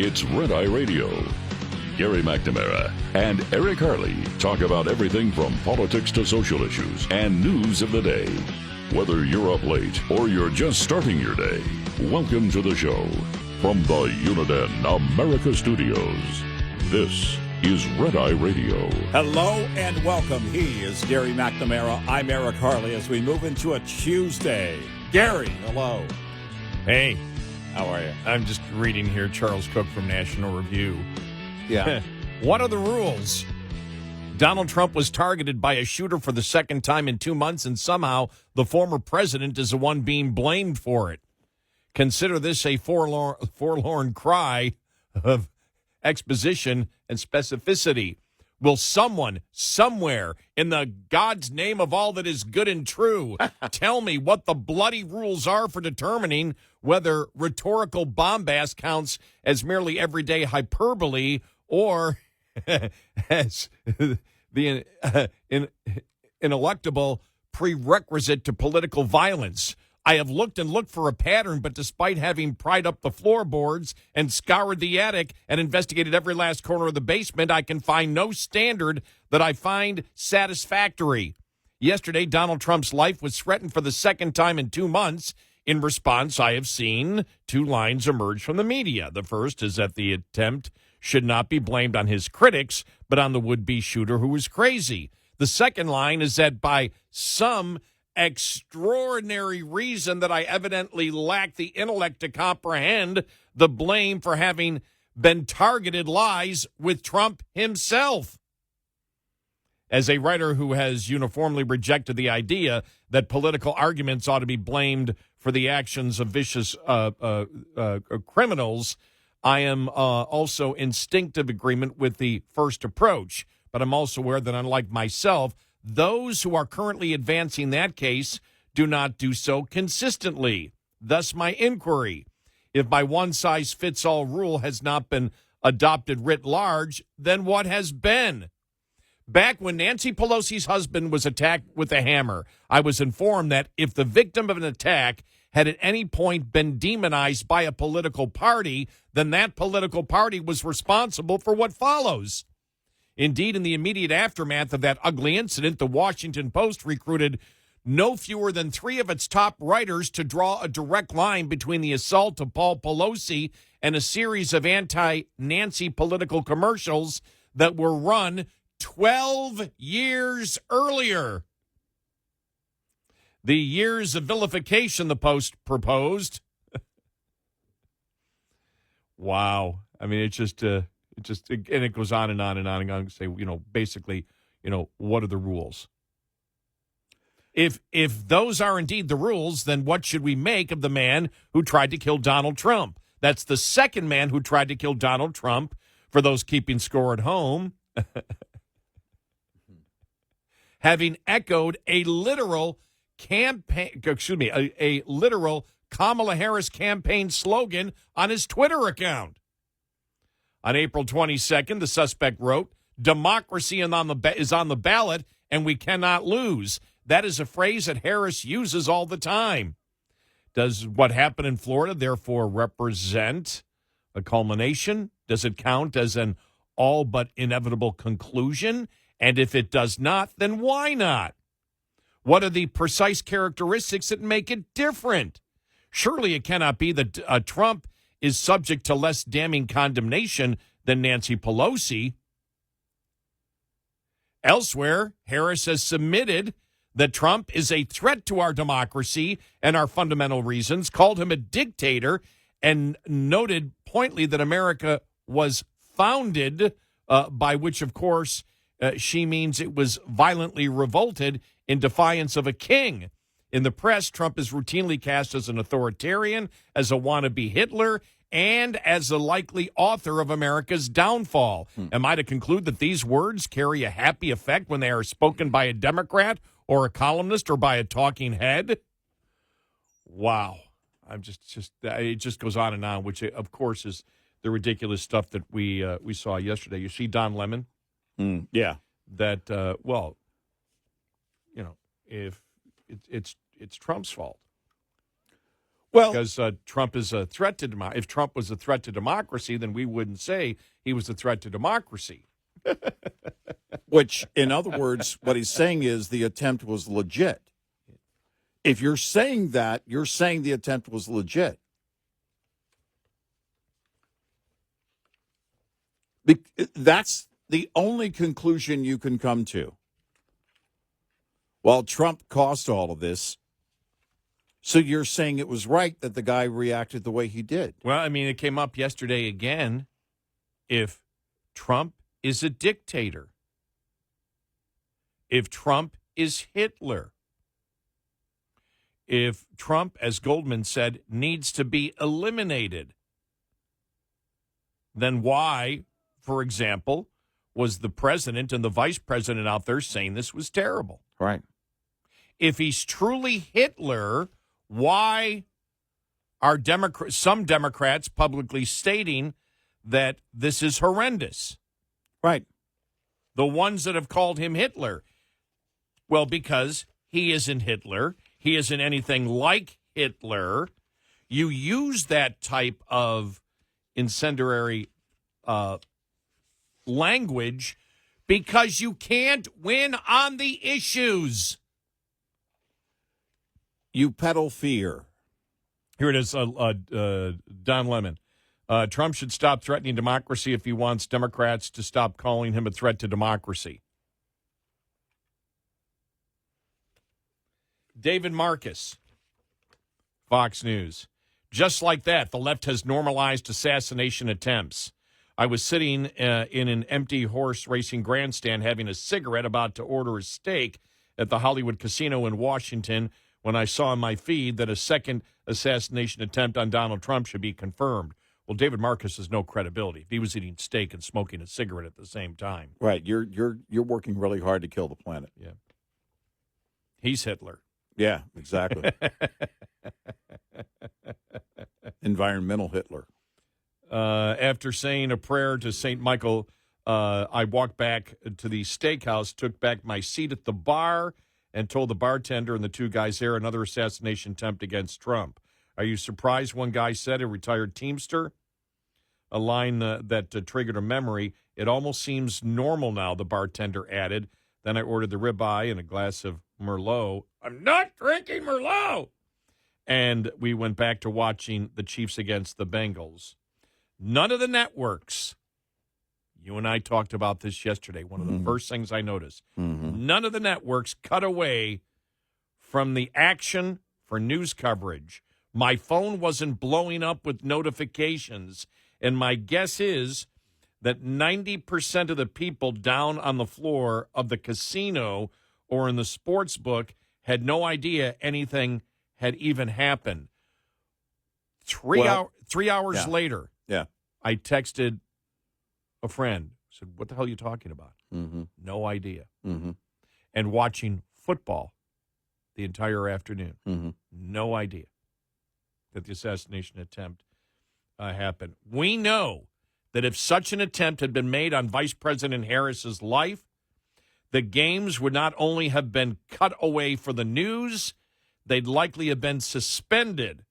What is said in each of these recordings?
It's Red Eye Radio. Gary McNamara and Eric Harley talk about everything from politics to social issues and news of the day. Whether you're up late or you're just starting your day, welcome to the show. From the Uniden America Studios, this is Red Eye Radio. Hello and welcome. He is Gary McNamara. I'm Eric Harley as we move into a Tuesday. Gary, hello. Hey. How are you? I'm just reading here Charles Cook from National Review. Yeah. What are the rules? Donald Trump was targeted by a shooter for the second time in 2 months, and somehow the former president is the one being blamed for it. Consider this a forlorn cry of exposition and specificity. Will someone, somewhere, in the God's name of all that is good and true, tell me what the bloody rules are for determining whether rhetorical bombast counts as merely everyday hyperbole or as the ineluctable prerequisite to political violence? I have looked and looked for a pattern, but despite having pried up the floorboards and scoured the attic and investigated every last corner of the basement, I can find no standard that I find satisfactory. Yesterday, Donald Trump's life was threatened for the second time in 2 months. In response, I have seen two lines emerge from the media. The first is that the attempt should not be blamed on his critics, but on the would-be shooter who was crazy. The second line is that by some extraordinary reason that I evidently lack the intellect to comprehend, the blame for having been targeted lies with Trump himself. As a writer who has uniformly rejected the idea that political arguments ought to be blamed for the actions of vicious criminals, I am also instinctive agreement with the first approach. But I'm also aware that, unlike myself, those who are currently advancing that case do not do so consistently. Thus, my inquiry: if my one-size-fits-all rule has not been adopted writ large, then what has been? Back when Nancy Pelosi's husband was attacked with a hammer, I was informed that if the victim of an attack had at any point been demonized by a political party, then that political party was responsible for what follows. Indeed, in the immediate aftermath of that ugly incident, the Washington Post recruited no fewer than 3 of its top writers to draw a direct line between the assault of Paul Pelosi and a series of anti-Nancy political commercials that were run 12 years earlier. The years of vilification, the Post proposed. Wow. I mean, it goes on and on and on and on. Say, basically, what are the rules? If those are indeed the rules, then what should we make of the man who tried to kill Donald Trump? That's the second man who tried to kill Donald Trump. For those keeping score at home, having echoed a literal a literal Kamala Harris campaign slogan on his Twitter account. On April 22nd, the suspect wrote, "Democracy is on the ballot, and we cannot lose." That is a phrase that Harris uses all the time. Does what happened in Florida therefore represent a culmination? Does it count as an all but inevitable conclusion? And if it does not, then why not? What are the precise characteristics that make it different? Surely it cannot be that Trump is subject to less damning condemnation than Nancy Pelosi. Elsewhere, Harris has submitted that Trump is a threat to our democracy and our fundamental reasons, called him a dictator, and noted pointedly that America was founded, by which, of course, she means it was violently revolted in defiance of a king. In the press, Trump is routinely cast as an authoritarian, as a wannabe Hitler, and as the likely author of America's downfall. Am I to conclude that these words carry a happy effect when they are spoken by a Democrat or a columnist or by a talking head? Wow. It just goes on and on, which, of course, is the ridiculous stuff that we saw yesterday. You see Don Lemon? Yeah. That, if it's Trump's fault. Well, because Trump is a threat to democracy. If Trump was a threat to democracy, then we wouldn't say he was a threat to democracy. which, in other words, what he's saying is the attempt was legit. If you're saying that, you're saying the attempt was legit. That's the only conclusion you can come to. Well, Trump caused all of this, so you're saying it was right that the guy reacted the way he did. Well, I mean, it came up yesterday again. If Trump is a dictator, if Trump is Hitler, if Trump, as Goldman said, needs to be eliminated, then why, for example, was the president and the vice president out there saying this was terrible? Right. If he's truly Hitler, why are some Democrats publicly stating that this is horrendous? Right. The ones that have called him Hitler. Well, because he isn't Hitler. He isn't anything like Hitler. You use that type of incendiary language because you can't win on the issues. You peddle fear. Here it is, Don Lemon. Trump should stop threatening democracy if he wants Democrats to stop calling him a threat to democracy. David Marcus, Fox News. Just like that, the left has normalized assassination attempts. I was sitting in an empty horse racing grandstand having a cigarette, about to order a steak at the Hollywood Casino in Washington, when I saw in my feed that a second assassination attempt on Donald Trump should be confirmed. Well, David Marcus has no credibility if he was eating steak and smoking a cigarette at the same time. Right. You're working really hard to kill the planet. Yeah. He's Hitler. Yeah, exactly. Environmental Hitler. After saying a prayer to St. Michael, I walked back to the steakhouse, took back my seat at the bar, and told the bartender and the two guys there another assassination attempt against Trump. Are you surprised? One guy said, a retired Teamster. A line that triggered a memory. It almost seems normal now, the bartender added. Then I ordered the ribeye and a glass of Merlot. I'm not drinking Merlot! And we went back to watching the Chiefs against the Bengals. None of the networks, you and I talked about this yesterday, one of the first things I noticed, none of the networks cut away from the action for news coverage. My phone wasn't blowing up with notifications, and my guess is that 90% of the people down on the floor of the casino or in the sports book had no idea anything had even happened. 3 hours later, I texted a friend. Said, what the hell are you talking about? No idea. And watching football the entire afternoon. No idea that the assassination attempt happened. We know that if such an attempt had been made on Vice President Harris's life, the games would not only have been cut away for the news, they'd likely have been suspended.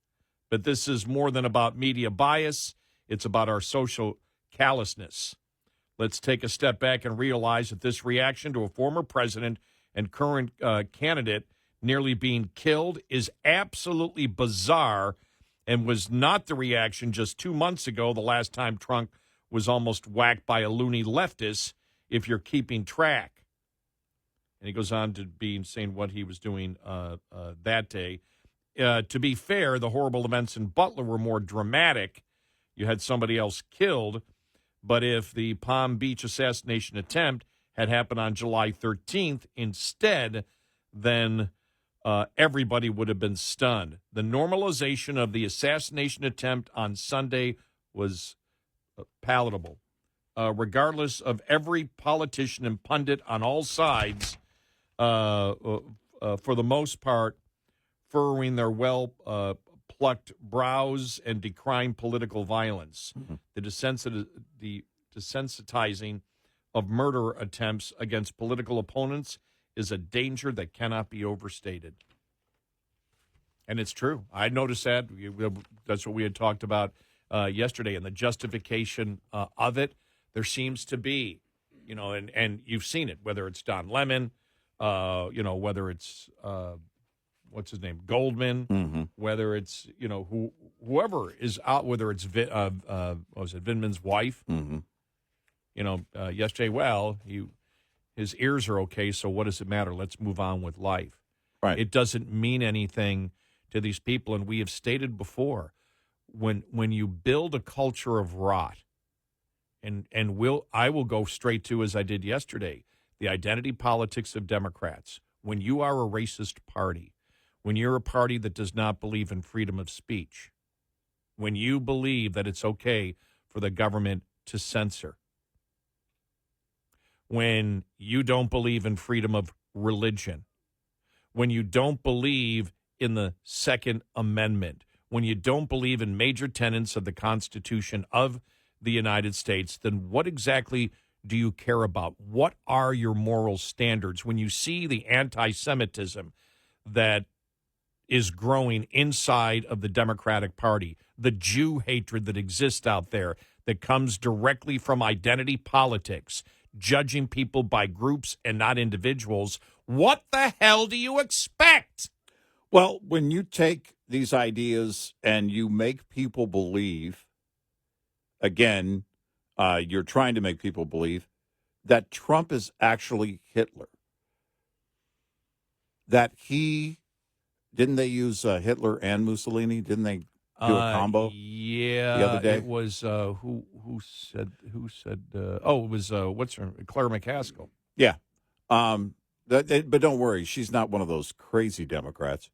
But this is more than about media bias. It's about our social callousness. Let's take a step back and realize that this reaction to a former president and current candidate nearly being killed is absolutely bizarre and was not the reaction just 2 months ago, the last time Trump was almost whacked by a loony leftist, if you're keeping track. And he goes on to be saying what he was doing that day. To be fair, the horrible events in Butler were more dramatic. You had somebody else killed. But if the Palm Beach assassination attempt had happened on July 13th instead, then everybody would have been stunned. The normalization of the assassination attempt on Sunday was palatable. Regardless of every politician and pundit on all sides, for the most part, furrowing their well-plucked brows and decrying political violence. The desensitizing of murder attempts against political opponents is a danger that cannot be overstated. And it's true. I noticed that. That's what we had talked about yesterday. And the justification of it, there seems to be, and you've seen it, whether it's Don Lemon, whether it's, what's his name, Goldman, whether it's, whoever is out, whether it's, Vindman's wife, yesterday, his ears are okay, so what does it matter? Let's move on with life. Right. It doesn't mean anything to these people, and we have stated before, when you build a culture of rot, and I will go straight to, as I did yesterday, the identity politics of Democrats. When you are a racist party, when you're a party that does not believe in freedom of speech, when you believe that it's okay for the government to censor, when you don't believe in freedom of religion, when you don't believe in the Second Amendment, when you don't believe in major tenets of the Constitution of the United States, then what exactly do you care about? What are your moral standards? When you see the anti-Semitism that is growing inside of the Democratic Party, the Jew hatred that exists out there that comes directly from identity politics, judging people by groups and not individuals, what the hell do you expect? Well, when you take these ideas and you make people believe, again, you're trying to make people believe that Trump is actually Hitler. That didn't they use Hitler and Mussolini? Didn't they do a combo? Yeah, the other day? It was who said it was what's her name? Claire McCaskill. Yeah. But don't worry, she's not one of those crazy Democrats.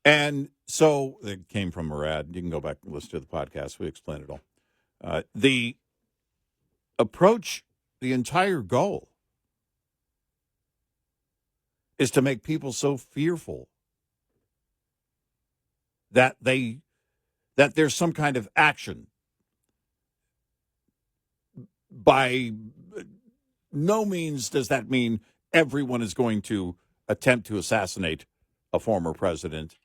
And so it came from Murad. You can go back and listen to the podcast. We explain it all. The approach, the entire goal is to make people so fearful that there's some kind of action. By no means does that mean everyone is going to attempt to assassinate a former president,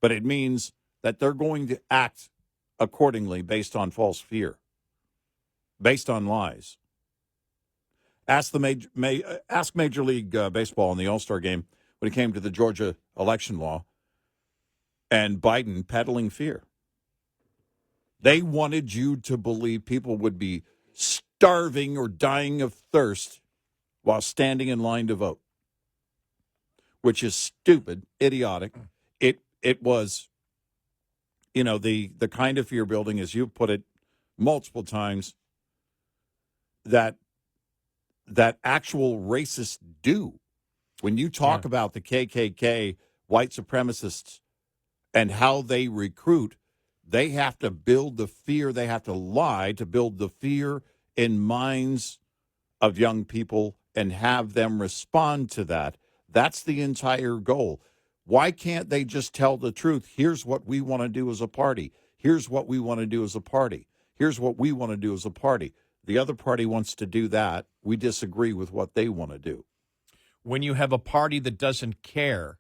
but it means that they're going to act accordingly based on false fear, based on lies. Ask Major League Baseball in the All-Star game when it came to the Georgia election law and Biden peddling fear. They wanted you to believe people would be starving or dying of thirst while standing in line to vote, which is stupid, idiotic. It was, the kind of fear building, as you've put it multiple times, that actual racists do. When you talk about the KKK, white supremacists, and how they recruit, they have to build the fear. They have to lie to build the fear in minds of young people and have them respond to that. That's the entire goal. Why can't they just tell the truth? Here's what we want to do as a party. Here's what we want to do as a party. Here's what we want to do as a party. The other party wants to do that. We disagree with what they want to do. When you have a party that doesn't care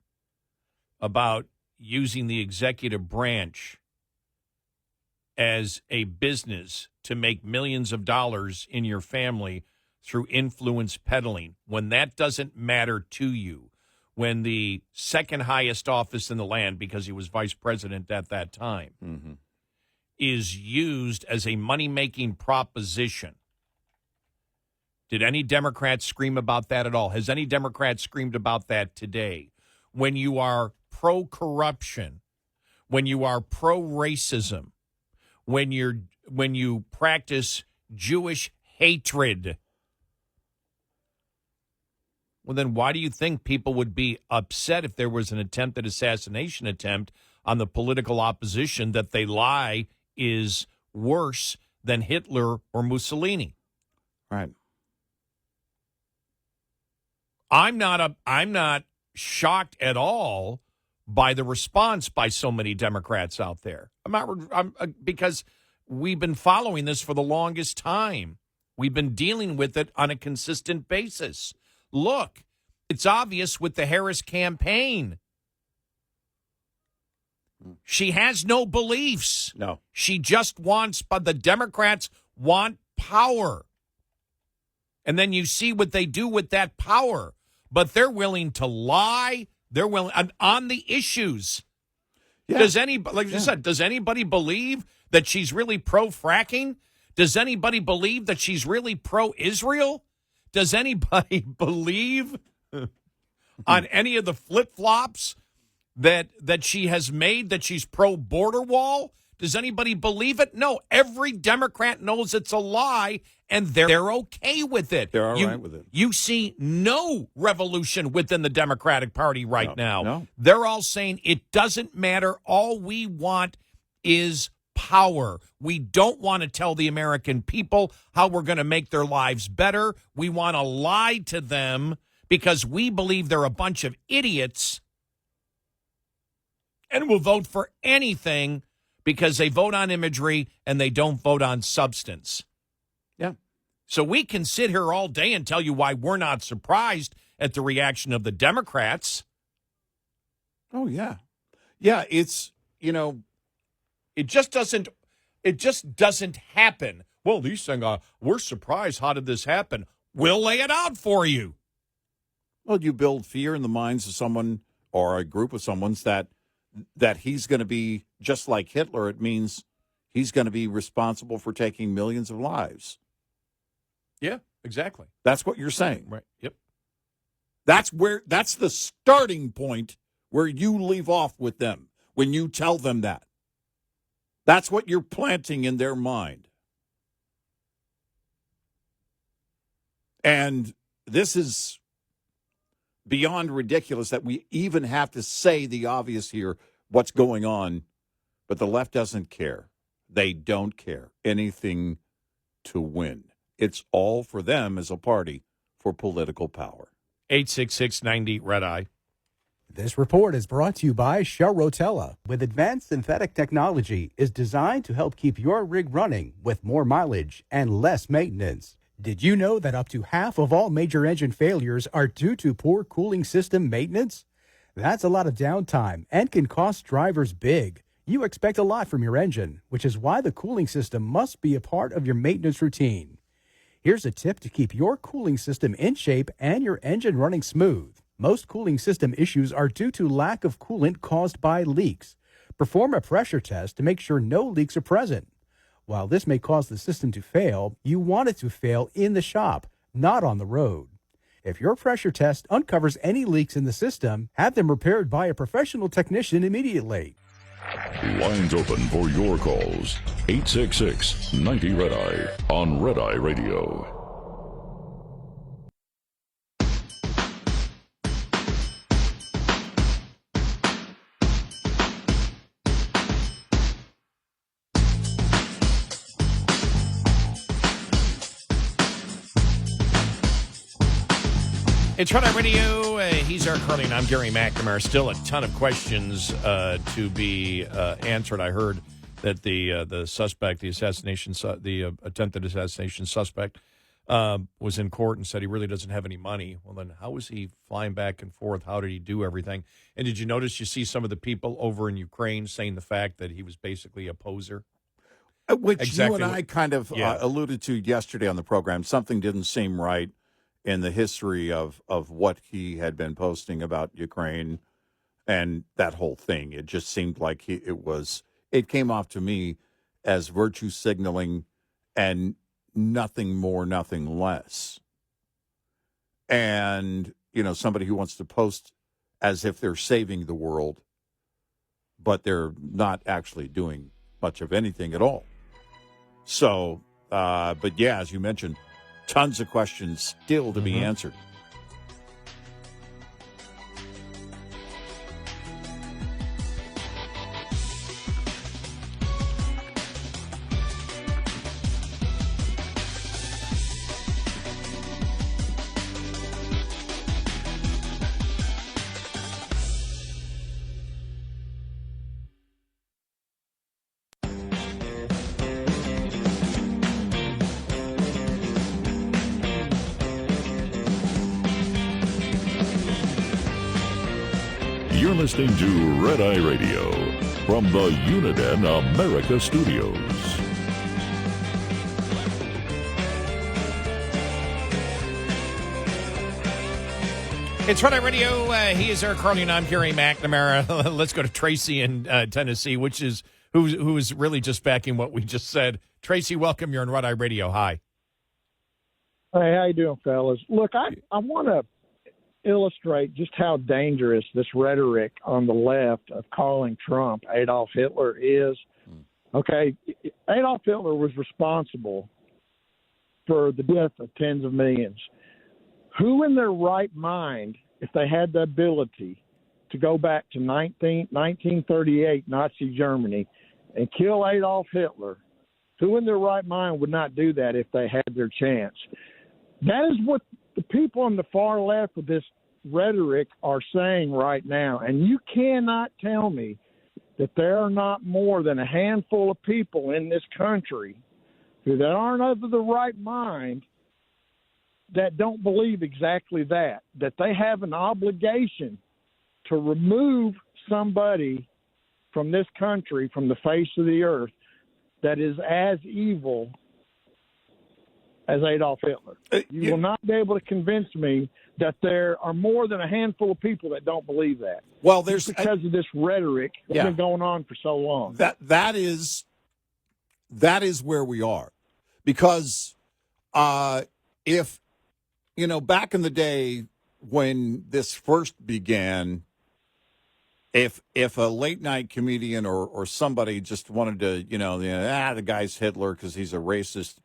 about using the executive branch as a business to make millions of dollars in your family through influence peddling, when that doesn't matter to you, when the second highest office in the land, because he was vice president at that time, is used as a money-making proposition. Did any Democrat scream about that at all? Has any Democrat screamed about that today? When you are pro-corruption, when you are pro-racism, when you practice Jewish hatred, well, then why do you think people would be upset if there was an assassination attempt on the political opposition that they lie is worse than Hitler or Mussolini? Right. I'm not shocked at all by the response by so many Democrats out there. Because we've been following this for the longest time. We've been dealing with it on a consistent basis. Look, it's obvious with the Harris campaign. She has no beliefs. No. She just wants, but the Democrats want power. And then you see what they do with that power. But they're willing to lie. They're willing on the issues. Yeah. Does anybody, like you said, does anybody believe that she's really pro-fracking? Does anybody believe that she's really pro-Israel? Does anybody believe on any of the flip-flops that she has made, that she's pro-border wall? Does anybody believe it? No. Every Democrat knows it's a lie, and they're okay with it. They're all right with it. You see no revolution within the Democratic Party right now. No. They're all saying it doesn't matter. All we want is power. We don't want to tell the American people how we're going to make their lives better. We want to lie to them because we believe they're a bunch of idiots and will vote for anything because they vote on imagery and they don't vote on substance. Yeah. So we can sit here all day and tell you why we're not surprised at the reaction of the Democrats. Oh, yeah. Yeah, it's, it just doesn't happen. Well, these saying, we're surprised. How did this happen? We'll lay it out for you. well, you build fear in the minds of someone or a group of someone's that he's going to be just like Hitler. It means he's going to be responsible for taking millions of lives. Yeah, exactly. That's what you're saying. Right. Yep. That's the starting point where you leave off with them when you tell them that. That's what you're planting in their mind. And this is beyond ridiculous that we even have to say the obvious here, what's going on, but the left doesn't care. They don't care anything to win. It's all for them as a party for political power. 866-90-RED-EYE. This report is brought to you by Shell Rotella. With advanced synthetic technology, is designed to help keep your rig running with more mileage and less maintenance. Did you know that up to half of all major engine failures are due to poor cooling system maintenance? That's a lot of downtime and can cost drivers big. You expect a lot from your engine, which is why the cooling system must be a part of your maintenance routine. Here's a tip to keep your cooling system in shape and your engine running smooth. Most cooling system issues are due to lack of coolant caused by leaks. Perform a pressure test to make sure no leaks are present. While this may cause the system to fail, you want it to fail in the shop, not on the road. If your pressure test uncovers any leaks in the system, have them repaired by a professional technician immediately. Lines open for your calls. 866-90-RED-EYE on Red Eye Radio. It's Red Eye Radio. He's Eric Harley, and I'm Gary McNamara. Still a ton of questions to be answered. I heard that the suspect, the attempted assassination suspect, was in court and said he really doesn't have any money. Well, then how was he flying back and forth? How did he do everything? And did you notice you see some of the people over in Ukraine saying the fact that he was basically a poser? Which Exactly. you and I kind of alluded to yesterday on the program. Something didn't seem right in the history of what he had been posting about Ukraine and that whole thing. It just seemed like it came off to me as virtue signaling and nothing more, nothing less. And, somebody who wants to post as if they're saving the world, but they're not actually doing much of anything at all. So, but yeah, as you mentioned, tons of questions still to be answered. You're listening to Red Eye Radio from the Uniden America Studios. It's Red Eye Radio. He is Eric Harley, and I'm Gary McNamara. Let's go to Tracy in Tennessee, which is who is really just backing what we just said. Tracy, welcome. You're on Red Eye Radio. Hi. Hey, how you doing, fellas? Look, I want to illustrate just how dangerous this rhetoric on the left of calling Trump Adolf Hitler is. Okay, Adolf Hitler was responsible for the death of tens of millions. Who in their right mind, if they had the ability to go back to 1938 Nazi Germany and kill Adolf Hitler, who in their right mind would not do that if they had their chance? That is what the people on the far left with this rhetoric are saying right now. And you cannot tell me that there are not more than a handful of people in this country that aren't of the right mind that don't believe exactly that they have an obligation to remove somebody from this country, from the face of the earth, that is as evil as Adolf Hitler. You will not be able to convince me that there are more than a handful of people that don't believe that. Well, there's just because of this rhetoric that's been going on for so long. That is where we are, because if back in the day when this first began, if a late night comedian or somebody just wanted to the guy's Hitler because he's a racist,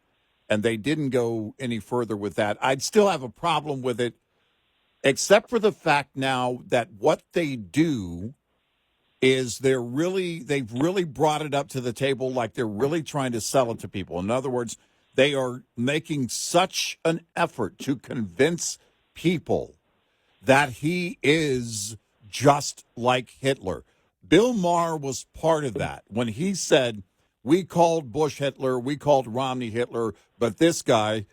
and they didn't go any further with that, I'd still have a problem with it, except for the fact now that what they do is they've really brought it up to the table, like they're really trying to sell it to people. In other words, they are making such an effort to convince people that he is just like Hitler. Bill Maher was part of that when he said, we called Bush Hitler, we called Romney Hitler, but this guy,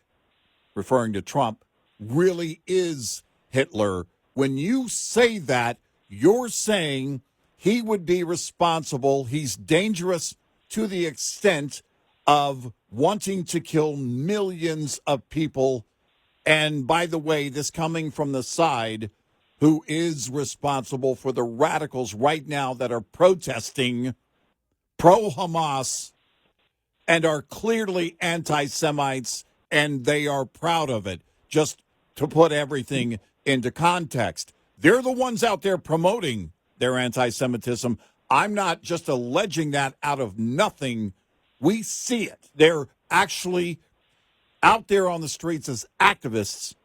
referring to Trump, really is Hitler. When you say that, you're saying he would be responsible. He's dangerous to the extent of wanting to kill millions of people. And by the way, this coming from the side who is responsible for the radicals right now that are protesting pro-Hamas and are clearly anti-Semites, and they are proud of it. Just to put everything into context, they're the ones out there promoting their anti-Semitism. I'm not just alleging that out of nothing. We see it. They're actually out there on the streets as activists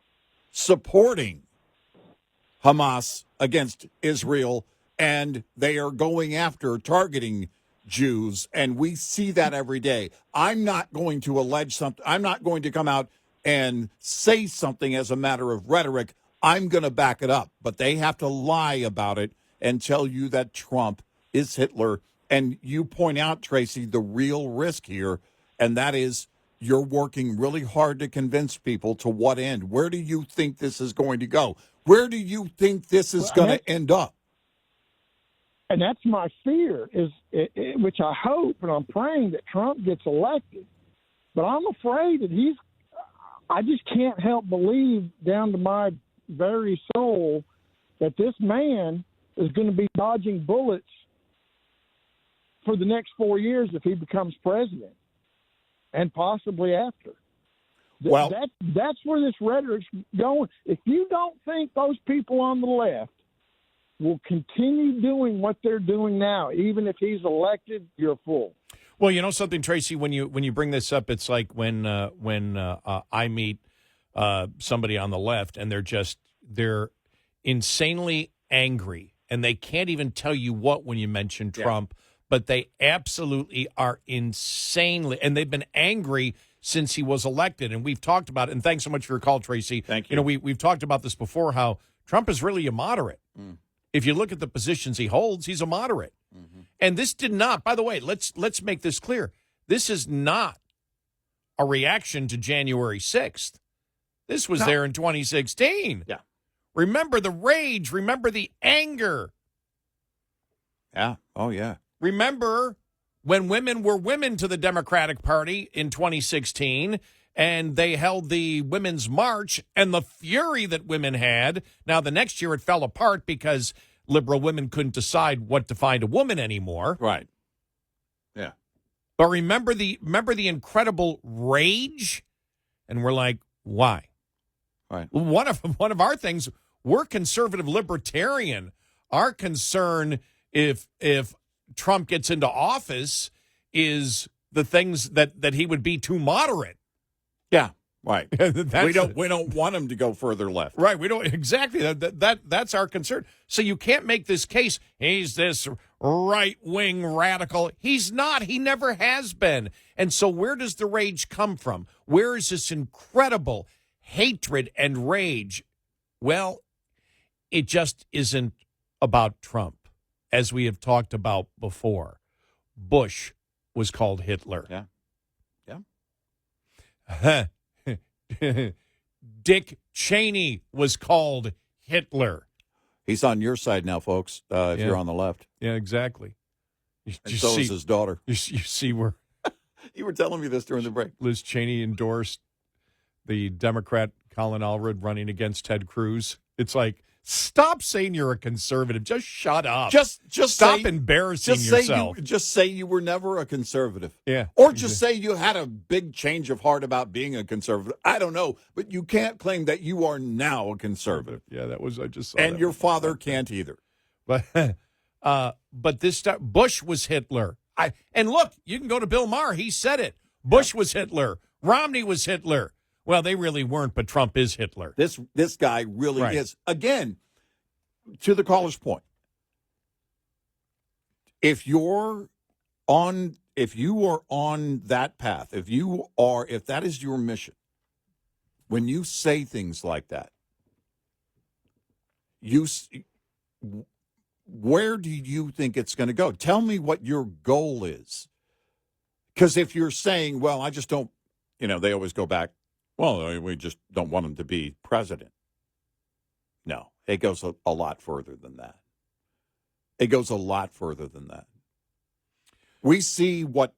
supporting Hamas against Israel, and they are going after targeting Jews, and we see that every day. I'm not going to allege something. I'm not going to come out and say something as a matter of rhetoric. I'm going to back it up, but they have to lie about it and tell you that Trump is Hitler. And you point out, Tracy, the real risk here, and that is you're working really hard to convince people to what end. Where do you think this is going to go? Where do you think this is going to end up? And that's my fear, which I hope and I'm praying that Trump gets elected. But I'm afraid that I just can't help believe down to my very soul that this man is going to be dodging bullets for the next 4 years if he becomes president, and possibly after. Well, that's where this rhetoric's going. If you don't think those people on the left will continue doing what they're doing now, even if he's elected, you're a fool. Well, you know something, Tracy, when you bring this up, it's like when I meet somebody on the left and they're insanely angry and they can't even tell you what when you mention Trump, but they absolutely are insanely, and they've been angry since he was elected. And we've talked about it, and thanks so much for your call, Tracy. Thank you. We've talked about this before, how Trump is really a moderate. If you look at the positions he holds, he's a moderate. Mm-hmm. And this did not, by the way, let's make this clear. This is not a reaction to January 6th. This was there in 2016. Yeah. Remember the rage. Remember the anger. Yeah. Oh, yeah. Remember when women were women to the Democratic Party in 2016 and they held the Women's March and the fury that women had. Now, the next year it fell apart because liberal women couldn't decide what to find a woman anymore. Right. Yeah. But remember the incredible rage? And we're like, why? Right. One of our things, we're conservative libertarian. Our concern if Trump gets into office is the things that he would be too moderate. Yeah. Right. we We don't want him to go further left. Right. We don't exactly that's our concern. So you can't make this case. He's this right-wing radical. He's not. He never has been. And so where does the rage come from? Where is this incredible hatred and rage? Well, it just isn't about Trump, as we have talked about before. Bush was called Hitler. Yeah. Dick Cheney was called Hitler. He's on your side now, folks, if you're on the left. Yeah, exactly. And so is his daughter. You see where You were telling me this during the break. Liz Cheney endorsed the Democrat Colin Allred running against Ted Cruz. It's like, stop saying you're a conservative. Just shut up. Just stop say, embarrassing just yourself. Just say you were never a conservative. Yeah. Or just say you had a big change of heart about being a conservative. I don't know. But you can't claim that you are now a conservative. Yeah, I just saw And that. your father can't either. But this stuff, Bush was Hitler. And look, you can go to Bill Maher. He said it. Bush was Hitler. Romney was Hitler. Well, they really weren't, but Trump is Hitler. This guy really is. Again, to the caller's point, if you are on that path, if that is your mission, when you say things like that, where do you think it's going to go? Tell me what your goal is. Because if you're saying, well, I just don't, they always go back, well, we just don't want him to be president. No, it goes a lot further than that. It goes a lot further than that. We see what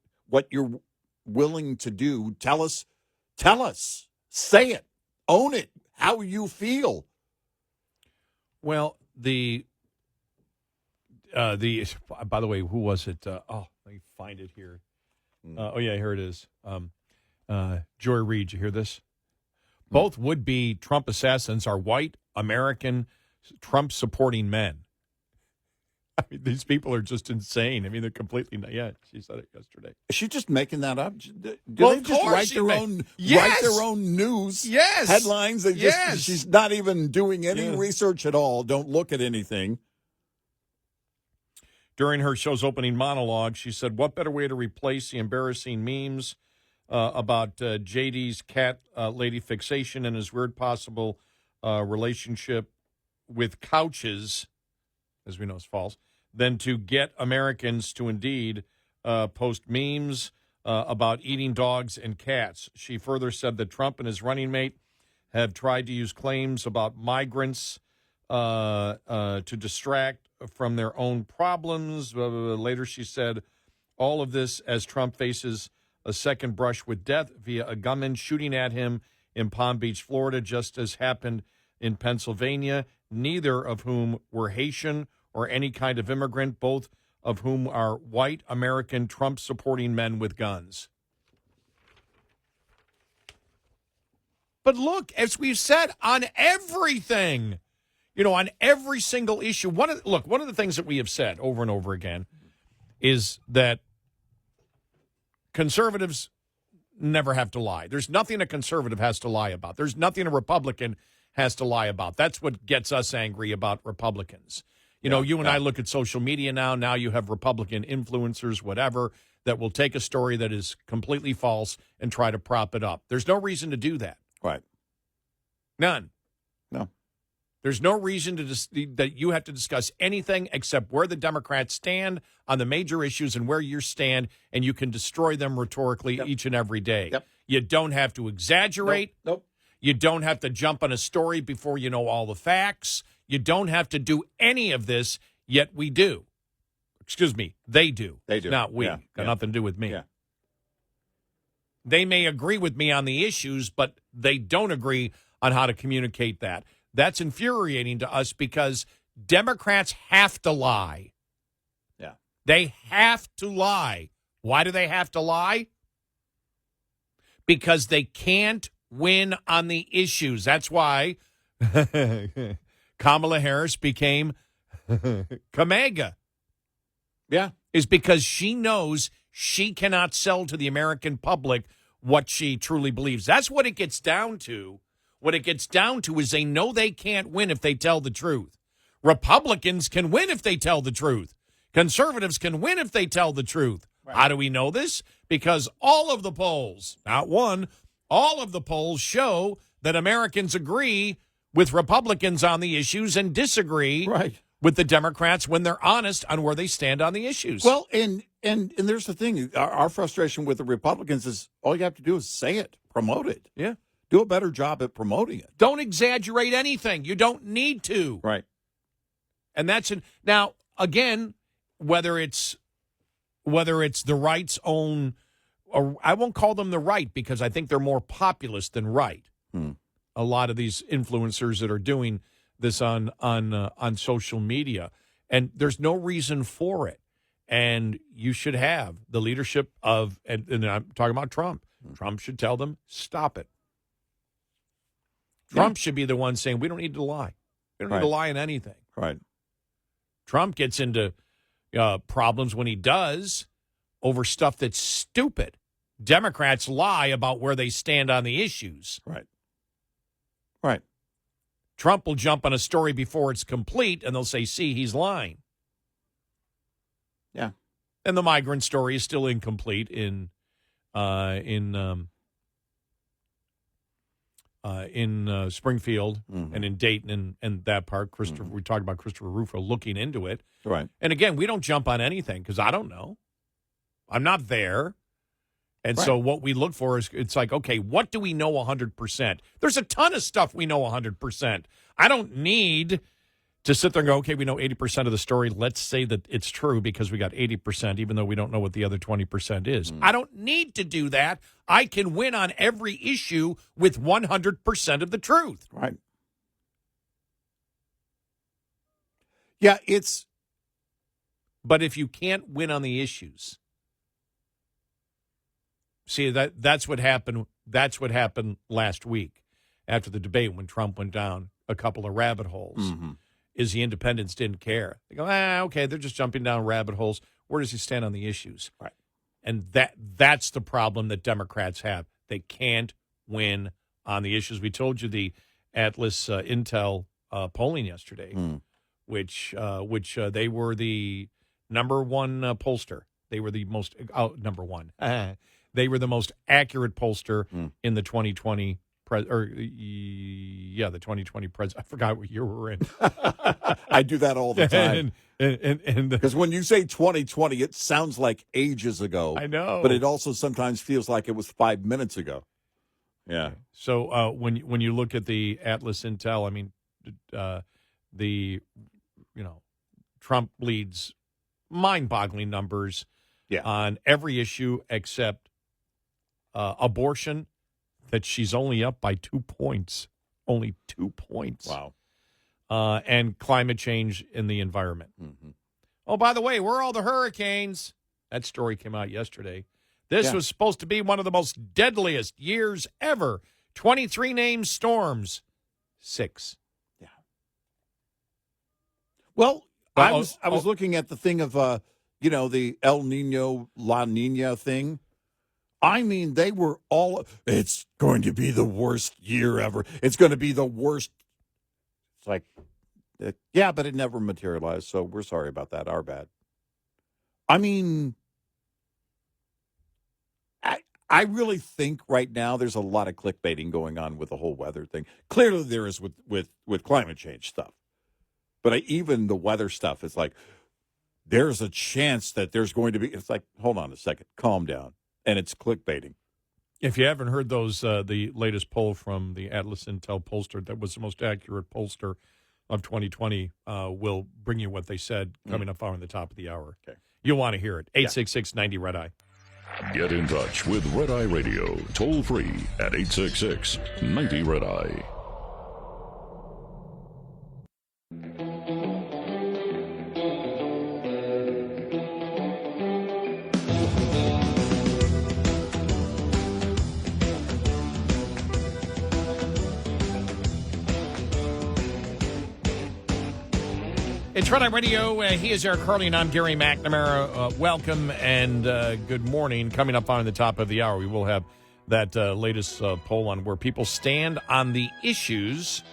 you're willing to do. Tell us, say it, own it, how you feel. Well, by the way, who was it? Let me find it here. Here it is. Joy Reid, you hear this? Both would-be Trump assassins are white, American, Trump-supporting men. I mean, these people are just insane. I mean, they're completely, she said it yesterday. Is she just making that up? Do Well, they just write their own news headlines? She's not even doing any research at all. Don't look at anything. During her show's opening monologue, she said, what better way to replace the embarrassing memes about JD's cat lady fixation and his weird possible relationship with couches, as we know is false, than to get Americans to indeed post memes about eating dogs and cats. She further said that Trump and his running mate have tried to use claims about migrants to distract from their own problems. Later, she said, all of this as Trump faces a second brush with death via a gunman shooting at him in Palm Beach, Florida, just as happened in Pennsylvania, neither of whom were Haitian or any kind of immigrant, both of whom are white American Trump-supporting men with guns. But look, as we've said, on everything, on every single issue, one of the things that we have said over and over again is that conservatives never have to lie. There's nothing a conservative has to lie about. There's nothing a Republican has to lie about. That's what gets us angry about Republicans. You and I look at social media now. Now you have Republican influencers, whatever, that will take a story that is completely false and try to prop it up. There's no reason to do that. Right. None. No. There's no reason that you have to discuss anything except where the Democrats stand on the major issues and where you stand, and you can destroy them rhetorically each and every day. Yep. You don't have to exaggerate. Nope. You don't have to jump on a story before you know all the facts. You don't have to do any of this, yet we do. excuse me, they do. They do. Not we. Yeah, Got yeah. nothing to do with me. Yeah. They may agree with me on the issues, but they don't agree on how to communicate that. That's infuriating to us because Democrats have to lie. Yeah. They have to lie. Why do they have to lie? Because they can't win on the issues. That's why Kamala Harris became Kamega. Yeah. Is because she knows she cannot sell to the American public what she truly believes. That's what it gets down to. What it gets down to is they know they can't win if they tell the truth. Republicans can win if they tell the truth. Conservatives can win if they tell the truth. Right. How do we know this? Because all of the polls, not one, all of the polls show that Americans agree with Republicans on the issues and disagree with the Democrats when they're honest on where they stand on the issues. Well, and there's the thing. Our frustration with the Republicans is all you have to do is say it, promote it. Yeah. Do a better job at promoting it. Don't exaggerate anything. You don't need to. Right. And that's now, again, whether it's the right's own, or I won't call them the right because I think they're more populist than right. A lot of these influencers that are doing this on social media, and there's no reason for it. And you should have the leadership of, and I'm talking about Trump. Trump should tell them, stop it. Trump should be the one saying, we don't need to lie. We don't need to lie in anything. Right. Trump gets into problems when he does over stuff that's stupid. Democrats lie about where they stand on the issues. Right. Right. Trump will jump on a story before it's complete, and they'll say, see, he's lying. Yeah. And the migrant story is still incomplete in Springfield and in Dayton and that part. Christopher, we talked about Christopher Rufo looking into it. Right. And again, we don't jump on anything because I don't know. I'm not there. And so what we look for is, it's like, okay, what do we know 100%? There's a ton of stuff we know 100%. I don't need to sit there and go, okay, we know 80% of the story. Let's say that it's true because we got 80%, even though we don't know what the other 20% is. I don't need to do that. I can win on every issue with 100% of the truth. Right. Yeah, But if you can't win on the issues, see, that's what happened. That's what happened last week after the debate when Trump went down a couple of rabbit holes. Is the independents didn't care. They go, okay, they're just jumping down rabbit holes. Where does he stand on the issues? Right. And that's the problem that Democrats have. They can't win on the issues. We told you the Atlasintel polling yesterday, which they were the number one pollster. They were the most number one. They were the most accurate pollster in the 2020 the 2020 president. I forgot what year we're in. I do that all the time. And because when you say 2020, it sounds like ages ago. I know, but it also sometimes feels like it was 5 minutes ago. Yeah. So when you look at the Atlasintel, I mean, Trump leads mind-boggling numbers on every issue except abortion. That she's only up by 2 points. Only 2 points. Wow. And climate change in the environment. Oh, by the way, where are all the hurricanes? That story came out yesterday. This was supposed to be one of the most deadliest years ever. 23 named storms. 6. Yeah. Well, I was looking at the thing of, the El Nino, La Nina thing. I mean, they were all, it's going to be the worst year ever. It's going to be the worst. It's like, yeah, but it never materialized, so we're sorry about that. Our bad. I mean, I really think right now there's a lot of clickbaiting going on with the whole weather thing. Clearly there is with climate change stuff. But even the weather stuff, it's like, there's a chance that there's going to be, it's like, hold on a second, calm down. And it's clickbaiting. If you haven't heard those, the latest poll from the Atlasintel pollster, that was the most accurate pollster of 2020, will bring you what they said coming up on the top of the hour. Okay. You'll want to hear it. 866-90-RED-EYE. Get in touch with Red Eye Radio, toll free at 866-90-RED-EYE. It's Red Eye Radio. He is Eric Harley, and I'm Gary McNamara. Welcome and good morning. Coming up on the top of the hour, we will have that latest poll on where people stand on the issues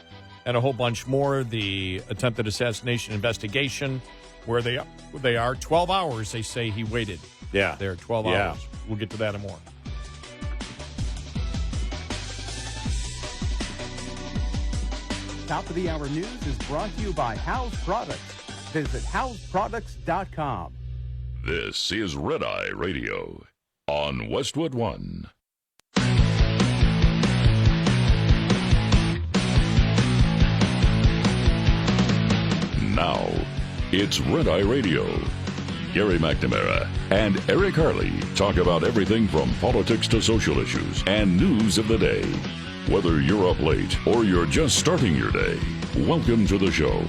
and a whole bunch more. The attempted assassination investigation, where they are. 12 hours, they say he waited. Yeah. There, 12 hours. We'll get to that and more. Top of the hour news is brought to you by House Products. Visit houseproducts.com. This is Red Eye Radio on Westwood One. Now, it's Red Eye Radio. Gary McNamara and Eric Harley talk about everything from politics to social issues and news of the day. Whether you're up late or you're just starting your day, welcome to the show.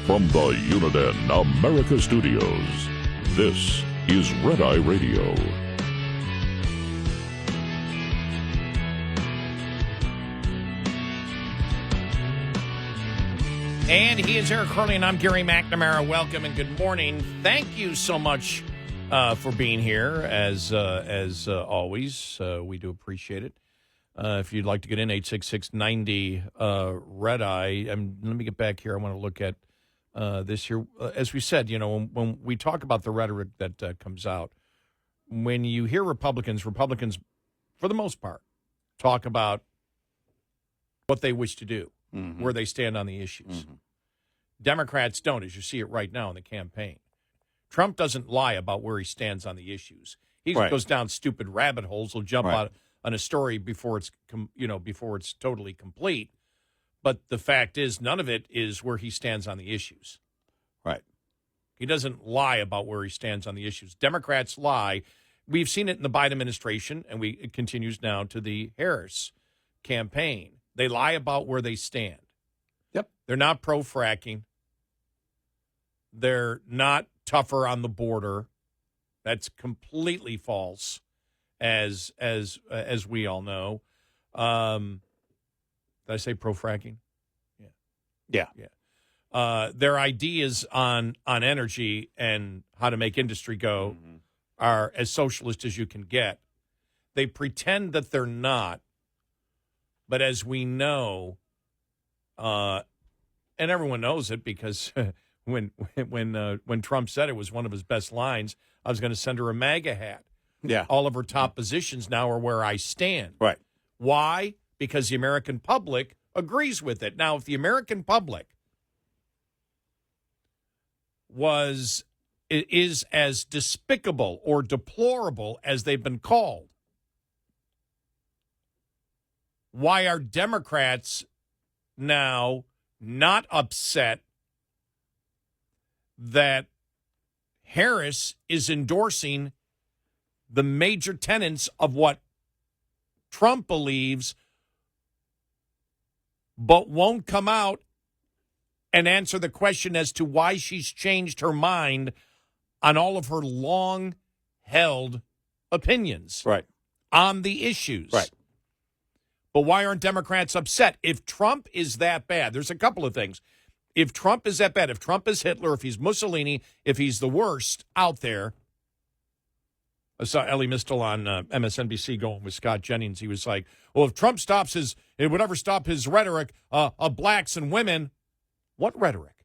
From the Uniden America Studios, this is Red Eye Radio. And he is Eric Harley, and I'm Gary McNamara. Welcome and good morning. Thank you so much for being here, as always. We do appreciate it. If you'd like to get in, 866-90-RED-EYE. Let me get back here. I want to look at this here. As we said, when we talk about the rhetoric that comes out, when you hear Republicans, for the most part, talk about what they wish to do, where they stand on the issues. Democrats don't, as you see it right now in the campaign. Trump doesn't lie about where he stands on the issues. He goes down stupid rabbit holes. He'll jump out on a story before it's totally complete. But the fact is, none of it is where he stands on the issues. Right. He doesn't lie about where he stands on the issues. Democrats lie. We've seen it in the Biden administration, and it continues now to the Harris campaign. They lie about where they stand. Yep. They're not pro-fracking. They're not tougher on the border. That's completely false, as we all know. Did I say pro-fracking? Yeah. Their ideas on energy and how to make industry go are as socialist as you can get. They pretend that they're not, but as we know, and everyone knows it because when Trump said it was one of his best lines, I was going to send her a MAGA hat. Yeah. All of her top positions now are where I stand. Right. Why? Because the American public agrees with it. Now, if the American public is as despicable or deplorable as they've been called, why are Democrats now not upset that Harris is endorsing the major tenets of what Trump believes, but won't come out and answer the question as to why she's changed her mind on all of her long-held opinions on the issues? Right. But why aren't Democrats upset? If Trump is that bad, there's a couple of things. If Trump is that bad, if Trump is Hitler, if he's Mussolini, if he's the worst out there, I saw Ellie Mistel on MSNBC going with Scott Jennings. He was like, well, if Trump it would ever stop his rhetoric of blacks and women. What rhetoric?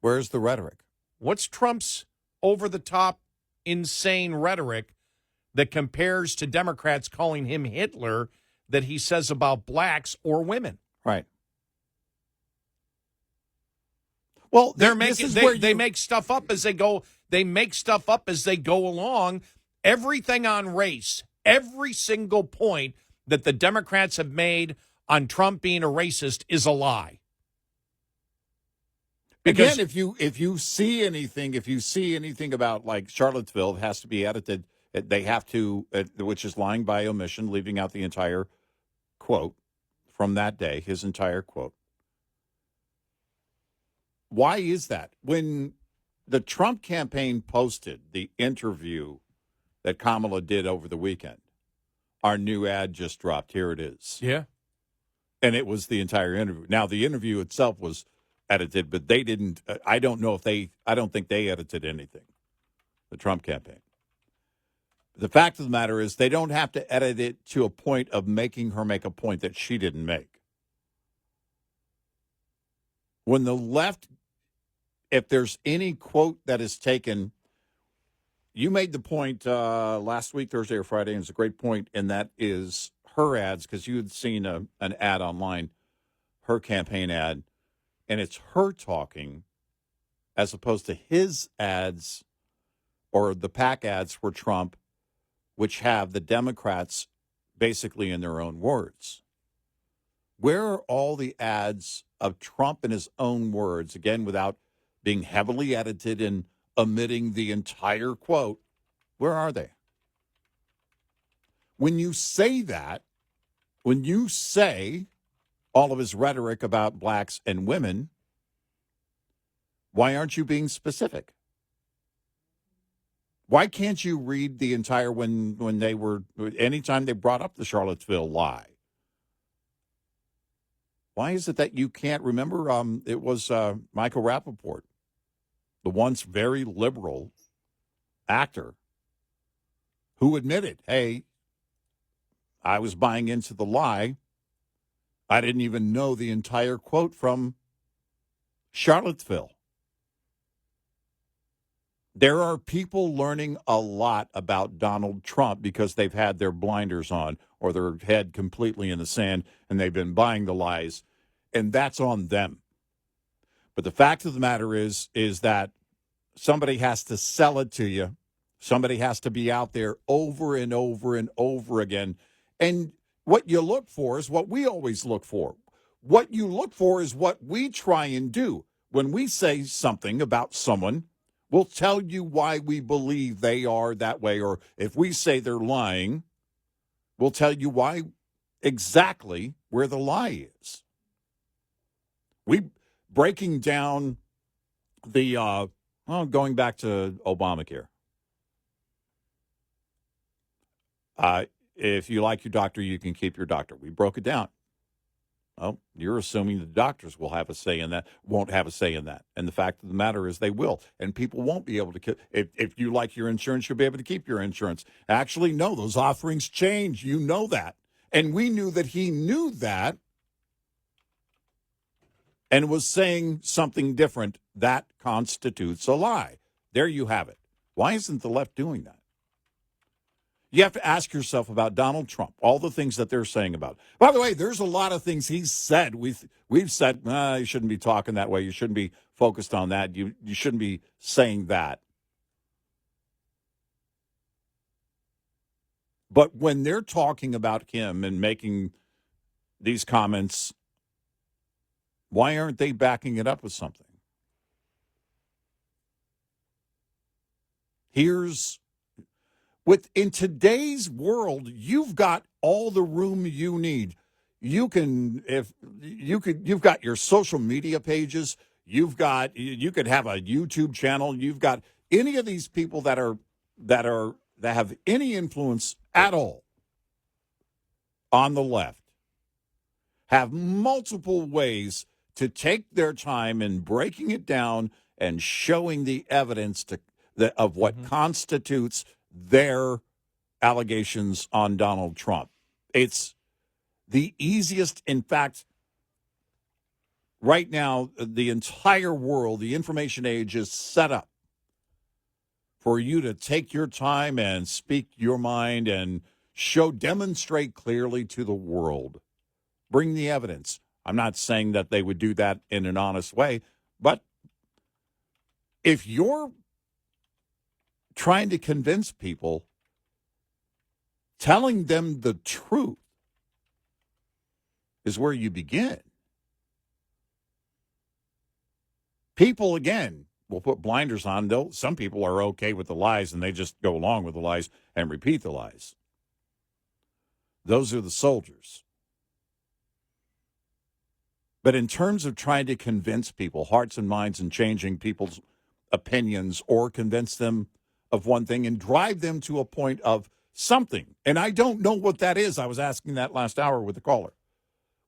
Where's the rhetoric? What's Trump's over-the-top, insane rhetoric that compares to Democrats calling him Hitler that he says about blacks or women? Right. Well, they make stuff up as they go. They make stuff up as they go along. Everything on race, every single point that the Democrats have made on Trump being a racist is a lie. Because Again, if you see anything about like Charlottesville, it has to be edited. They have to, which is lying by omission, leaving out the entire quote from that day, his entire quote. Why is that? When the Trump campaign posted the interview that Kamala did over the weekend, our new ad just dropped. Here it is. yeah. And it was the entire interview. Now, the interview itself was edited, but they didn't. I don't think they edited anything, the Trump campaign. The fact of the matter is they don't have to edit it to a point of making her make a point that she didn't make. When the left, if there's any quote that is taken, you made the point last week, Thursday or Friday, and it's a great point, and that is her ads, because you had seen an ad online, her campaign ad, and it's her talking as opposed to his ads or the PAC ads for Trump, which have the Democrats basically in their own words. Where are all the ads of Trump in his own words, again, without being heavily edited and omitting the entire quote? Where are they? When you say that, when you say all of his rhetoric about blacks and women, why aren't you being specific? Why can't you read the entire when they were, anytime they brought up the Charlottesville lie? Why is it that you can't remember? It was Michael Rappaport, the once very liberal actor, who admitted, hey, I was buying into the lie. I didn't even know the entire quote from Charlottesville. There are people learning a lot about Donald Trump because they've had their blinders on or their head completely in the sand and they've been buying the lies, and that's on them. But the fact of the matter is that somebody has to sell it to you. Somebody has to be out there over and over and over again. And what you look for is what we always look for. What you look for is what we try and do. When we say something about someone, we'll tell you why we believe they are that way. Or if we say they're lying, we'll tell you why exactly where the lie is. We breaking down the, going back to Obamacare. If you like your doctor, you can keep your doctor. We broke it down. Well, you're assuming the doctors will have a say in that, won't have a say in that. And the fact of the matter is they will. And people won't be able to, if you like your insurance, you'll be able to keep your insurance. Actually, no, those offerings change. You know that. And we knew that he knew that and was saying something different. That constitutes a lie. There you have it. Why isn't the left doing that? You have to ask yourself about Donald Trump, all the things that they're saying about. By the way, there's a lot of things he's said. We've said, you shouldn't be talking that way. You shouldn't be focused on that. You shouldn't be saying that. But when they're talking about him and making these comments, why aren't they backing it up with something? In today's world, you've got all the room you need. You've got your social media pages. You could have a YouTube channel. You've got any of these people that have any influence at all on the left have multiple ways to take their time in breaking it down and showing the evidence of what constitutes their allegations on Donald Trump. It's the easiest. In fact, right now, the entire world, the information age is set up for you to take your time and speak your mind and demonstrate clearly to the world. Bring the evidence. I'm not saying that they would do that in an honest way, but if you're trying to convince people, telling them the truth is where you begin. People, again, will put blinders on. Some people are okay with the lies, and they just go along with the lies and repeat the lies. Those are the soldiers. But in terms of trying to convince people, hearts and minds, and changing people's opinions or convince them of one thing and drive them to a point of something, and I don't know what that is. I was asking that last hour with the caller.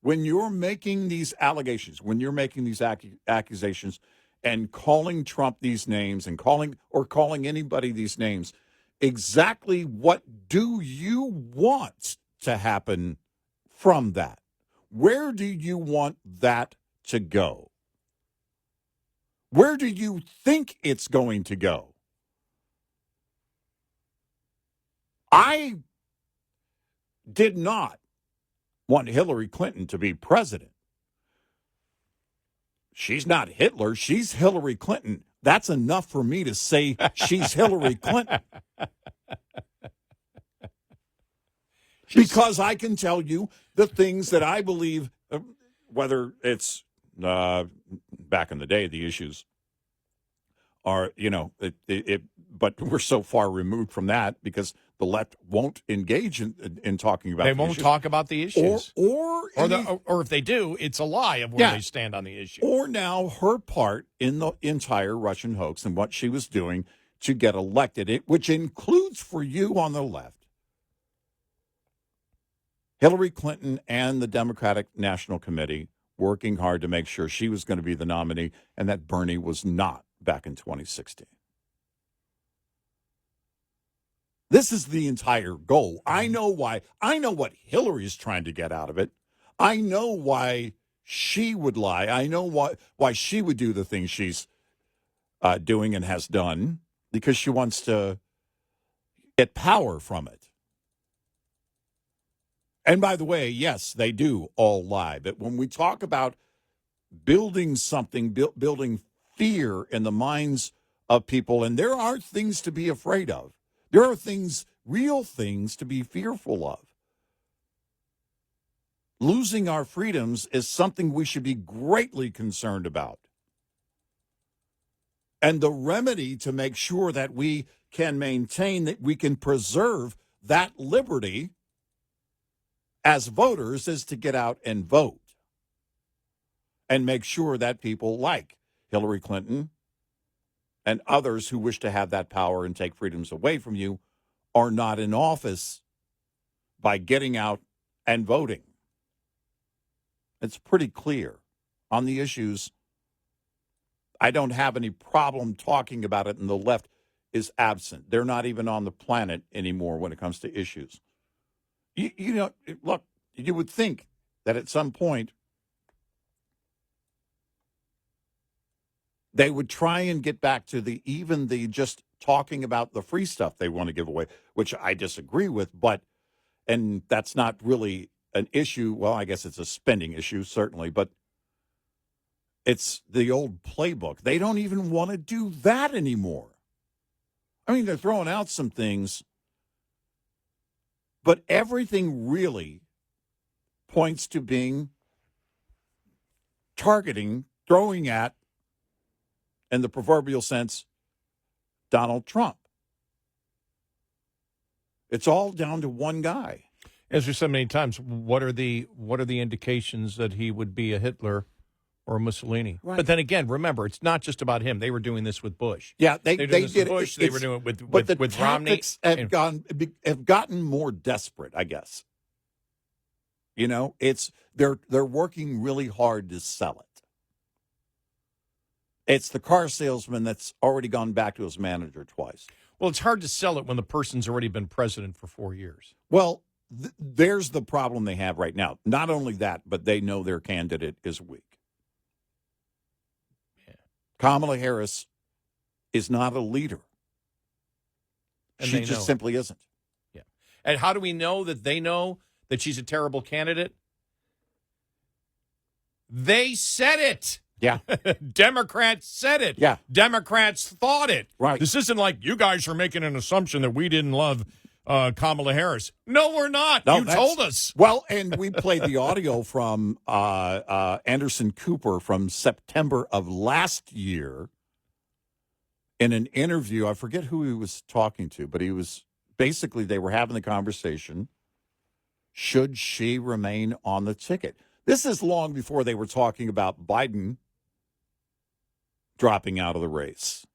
When you're making these allegations, when you're making these accusations and calling Trump these names and calling anybody these names, exactly what do you want to happen from that? Where do you want that to go? Where do you think it's going to go? I did not want Hillary Clinton to be president. She's not Hitler. She's Hillary Clinton. That's enough for me to say she's Hillary Clinton. Because I can tell you the things that I believe, whether it's back in the day, the issues are, but we're so far removed from that because the left won't engage in talking about. They won't talk about the issues, or if they do, it's a lie of where they stand on the issue. Or now her part in the entire Russian hoax and what she was doing to get elected, which includes for you on the left, Hillary Clinton and the Democratic National Committee working hard to make sure she was going to be the nominee and that Bernie was not back in 2016. This is the entire goal. I know why. I know what Hillary is trying to get out of it. I know why she would lie. I know why she would do the things she's doing and has done, because she wants to get power from it. And by the way, yes, they do all lie. But when we talk about building something, building fear in the minds of people, and there are things to be afraid of. There are things, real things, to be fearful of. Losing our freedoms is something we should be greatly concerned about. And the remedy to make sure that we can maintain, that we can preserve that liberty as voters, is to get out and vote and make sure that people like Hillary Clinton and others who wish to have that power and take freedoms away from you are not in office by getting out and voting. It's pretty clear on the issues. I don't have any problem talking about it, and the left is absent. They're not even on the planet anymore when it comes to issues. Look, you would think that at some point they would try and get back to the just talking about the free stuff they want to give away, which I disagree with, and that's not really an issue. Well, I guess it's a spending issue, certainly, but it's the old playbook. They don't even want to do that anymore. I mean, they're throwing out some things, but everything really points to being targeting, throwing at, in the proverbial sense, Donald Trump. It's all down to one guy. As we've said many times, what are the indications that he would be a Hitler or a Mussolini? Right. But then again, remember, it's not just about him. They were doing this with Bush. Yeah, they did with Bush. They were doing it with Romney. Have gotten more desperate, I guess. They're working really hard to sell it. It's the car salesman that's already gone back to his manager twice. Well, it's hard to sell it when the person's already been president for 4 years. Well, there's the problem they have right now. Not only that, but they know their candidate is weak. Yeah. Kamala Harris is not a leader. And she just simply isn't. Yeah. And how do we know that they know that she's a terrible candidate? They said it. Yeah. Democrats said it. Yeah. Democrats thought it. Right. This isn't like you guys are making an assumption that we didn't love Kamala Harris. No, we're not. No, you told us. Well, and we played the audio from Anderson Cooper from September of last year in an interview. I forget who he was talking to, but he was basically, they were having the conversation. Should she remain on the ticket? This is long before they were talking about Biden dropping out of the race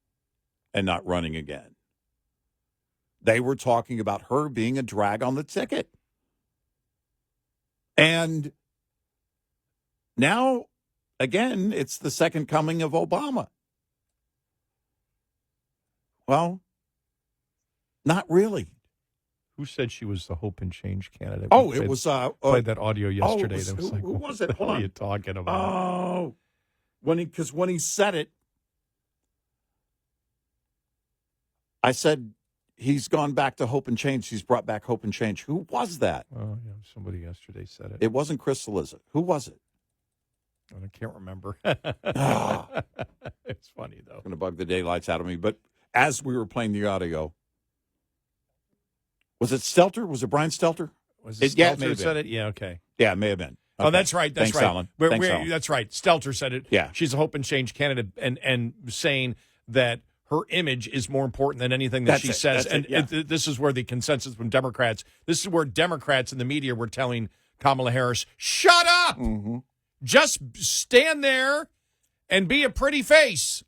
and not running again. They were talking about her being a drag on the ticket. And now, again, it's the second coming of Obama. Well, not really. Who said she was the hope and change candidate? Oh, it was... played that audio yesterday. Who was it? What are you talking about? Oh, when he said it, I said, he's gone back to hope and change. He's brought back hope and change. Who was that? Oh, yeah, somebody yesterday said it. It wasn't Chris Cillizza. Who was it? I can't remember. Ah. It's funny, though. Going to bug the daylights out of me. But as we were playing the audio, was it Stelter? Was it Brian Stelter? Was it Yeah, Stelter it may have said been. it? Yeah, okay. Yeah, it may have been. Oh, Okay. that's right. That's Thanks, right. Alan. Thanks, Alan. That's right. Stelter said it. Yeah. She's a hope and change candidate and saying that her image is more important than anything that That's she it. says. That's And it, yeah. this is where the consensus from Democrats, this is where Democrats in the media were telling Kamala Harris, shut up! Mm-hmm. Just stand there and be a pretty face.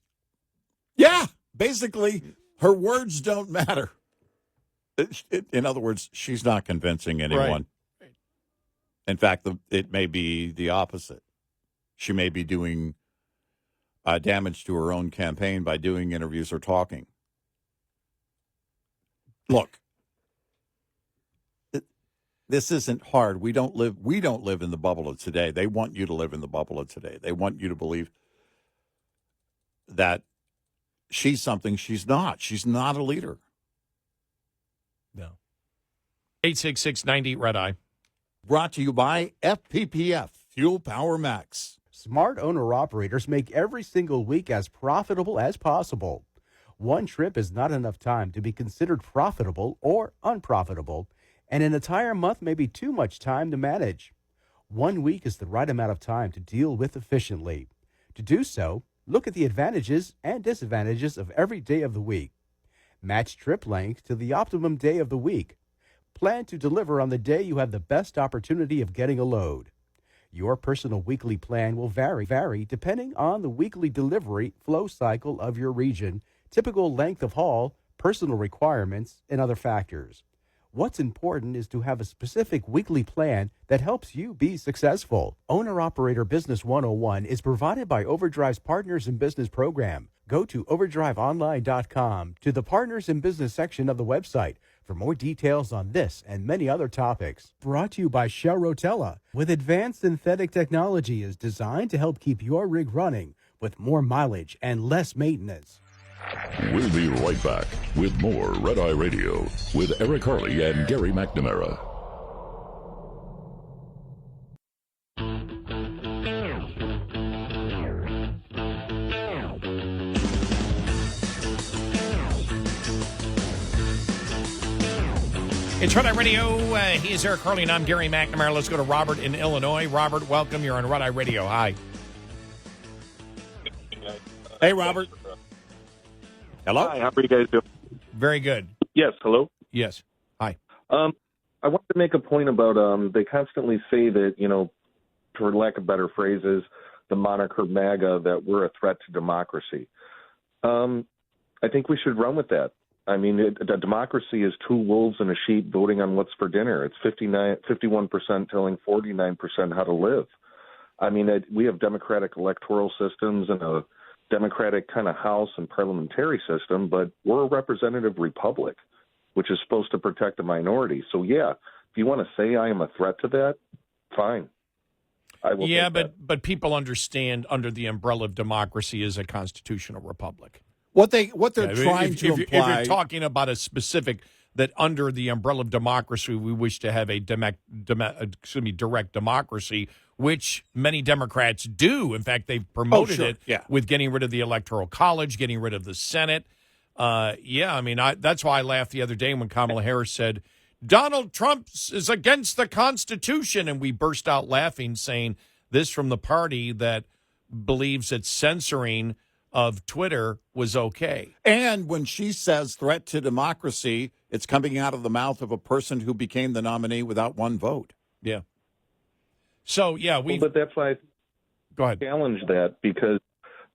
Yeah, basically, her words don't matter. In other words, she's not convincing anyone. Right. In fact, it may be the opposite. She may be doing damage to her own campaign by doing interviews or talking. Look, this isn't hard. We don't live in the bubble of today. They want you to live in the bubble of today. They want you to believe that she's something she's not. She's not a leader. No. 866-90 Red Eye. Brought to you by FPPF, Fuel Power Max. Smart owner-operators make every single week as profitable as possible. One trip is not enough time to be considered profitable or unprofitable, and an entire month may be too much time to manage. 1 week is the right amount of time to deal with efficiently. To do so, look at the advantages and disadvantages of every day of the week. Match trip length to the optimum day of the week. Plan to deliver on the day you have the best opportunity of getting a load. Your personal weekly plan will vary depending on the weekly delivery flow cycle of your region, typical length of haul, personal requirements, and other factors. What's important is to have a specific weekly plan that helps you be successful. Owner-Operator Business 101 is provided by Overdrive's Partners in Business program. Go to overdriveonline.com to the Partners in Business section of the website for more details on this and many other topics. Brought to you by Shell Rotella, with advanced synthetic technology is designed to help keep your rig running with more mileage and less maintenance. We'll be right back with more Red Eye Radio with Eric Harley and Gary McNamara. It's Red Eye Radio. He is Eric Harley, and I'm Gary McNamara. Let's go to Robert in Illinois. Robert, welcome. You're on Red Eye Radio. Hi. Hey, Robert. Hello? Hi, how are you guys doing? Very good. Yes, hello? Yes. Hi. I wanted to make a point about, they constantly say that, for lack of better phrases, the moniker MAGA, that we're a threat to democracy. I think we should run with that. I mean, the democracy is two wolves and a sheep voting on what's for dinner. It's 51% telling 49% how to live. I mean, we have democratic electoral systems and a democratic kind of House and parliamentary system, but we're a representative republic, which is supposed to protect the minority. So, yeah, if you want to say I am a threat to that, fine. I will. Yeah, but people understand under the umbrella of democracy is a constitutional republic. What they're trying to imply. If you're talking about a specific that under the umbrella of democracy, we wish to have a direct democracy, which many Democrats do. In fact, they've promoted it with getting rid of the Electoral College, getting rid of the Senate. Yeah, I mean, that's why I laughed the other day when Kamala Harris said, Donald Trump is against the Constitution. And we burst out laughing, saying this from the party that believes that censoring of Twitter was okay. And when she says threat to democracy, it's coming out of the mouth of a person who became the nominee without one vote. Yeah. So, yeah, but that's why I go ahead. challenge that because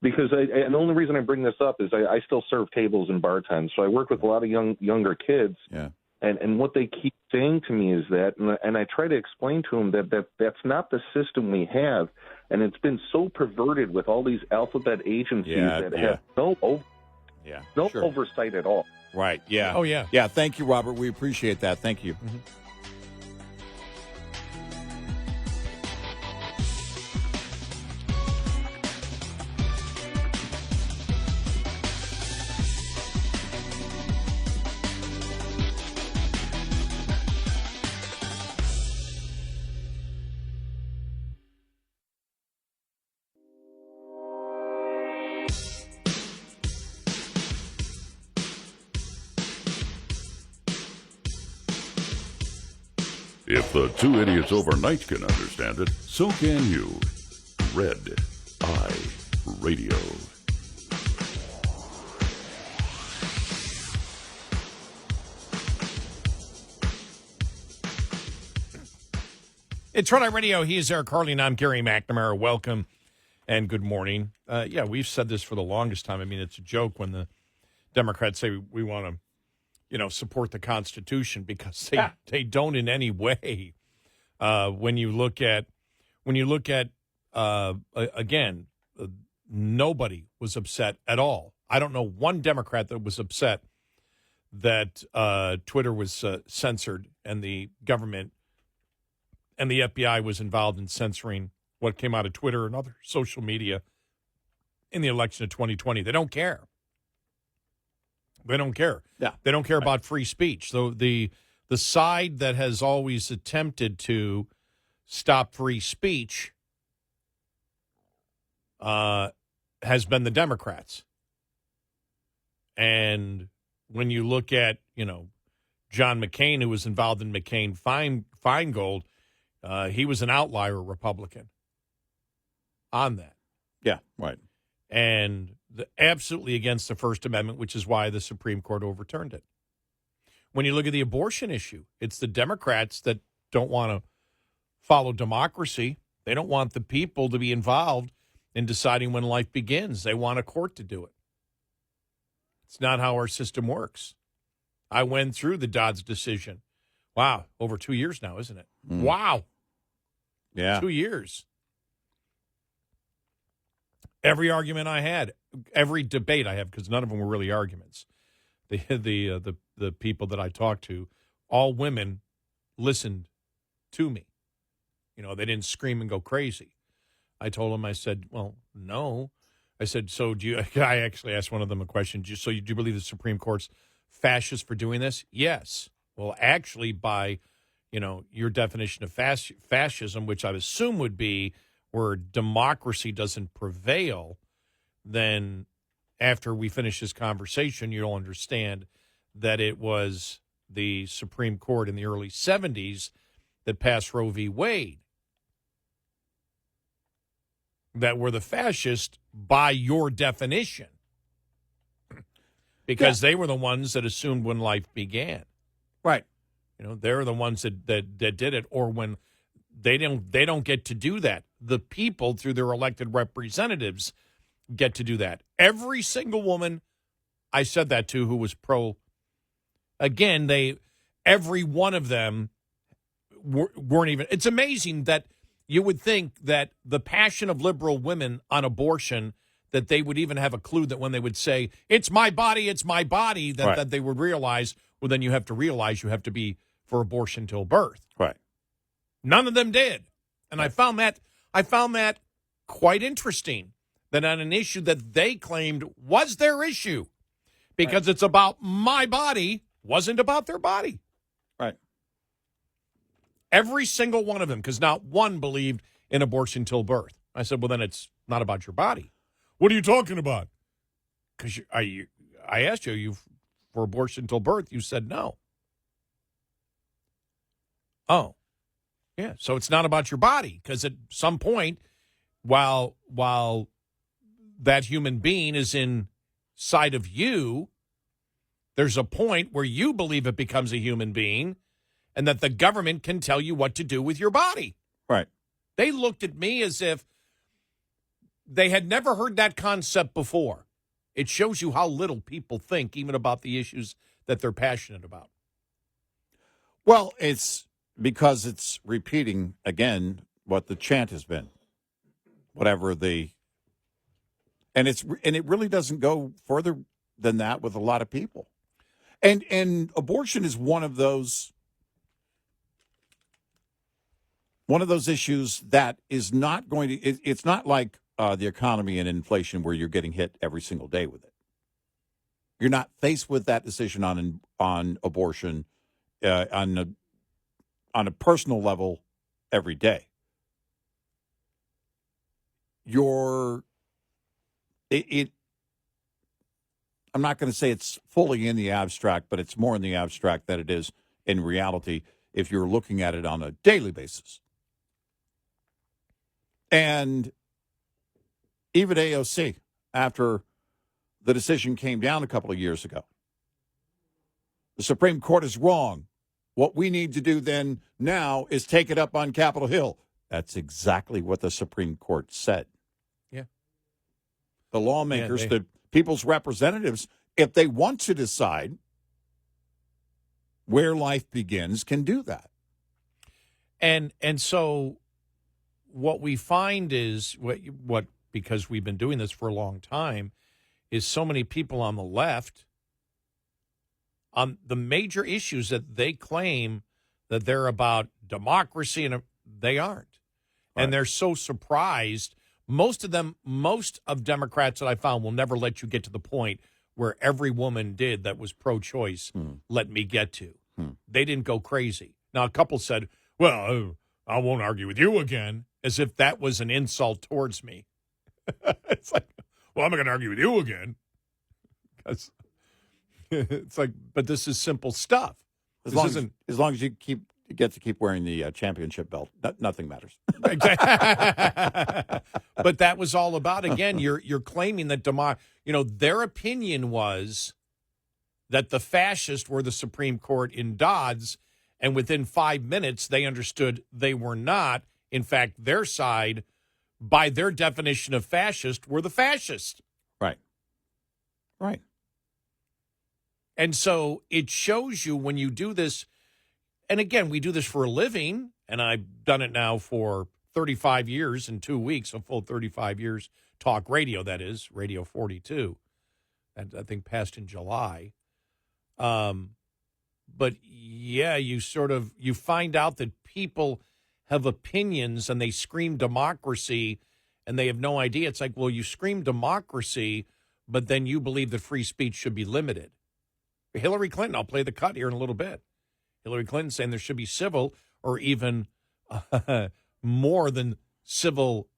and the only reason I bring this up is I still serve tables and bartend, so I work with a lot of younger kids. Yeah. And what they keep saying to me is that, and I try to explain to them that that's not the system we have, and it's been so perverted with all these alphabet agencies that have no oversight at all. Right. Yeah. Oh, yeah. Yeah. Thank you, Robert. We appreciate that. Thank you. Mm-hmm. If the two idiots overnight can understand it, so can you. Red Eye Radio. It's Red Eye Radio. He is Eric Harley, and I'm Gary McNamara. Welcome and good morning. Yeah, we've said this for the longest time. I mean, it's a joke when the Democrats say we want to, support the Constitution because they don't in any way. When you look at again, nobody was upset at all. I don't know one Democrat that was upset that Twitter was censored and the government and the FBI was involved in censoring what came out of Twitter and other social media in the election of 2020. They don't care. They don't care. Yeah. They don't care about free speech. So the side that has always attempted to stop free speech has been the Democrats. And when you look at, John McCain, who was involved in McCain Feingold, he was an outlier Republican on that. Yeah, right. And absolutely against the First Amendment, which is why the Supreme Court overturned it. When you look at the abortion issue, it's the Democrats that don't want to follow democracy. They don't want the people to be involved in deciding when life begins. They want a court to do it. It's not how our system works. I went through the Dodd's decision. Wow, over 2 years now, isn't it? Mm. Wow. Yeah. 2 years. Every argument I had, every debate I have, because none of them were really arguments. The people that I talked to, all women, listened to me. They didn't scream and go crazy. I told them, I said, well, no. I said, so do you? I actually asked one of them a question. Do you believe the Supreme Court's fascist for doing this? Yes. Well, actually, by your definition of fascism, which I assume would be where democracy doesn't prevail, then after we finish this conversation, you'll understand that it was the Supreme Court in the early 70s that passed Roe v. Wade that were the fascists by your definition, because they were the ones that assumed when life began. Right. They're the ones that did it, or when they don't get to do that. The people, through their elected representatives, get to do that. Every single woman I said that to who was pro, again, every one of them weren't even. It's amazing that you would think that the passion of liberal women on abortion, that they would even have a clue that when they would say, it's my body, that they would realize, well, then you have to realize you have to be for abortion till birth. Right. None of them did. And I found that quite interesting, that on an issue that they claimed was their issue, because it's about my body, wasn't about their body. Right. Every single one of them, because not one believed in abortion till birth. I said, well, then it's not about your body. What are you talking about? Because I asked you for abortion till birth. You said no. Oh, yeah. So it's not about your body, because at some point, while that human being is inside of you, there's a point where you believe it becomes a human being, and that the government can tell you what to do with your body. Right. They looked at me as if they had never heard that concept before. It shows you how little people think, even about the issues that they're passionate about. Well, it's because it's repeating again what the chant has been. Whatever the and it really doesn't go further than that with a lot of people. And abortion is one of those issues that is not going to it's not like the economy and inflation where you're getting hit every single day with it. You're not faced with that decision on abortion on a personal level every day. I'm not going to say it's fully in the abstract, but it's more in the abstract than it is in reality if you're looking at it on a daily basis. And even AOC, after the decision came down a couple of years ago, the Supreme Court is wrong. What we need to do then now is take it up on Capitol Hill. That's exactly what the Supreme Court said. Yeah. The lawmakers, the people's representatives, if they want to decide where life begins, can do that. And so what we find is what because we've been doing this for a long time, is so many people on the left on the major issues that they claim that they're about democracy, and they aren't. Right. And they're so surprised. Most of Democrats that I found will never let you get to the point where every woman did that was pro-choice let me get to. They didn't go crazy. Now, a couple said, well, I won't argue with you again, as if that was an insult towards me. It's like, well, I'm not going to argue with you again. It's like, but this is simple stuff. As long as you get to keep wearing the championship belt, nothing matters. Exactly. But that was all about, again, you're claiming that their opinion was that the fascists were the Supreme Court in Dodds, and within 5 minutes they understood they were not. In fact, their side, by their definition of fascist, were the fascists. Right. Right. And so it shows you when you do this, and again, we do this for a living, and I've done it now for 35 years in 2 weeks, a full 35 years, talk radio, that is, Radio 42, and I think passed in July. But, yeah, you find out that people have opinions, and they scream democracy, and they have no idea. It's like, well, you scream democracy, but then you believe that free speech should be limited. Hillary Clinton, I'll play the cut here in a little bit. Hillary Clinton saying there should be civil or even more than civil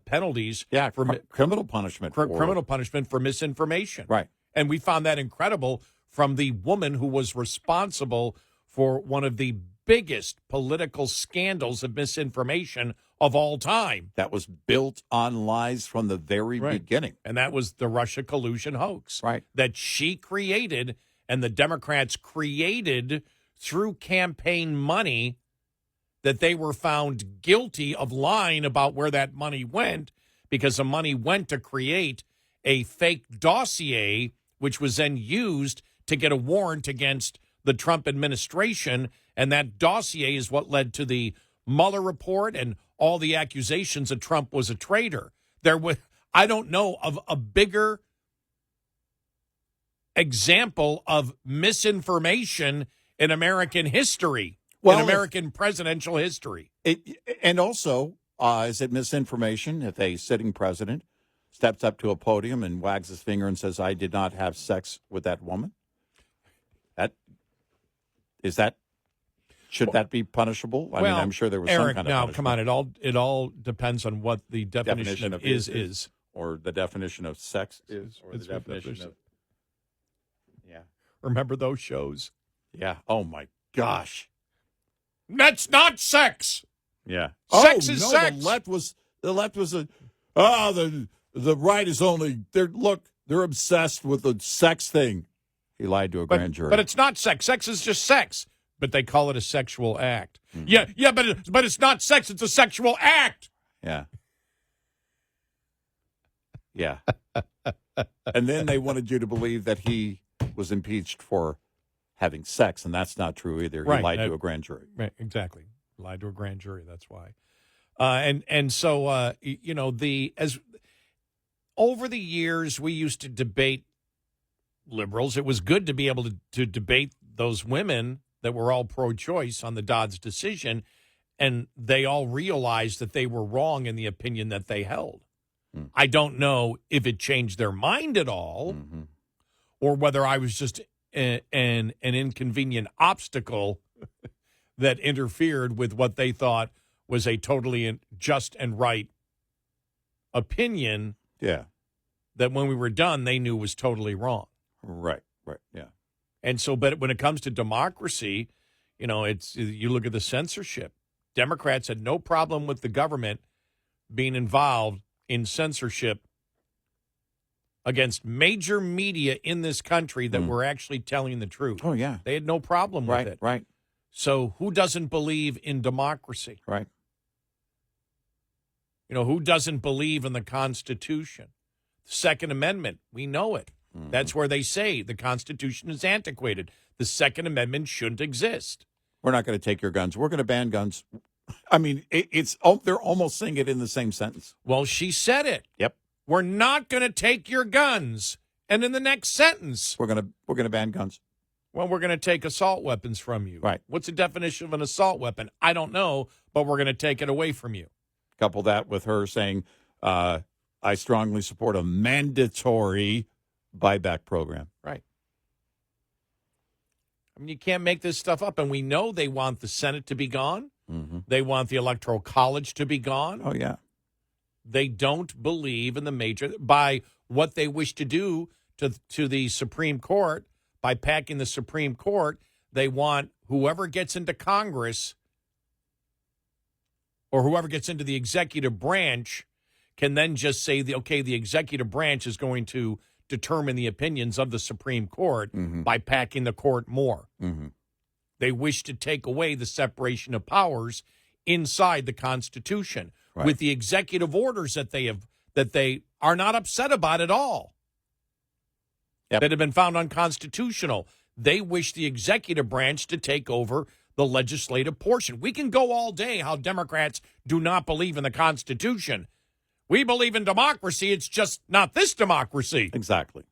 penalties. Yeah, for criminal punishment. Criminal punishment for misinformation. Right. And we found that incredible from the woman who was responsible for one of the biggest political scandals of misinformation of all time. That was built on lies from the very beginning. And that was the Russia collusion hoax. Right. That she created and the Democrats created through campaign money, that they were found guilty of lying about where that money went, because the money went to create a fake dossier, which was then used to get a warrant against the Trump administration. And that dossier is what led to the Mueller report and all the accusations that Trump was a traitor. I don't know of a bigger example of misinformation in American history, in American presidential history. And also, is it misinformation if a sitting president steps up to a podium and wags his finger and says, I did not have sex with that woman? Should that be punishable? I mean, I'm sure there was some kind of punishment. Come on, it all depends on what the definition of is. Or the definition of sex is, or the definition of Remember those shows? Yeah. Oh, my gosh. That's not sex. Yeah. Sex is sex. The left was the right is only, they're obsessed with the sex thing. He lied to a grand jury. But it's not sex. Sex is just sex. But they call it a sexual act. Yeah, but it's not sex. It's a sexual act. Yeah. Yeah. And then they wanted you to believe that he was impeached for having sex, and that's not true either. He lied to a grand jury. Right, exactly. Lied to a grand jury. That's why. So as over the years we used to debate liberals. It was good to be able to debate those women that were all pro-choice on the Dodd's decision, and they all realized that they were wrong in the opinion that they held. I don't know if it changed their mind at all, or whether I was just an inconvenient obstacle that interfered with what they thought was a totally just and right opinion. Yeah. That when we were done, they knew was totally wrong. Right, yeah. And so, but when it comes to democracy, you look at the censorship. Democrats had no problem with the government being involved in censorship against major media in this country that were actually telling the truth. Oh, yeah. They had no problem with it. Right. So who doesn't believe in democracy? Right. Who doesn't believe in the Constitution? Second Amendment, we know it. That's where they say the Constitution is antiquated. The Second Amendment shouldn't exist. We're not going to take your guns. We're going to ban guns. I mean, they're almost saying it in the same sentence. Well, she said it. Yep. We're not going to take your guns. And in the next sentence, we're going to ban guns. Well, we're going to take assault weapons from you. Right. What's the definition of an assault weapon? I don't know, but we're going to take it away from you. Couple that with her saying, I strongly support a mandatory buyback program. Right. I mean, you can't make this stuff up. And we know they want the Senate to be gone. They want the Electoral College to be gone. Oh, yeah. They don't believe in by what they wish to do to the Supreme Court, by packing the Supreme Court. They want whoever gets into Congress or whoever gets into the executive branch can then just say, the executive branch is going to determine the opinions of the Supreme Court by packing the court more. They wish to take away the separation of powers inside the Constitution with the executive orders that they are not upset about at all, that have been found unconstitutional. They wish the executive branch to take over the legislative portion. We can go all day how Democrats do not believe in the Constitution. We believe in democracy. It's just not this democracy. Exactly.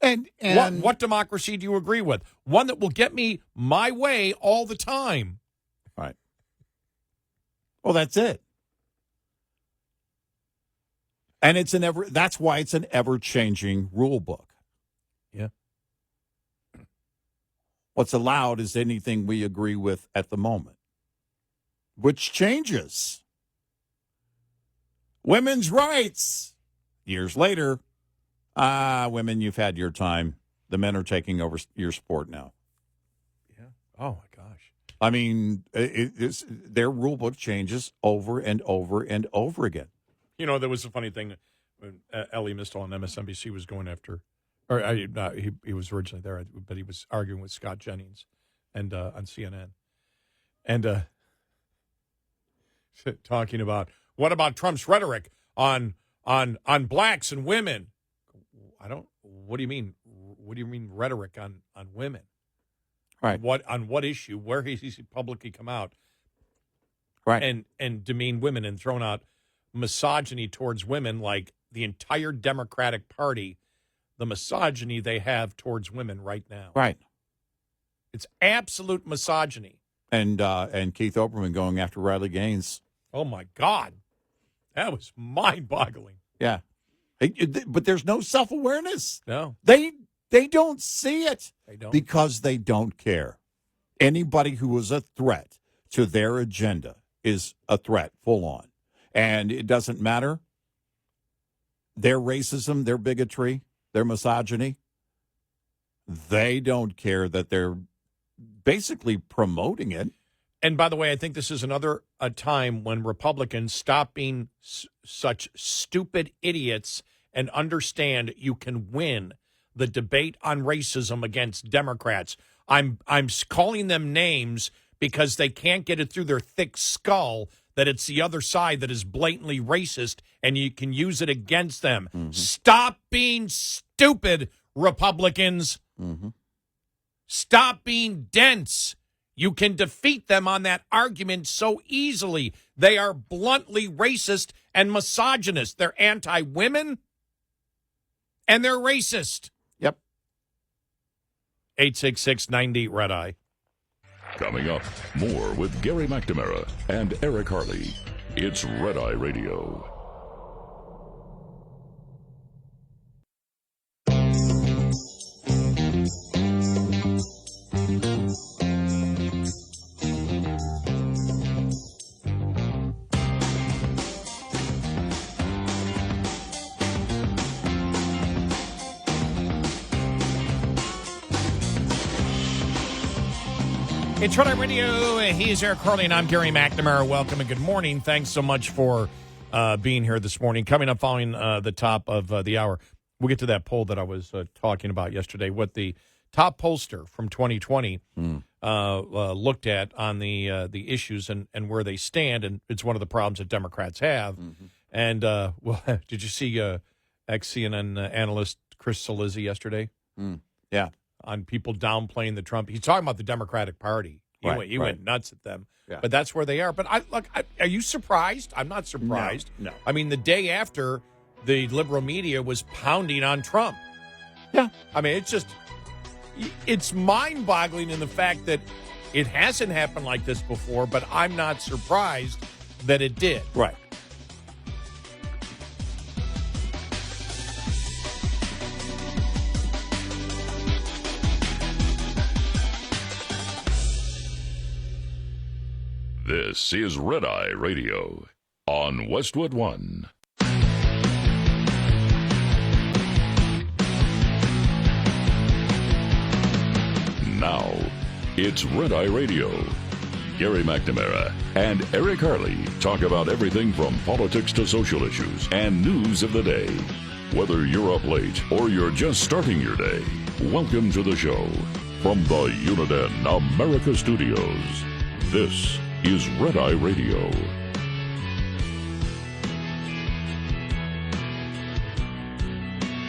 And what democracy do you agree with? One that will get me my way all the time. Right. Well, that's it. And that's why it's an ever-changing rule book. Yeah. What's allowed is anything we agree with at the moment, which changes. Women's rights. Years later, women, you've had your time. The men are taking over your sport now. Yeah. Oh, my gosh. I mean, their rule book changes over and over and over again. There was a funny thing when Ellie Mistel on MSNBC was going after, he was originally there, but he was arguing with Scott Jennings and on CNN. And talking about, what about Trump's rhetoric on blacks and women? What do you mean? What do you mean rhetoric on women? Right. On what issue? Where he's publicly come out, right, and demean women and thrown out misogyny towards women, like the entire Democratic Party, the misogyny they have towards women right now. Right. It's absolute misogyny. And Keith Olbermann going after Riley Gaines. Oh my God, that was mind-boggling. Yeah. But there's no self-awareness. No. They don't see it. They don't. Because they don't care. Anybody who is a threat to their agenda is a threat, full on. And it doesn't matter their racism, their bigotry. their misogyny. They don't care that they're basically promoting it. And by the way, I think this is another time when Republicans stop being such stupid idiots and understand you can win the debate on racism against Democrats. I'm calling them names because they can't get it through their thick skull that it's the other side that is blatantly racist and you can use it against them. Mm-hmm. Stop being stupid, Republicans. Mm-hmm. Stop being dense. You can defeat them on that argument so easily. They are bluntly racist and misogynist. They're anti-women and they're racist. Yep. 866-98-RED-EYE. Coming up, more with Gary McNamara and Eric Harley. It's Red Eye Radio. It's Red Eye Radio. He's Eric Harley, and I'm Gary McNamara. Welcome and good morning. Thanks so much for being here this morning. Coming up following the top of the hour, we'll get to that poll that I was talking about yesterday, what the top pollster from 2020 looked at on the issues and where they stand, and it's one of the problems that Democrats have. Mm-hmm. And, well, did you see ex-CNN analyst Chris Cillizzi yesterday? Yeah. On people downplaying the Trump. He's talking about the Democratic Party. He went nuts at them. Yeah. But that's where they are. But are you surprised? I'm not surprised. No. I mean, the day after, the liberal media was pounding on Trump. Yeah. I mean, it's mind-boggling in the fact that it hasn't happened like this before, but I'm not surprised that it did. Right. This is Red Eye Radio on Westwood One. Now, it's Red Eye Radio. Gary McNamara and Eric Harley talk about everything from politics to social issues and news of the day. Whether you're up late or you're just starting your day, welcome to the show. From the Uniden America Studios, this is Red Eye Radio.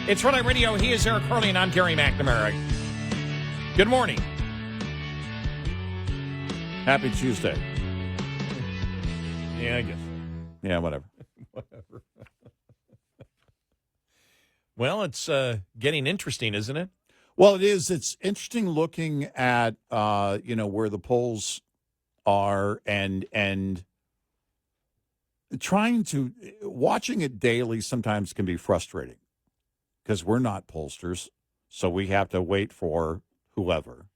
It's Red Eye Radio. He is Eric Harley, and I'm Gary McNamara. Good morning. Happy Tuesday. Yeah, I guess. Yeah, whatever. Whatever. Well, it's getting interesting, isn't it? Well, it is. It's interesting looking at where the polls are and watching it daily sometimes can be frustrating because we're not pollsters, so we have to wait for whoever.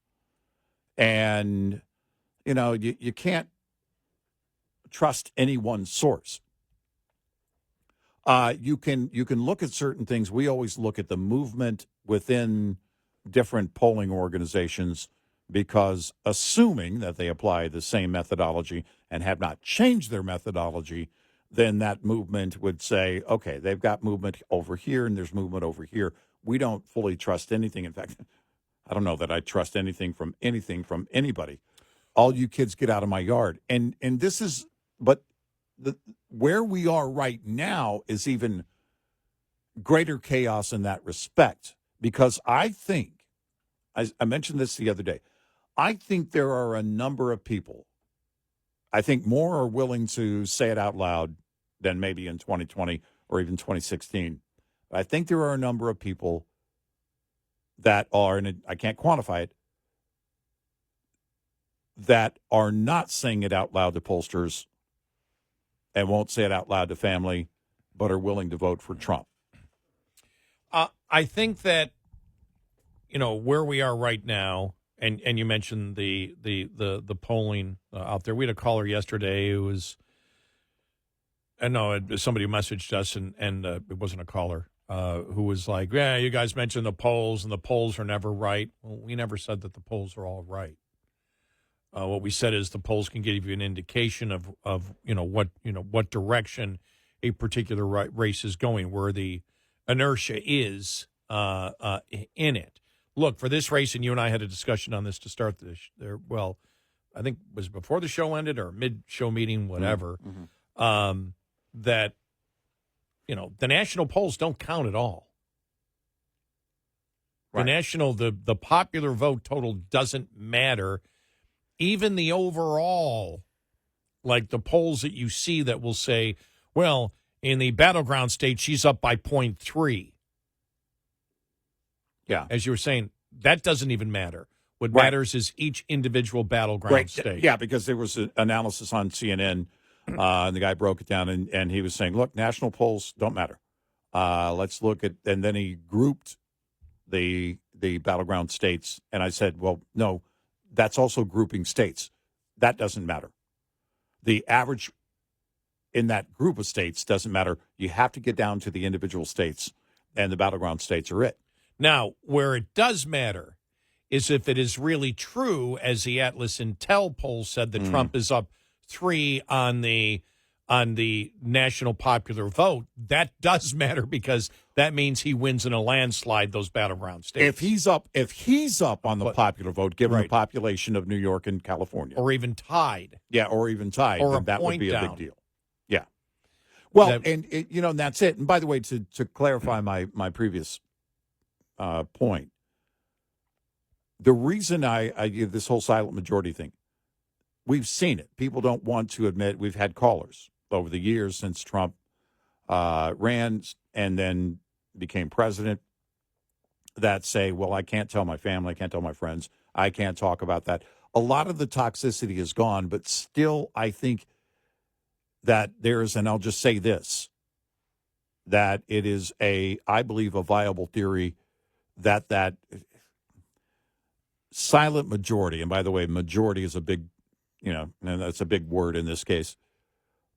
And, you can't trust any one source. You can look at certain things. We always look at the movement within different polling organizations because assuming that they apply the same methodology and have not changed their methodology, then that movement would say, okay, they've got movement over here and there's movement over here. We don't fully trust anything. In fact, I don't know that I trust anything from anybody. All you kids get out of my yard. And this is, but where we are right now is even greater chaos in that respect because I think, I mentioned this the other day, I think there are a number of people, I think more are willing to say it out loud than maybe in 2020 or even 2016. I think there are a number of people that are, and I can't quantify it, that are not saying it out loud to pollsters and won't say it out loud to family, but are willing to vote for Trump. I think that, where we are right now, and you mentioned the polling out there. We had a caller yesterday who was, somebody messaged us, and it wasn't a caller. who was like, yeah, you guys mentioned the polls, and the polls are never right. Well, we never said that the polls are all right. What we said is the polls can give you an indication of what direction a particular race is going, where the inertia is in it. Look, for this race, and you and I had a discussion on this to start this. Well, I think it was before the show ended or mid-show meeting, whatever. Mm-hmm. That the national polls don't count at all. Right. The popular vote total doesn't matter. Even the overall, like the polls that you see that will say, well, in the battleground state, she's up by 0.3. Yeah. As you were saying, that doesn't even matter. What right. matters is each individual battleground state. Yeah, because there was an analysis on CNN, and the guy broke it down, and he was saying, look, national polls don't matter. Let's look at, and then he grouped the battleground states, and I said, well, no, that's also grouping states. That doesn't matter. The average in that group of states doesn't matter. You have to get down to the individual states, and the battleground states are it. Now, where it does matter is if it is really true, as the Atlasintel poll said, that Trump is up 3 on the national popular vote. That does matter because that means he wins in a landslide those battleground states. If he's up on the popular vote, given the population of New York and California, or even tied, or even tied, or then that would be down. a big deal. Yeah. Well, and that's it. And by the way, to clarify my previous point, the reason I give this whole silent majority thing, we've seen it. People don't want to admit. We've had callers over the years since Trump ran and then became president that say, well, I can't tell my family, I can't tell my friends, I can't talk about that. A lot of the toxicity is gone, but still I think that there's, and I'll just say this, that it is I believe, a viable theory that silent majority, and by the way, majority is a big, and that's a big word in this case,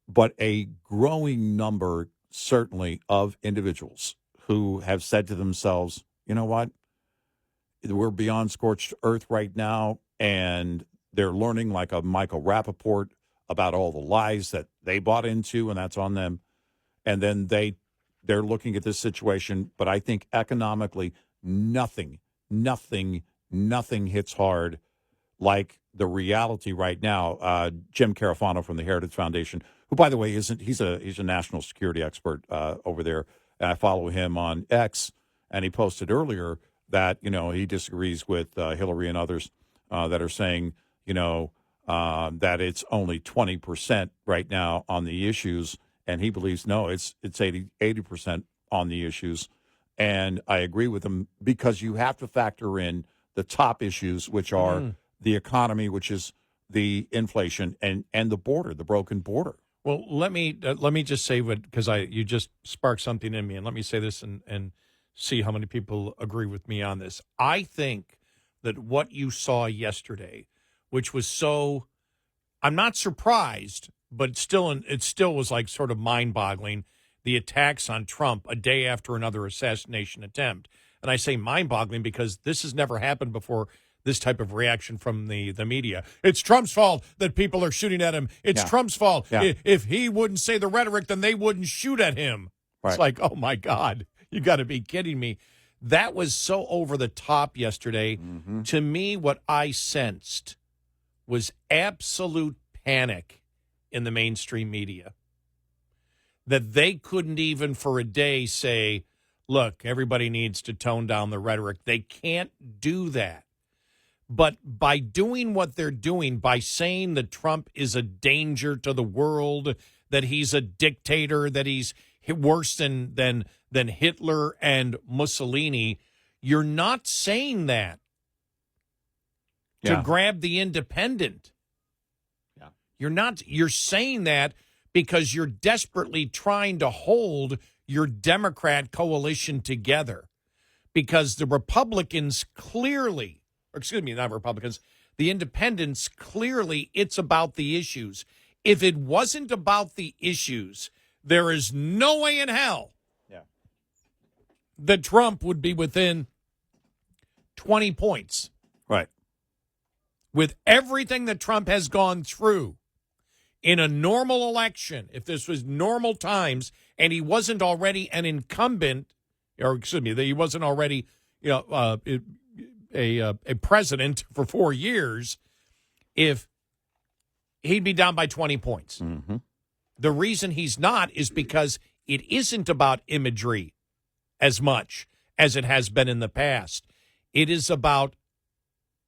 but a growing number, certainly, of individuals who have said to themselves, you know what, we're beyond scorched earth right now, and they're learning, like a Michael Rappaport, about all the lies that they bought into, and that's on them. And then they're looking at this situation, but I think economically, nothing hits hard like the reality right now. Jim Carafano from the Heritage Foundation, who, by the way, he's a national security expert over there, and I follow him on X, and he posted earlier that he disagrees with Hillary and others that are saying that it's only 20% right now on the issues, and he believes no, it's 80% on the issues. And I agree with him, because you have to factor in the top issues, which are the economy, which is the inflation, and the border, the broken border. Well, let me just say because you just sparked something in me, and let me say this and see how many people agree with me on this. I think that what you saw yesterday, which was so, I'm not surprised, but it still was like sort of mind-boggling, the attacks on Trump a day after another assassination attempt. And I say mind-boggling because this has never happened before, this type of reaction from the media. It's Trump's fault that people are shooting at him. It's Trump's fault. Yeah. If he wouldn't say the rhetoric, then they wouldn't shoot at him. Right. It's like, oh, my God, you got to be kidding me. That was so over the top yesterday. Mm-hmm. To me, what I sensed was absolute panic in the mainstream media. That they couldn't even for a day say, look, everybody needs to tone down the rhetoric. They can't do that. But by doing what they're doing, by saying that Trump is a danger to the world, that he's a dictator, that he's worse than Hitler and Mussolini, you're not saying that to grab the independent. Yeah. You're saying that because you're desperately trying to hold your Democrat coalition together. Because the Republicans clearly, not Republicans, the independents clearly, it's about the issues. If it wasn't about the issues, there is no way in hell that Trump would be within 20 points. Right. With everything that Trump has gone through in a normal election, if this was normal times and he wasn't already an incumbent, or excuse me, that he wasn't already a president for 4 years, if he'd be down by 20 points. Mm-hmm. The reason he's not is because it isn't about imagery as much as it has been in the past. It is about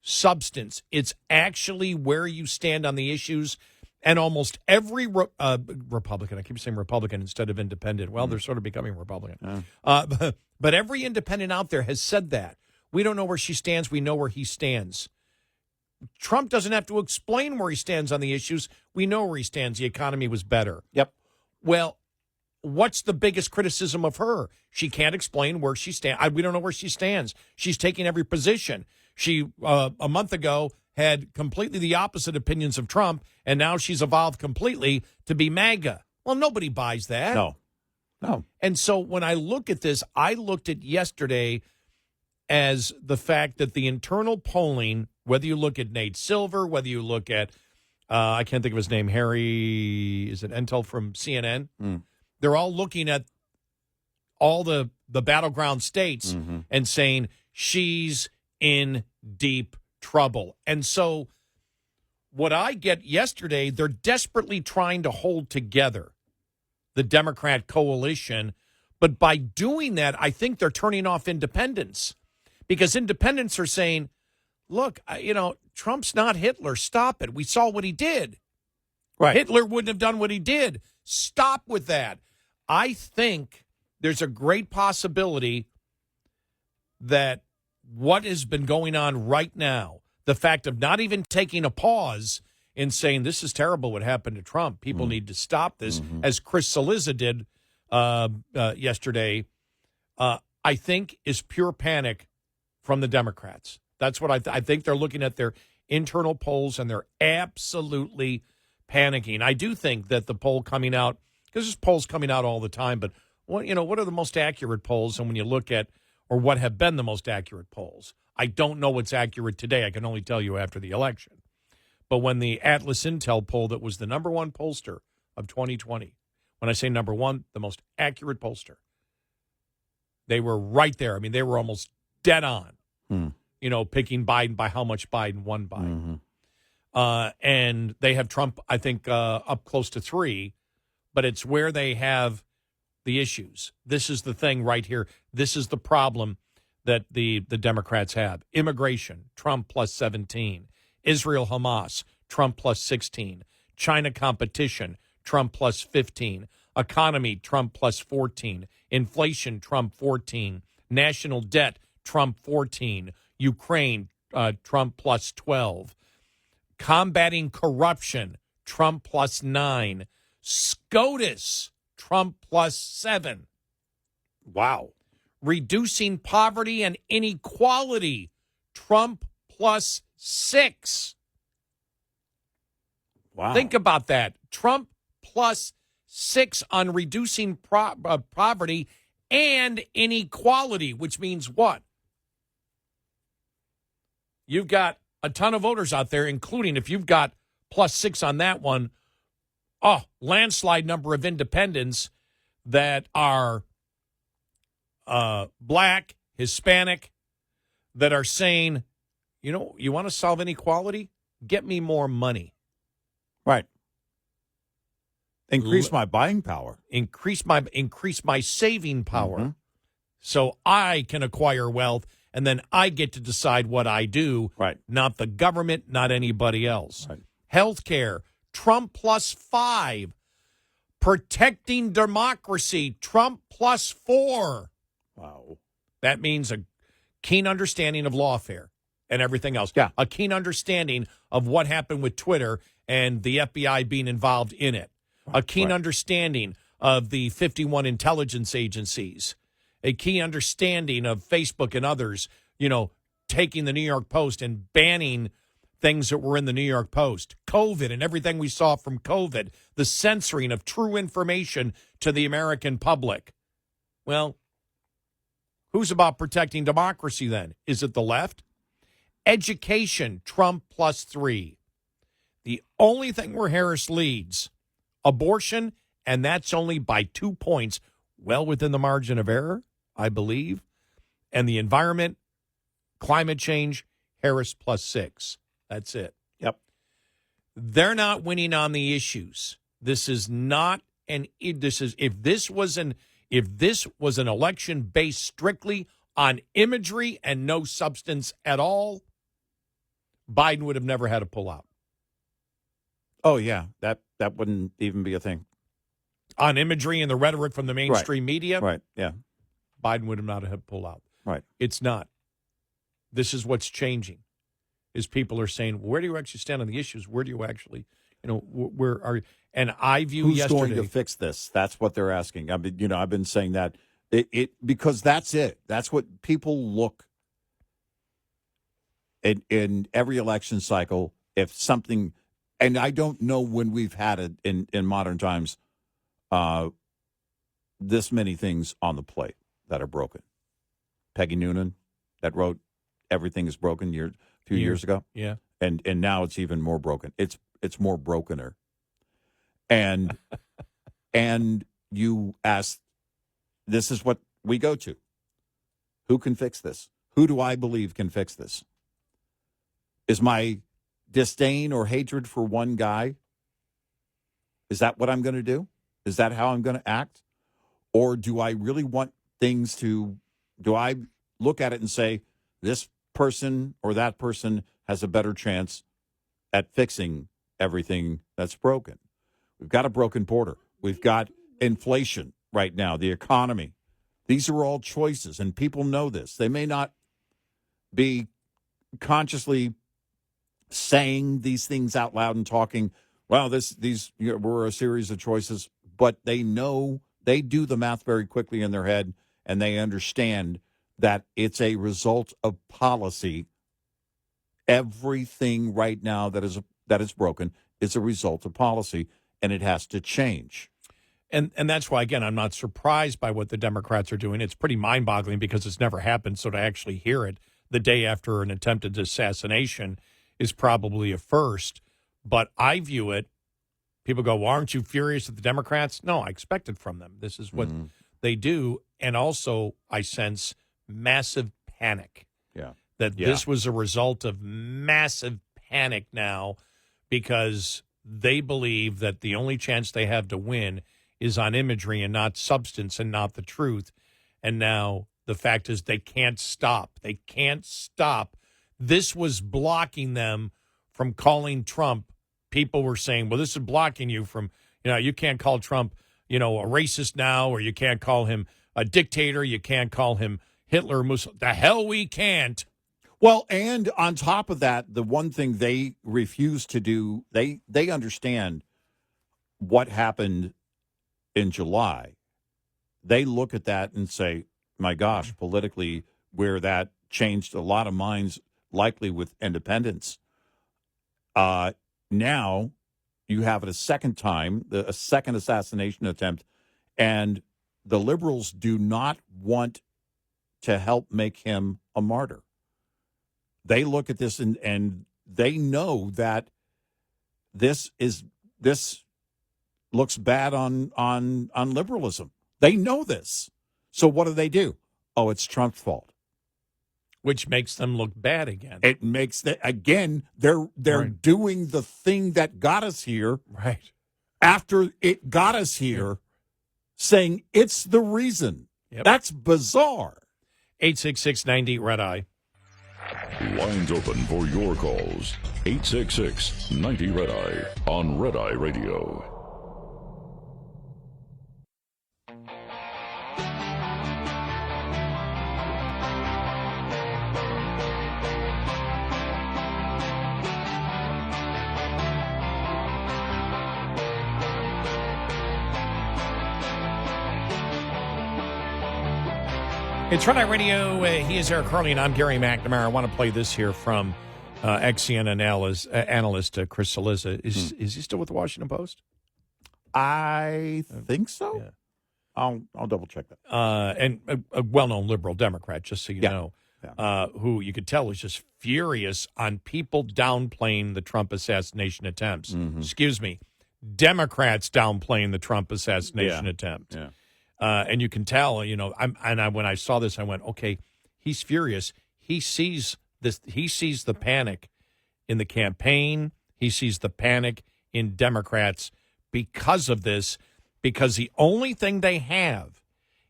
substance. It's actually where you stand on the issues. And almost every Republican, I keep saying Republican instead of independent. Well, they're sort of becoming Republican. But every independent out there has said that. We don't know where she stands. We know where he stands. Trump doesn't have to explain where he stands on the issues. We know where he stands. The economy was better. Yep. Well, what's the biggest criticism of her? She can't explain where she stands. We don't know where she stands. She's taking every position. She, a month ago, had completely the opposite opinions of Trump, and now she's evolved completely to be MAGA. Well, nobody buys that. No. And so when I look at this, I looked at yesterday as the fact that the internal polling, whether you look at Nate Silver, whether you look at, I can't think of his name, Harry, is it Entel from CNN? They're all looking at all the battleground states and saying she's in deep trouble. And so what I get yesterday, they're desperately trying to hold together the Democrat coalition. But by doing that, I think they're turning off independents, because independents are saying, look, Trump's not Hitler. Stop it. We saw what he did. Right. Hitler wouldn't have done what he did. Stop with that. I think there's a great possibility that what has been going on right now, the fact of not even taking a pause and saying this is terrible what happened to Trump, people need to stop this, as Chris Cillizza did yesterday, I think is pure panic from the Democrats. That's what I think. They're looking at their internal polls, and they're absolutely panicking. I do think that the poll coming out, because there's polls coming out all the time, but what are the most accurate polls? And when you look at, or what have been the most accurate polls, I don't know what's accurate today. I can only tell you after the election. But when the Atlasintel poll, that was the number one pollster of 2020, when I say number one, the most accurate pollster, they were right there. I mean, they were almost dead on, picking Biden by how much Biden won by. And they have Trump, I think, up close to 3, but it's where they have the issues. This is the thing right here. This is the problem that the Democrats have. Immigration, Trump plus 17. Israel, Hamas, Trump plus 16. China competition, Trump plus 15. Economy, Trump plus 14. Inflation, Trump 14. National debt, Trump 14. Ukraine, Trump plus 12. Combating corruption, Trump plus 9. SCOTUS, Trump plus 7. Wow. Reducing poverty and inequality, Trump plus 6. Wow. Think about that. Trump plus 6 on reducing poverty and inequality, which means what? You've got a ton of voters out there, including, if you've got plus 6 on that one, landslide number of independents that are black, Hispanic, that are saying, you want to solve inequality? Get me more money. Right. Increase my buying power. Increase my saving power, so I can acquire wealth, and then I get to decide what I do. Right. Not the government, not anybody else. Right. Healthcare, Trump plus 5. Protecting democracy, Trump plus 4. Wow. That means a keen understanding of lawfare and everything else. Yeah. A keen understanding of what happened with Twitter and the FBI being involved in it. A keen understanding of the 51 intelligence agencies. A key understanding of Facebook and others, taking the New York Post and banning things that were in the New York Post. COVID and everything we saw from COVID. The censoring of true information to the American public. Well, Who's about protecting democracy then? Is it the left? Education, Trump +3. The only thing where Harris leads, abortion, and that's only by 2 points, well within the margin of error, I believe. And the environment, climate change, Harris +6. That's it. Yep. They're not winning on the issues. This is not if this was an election based strictly on imagery and no substance at all, Biden would have never had to pull out. Oh, yeah. That wouldn't even be a thing. On imagery and the rhetoric from the mainstream media, Right, yeah. Biden would have not had to pull out. Right. It's not. This is what's changing, is people are saying, where do you actually stand on the issues? Where do you actually, where are you? And I view Who's yesterday. going to fix this? That's what they're asking. I've been saying that because that's it. That's what people look in every election cycle. If something, and I don't know when we've had it in modern times, this many things on the plate that are broken. Peggy Noonan, that wrote "Everything is Broken" a few years ago. Yeah, and now it's even more broken. It's more brokener. And you ask, this is what we go to. Who can fix this? Who do I believe can fix this? Is my disdain or hatred for one guy, is that what I'm going to do? Is that how I'm going to act? Or do I really want things to, do I look at it and say, this person or that person has a better chance at fixing everything that's broken? We've got a broken border. We've got inflation right now, the economy. These are all choices, and people know this. They may not be consciously saying these things out loud and talking, well, these were a series of choices, but they know, they do the math very quickly in their head, and they understand that it's a result of policy. Everything right now that is broken is a result of policy, and it has to change. And that's why, again, I'm not surprised by what the Democrats are doing. It's pretty mind-boggling because it's never happened. So to actually hear it the day after an attempted assassination is probably a first. But I view it, people go, well, aren't you furious at the Democrats? No, I expect it from them. This is what they do. And also, I sense massive panic. Yeah. This was a result of massive panic now because they believe that the only chance they have to win is on imagery and not substance and not the truth. And now the fact is they can't stop. They can't stop. This was blocking them from calling Trump. People were saying, well, this is blocking you from, you can't call Trump, a racist now, or you can't call him a dictator. You can't call him Hitler, Mussolini. The hell we can't. Well, and on top of that, the one thing they refuse to do, they understand what happened in July. They look at that and say, my gosh, politically, where that changed a lot of minds, likely with independence. Now you have it a second time, a second assassination attempt, and the liberals do not want to help make him a martyr. They look at this and they know that this looks bad on liberalism. They know this. So what do? Oh, it's Trump's fault. Which makes them look bad again. It makes that again. They're right. Doing the thing that got us here. Right. After it got us here, saying it's the reason. Yep. That's bizarre. 866-90 Red Eye. Lines open for your calls. 866-90 Red Eye on Red Eye Radio. It's Red Eye Radio. He is Eric Harley, and I'm Gary McNamara. I want to play this here from XCN analyst Chris Cillizza. Is he still with the Washington Post? I think so. Yeah. I'll double check that. And a well-known liberal Democrat, just so you know, Yeah. who you could tell is just furious on people downplaying the Trump assassination attempts. Mm-hmm. Excuse me, Democrats downplaying the Trump assassination attempt. Yeah. And you can tell, when I saw this, I went, okay, he's furious. He sees this. He sees the panic in the campaign. He sees the panic in Democrats because of this, because the only thing they have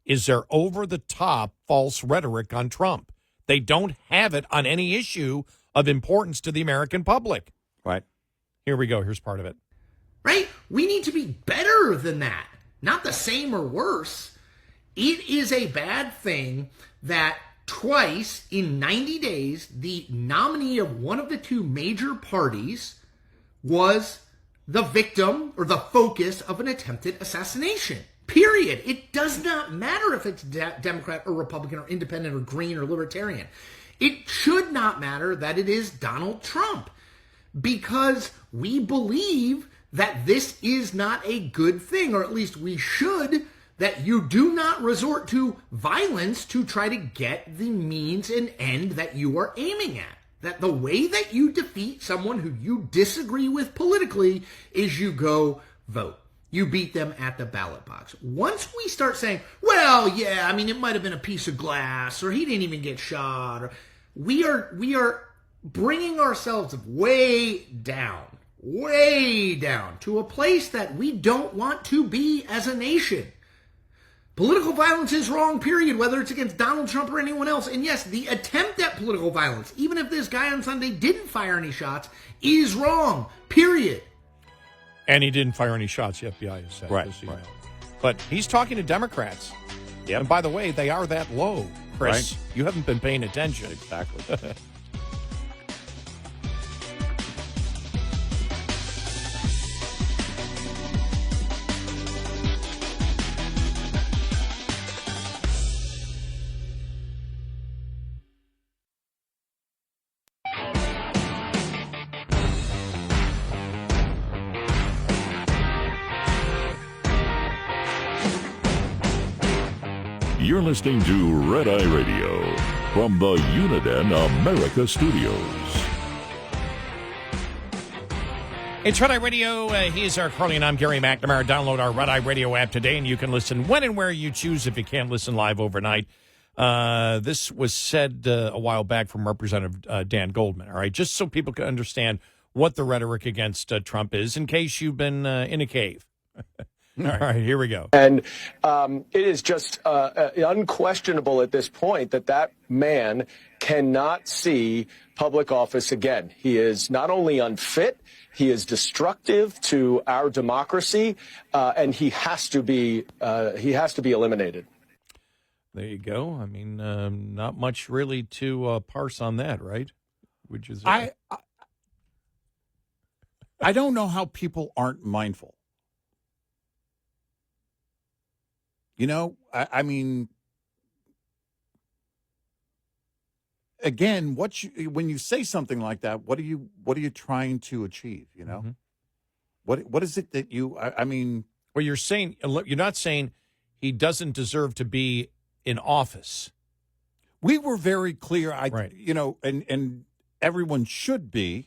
is their over-the-top false rhetoric on Trump. They don't have it on any issue of importance to the American public. Right. Here we go. Here's part of it. Right? We need to be better than that. Not the same or worse. It is a bad thing that twice in 90 days, the nominee of one of the two major parties was the victim or the focus of an attempted assassination. Period. It does not matter if it's Democrat or Republican or independent or green or libertarian. It should not matter that it is Donald Trump, because we believe that this is not a good thing, or at least we should, that you do not resort to violence to try to get the means and end that you are aiming at. That the way that you defeat someone who you disagree with politically is you go vote. You beat them at the ballot box. Once we start saying, well, yeah, I mean, it might have been a piece of glass, or he didn't even get shot, or we are bringing ourselves way down to a place that we don't want to be as a nation. Political violence is wrong, period, whether it's against Donald Trump or anyone else. And yes, the attempt at political violence, even if this guy on Sunday didn't fire any shots, is wrong, period. And he didn't fire any shots, the FBI has said. Right, just so you right. know. But he's talking to Democrats. Yep. And by the way, they are that low, Chris. Right. You haven't been paying attention. Exactly. You're listening to Red Eye Radio from the Uniden America Studios. It's Red Eye Radio. He's our Harley, and I'm Gary McNamara. Download our Red Eye Radio app today, and you can listen when and where you choose if you can't listen live overnight. This was said a while back from Representative Dan Goldman, all right, just so people can understand what the rhetoric against Trump is, in case you've been in a cave. All right, here we go. And it is just unquestionable at this point that man cannot see public office again. He is not only unfit, he is destructive to our democracy, and he has to be eliminated. There you go. I mean, not much really to parse on that, right? Would you say? I don't know how people aren't mindful. You know, I mean, again, when you say something like that, what are you trying to achieve? You know, what is it that you? I mean, well, you're not saying he doesn't deserve to be in office. We were very clear. Right. You know, and everyone should be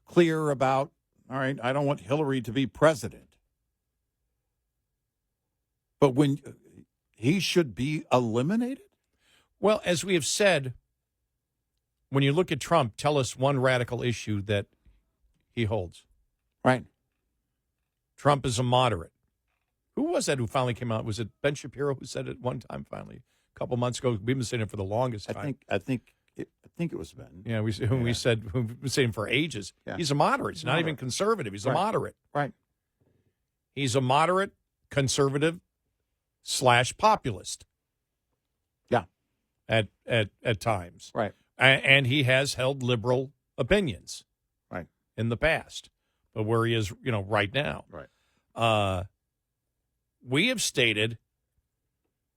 clear about. All right, I don't want Hillary to be president. But when he should be eliminated? Well, as we have said, when you look at Trump, tell us one radical issue that he holds. Right. Trump is a moderate. Who was that who finally came out? Was it Ben Shapiro who said it one time finally? A couple months ago. We've been saying it for the longest time. I think it was Ben. Yeah, we've been saying for ages. Yeah. He's a moderate. He's not even conservative. He's a moderate. Right. He's a moderate, conservative / populist. Yeah. At times. Right. And he has held liberal opinions. Right. In the past. But where he is, right now. Right. We have stated,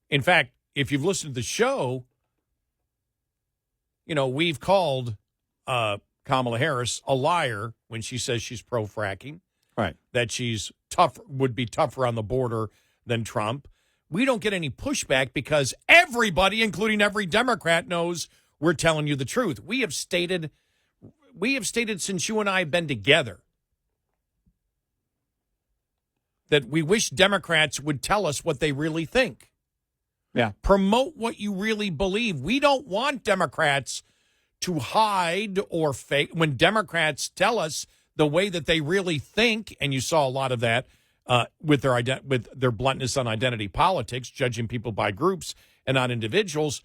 in fact, if you've listened to the show, we've called Kamala Harris a liar when she says she's pro-fracking. Right. that she's tough, would be tougher on the border than Trump. We don't get any pushback because everybody, including every Democrat, knows we're telling you the truth. We have stated since you and I have been together that we wish Democrats would tell us what they really think. Yeah. Promote what you really believe. We don't want Democrats to hide or fake. When Democrats tell us the way that they really think, and you saw a lot of that with their bluntness on identity politics, judging people by groups and not individuals,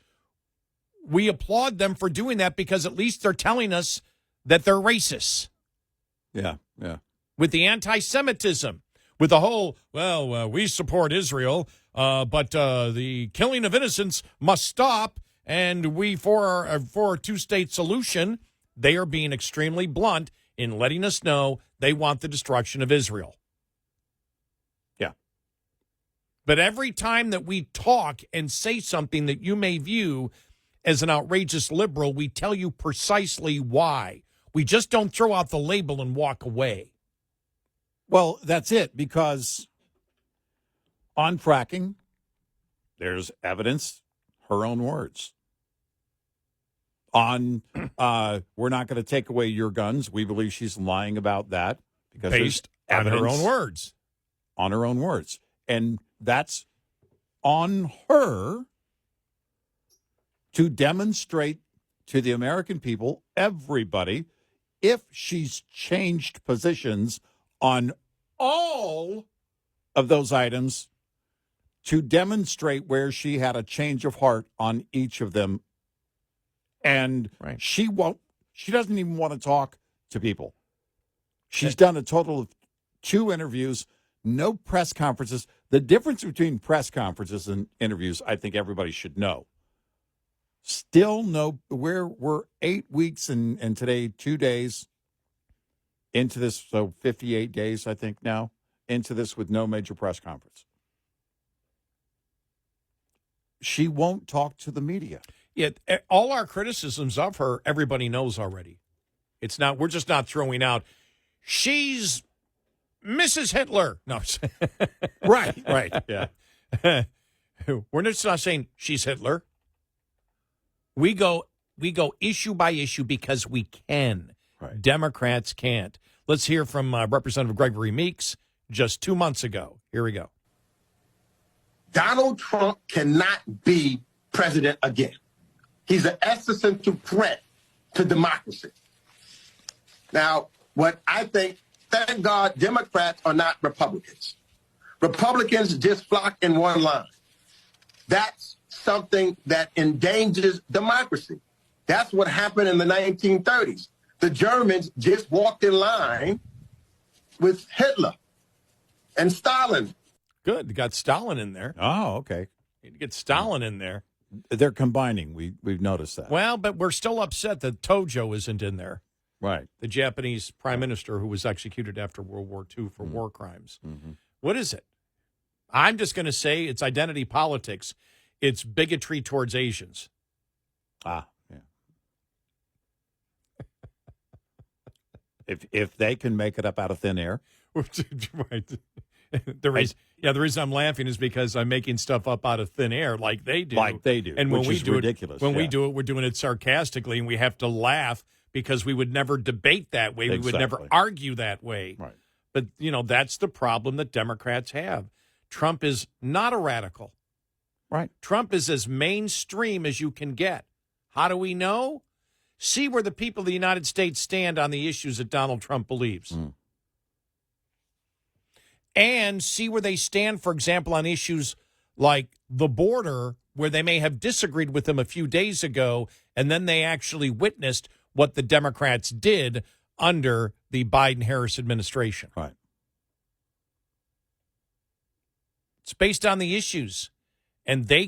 we applaud them for doing that because at least they're telling us that they're racist. Yeah. With the anti-Semitism, with the whole, we support Israel, but the killing of innocents must stop, and we for a two-state solution. They are being extremely blunt in letting us know they want the destruction of Israel. Yeah. But every time that we talk and say something that you may view as an outrageous liberal, we tell you precisely why. We just don't throw out the label and walk away. Well, that's it, because on fracking, there's evidence, her own words. On we're not going to take away your guns, we believe she's lying about that because Based on her evidence own words. On her own words. And that's on her to demonstrate to the American people, everybody, if she's changed positions on all of those items, to demonstrate where she had a change of heart on each of them. And she doesn't even want to talk to people. She's done a total of 2 interviews, no press conferences. The difference between press conferences and interviews, I think everybody should know. Still no, we're 8 weeks and today 2 days into this, so 58 days, I think now, into this with no major press conference. She won't talk to the media. Yet all our criticisms of her, everybody knows already. It's not, we're just not throwing out, she's Mrs. Hitler. No. Right. Yeah. We're just not saying she's Hitler. We go issue by issue because we can. Right. Democrats can't. Let's hear from Representative Gregory Meeks just 2 months ago. Here we go. Donald Trump cannot be president again. He's an existential threat to democracy. Now, what I think, thank God, Democrats are not Republicans. Republicans just flock in one line. That's something that endangers democracy. That's what happened in the 1930s. The Germans just walked in line with Hitler and Stalin. Good. You got Stalin in there. Oh, okay. You get Stalin in there. They're combining. We've noticed that. Well, but we're still upset that Tojo isn't in there. Right. The Japanese prime minister who was executed after World War II for war crimes. Mm-hmm. What is it? I'm just going to say it's identity politics. It's bigotry towards Asians. Yeah. If they can make it up out of thin air. Right. The reason I'm laughing is because I'm making stuff up out of thin air like they do. And when we do ridiculous. We do it, we're doing it sarcastically, and we have to laugh because we would never debate that way. Exactly. We would never argue that way. Right. But, that's the problem that Democrats have. Trump is not a radical. Right. Trump is as mainstream as you can get. How do we know? See where the people of the United States stand on the issues that Donald Trump believes. And see where they stand, for example, on issues like the border, where they may have disagreed with him a few days ago, and then they actually witnessed what the Democrats did under the Biden-Harris administration. Right. It's based on the issues, and they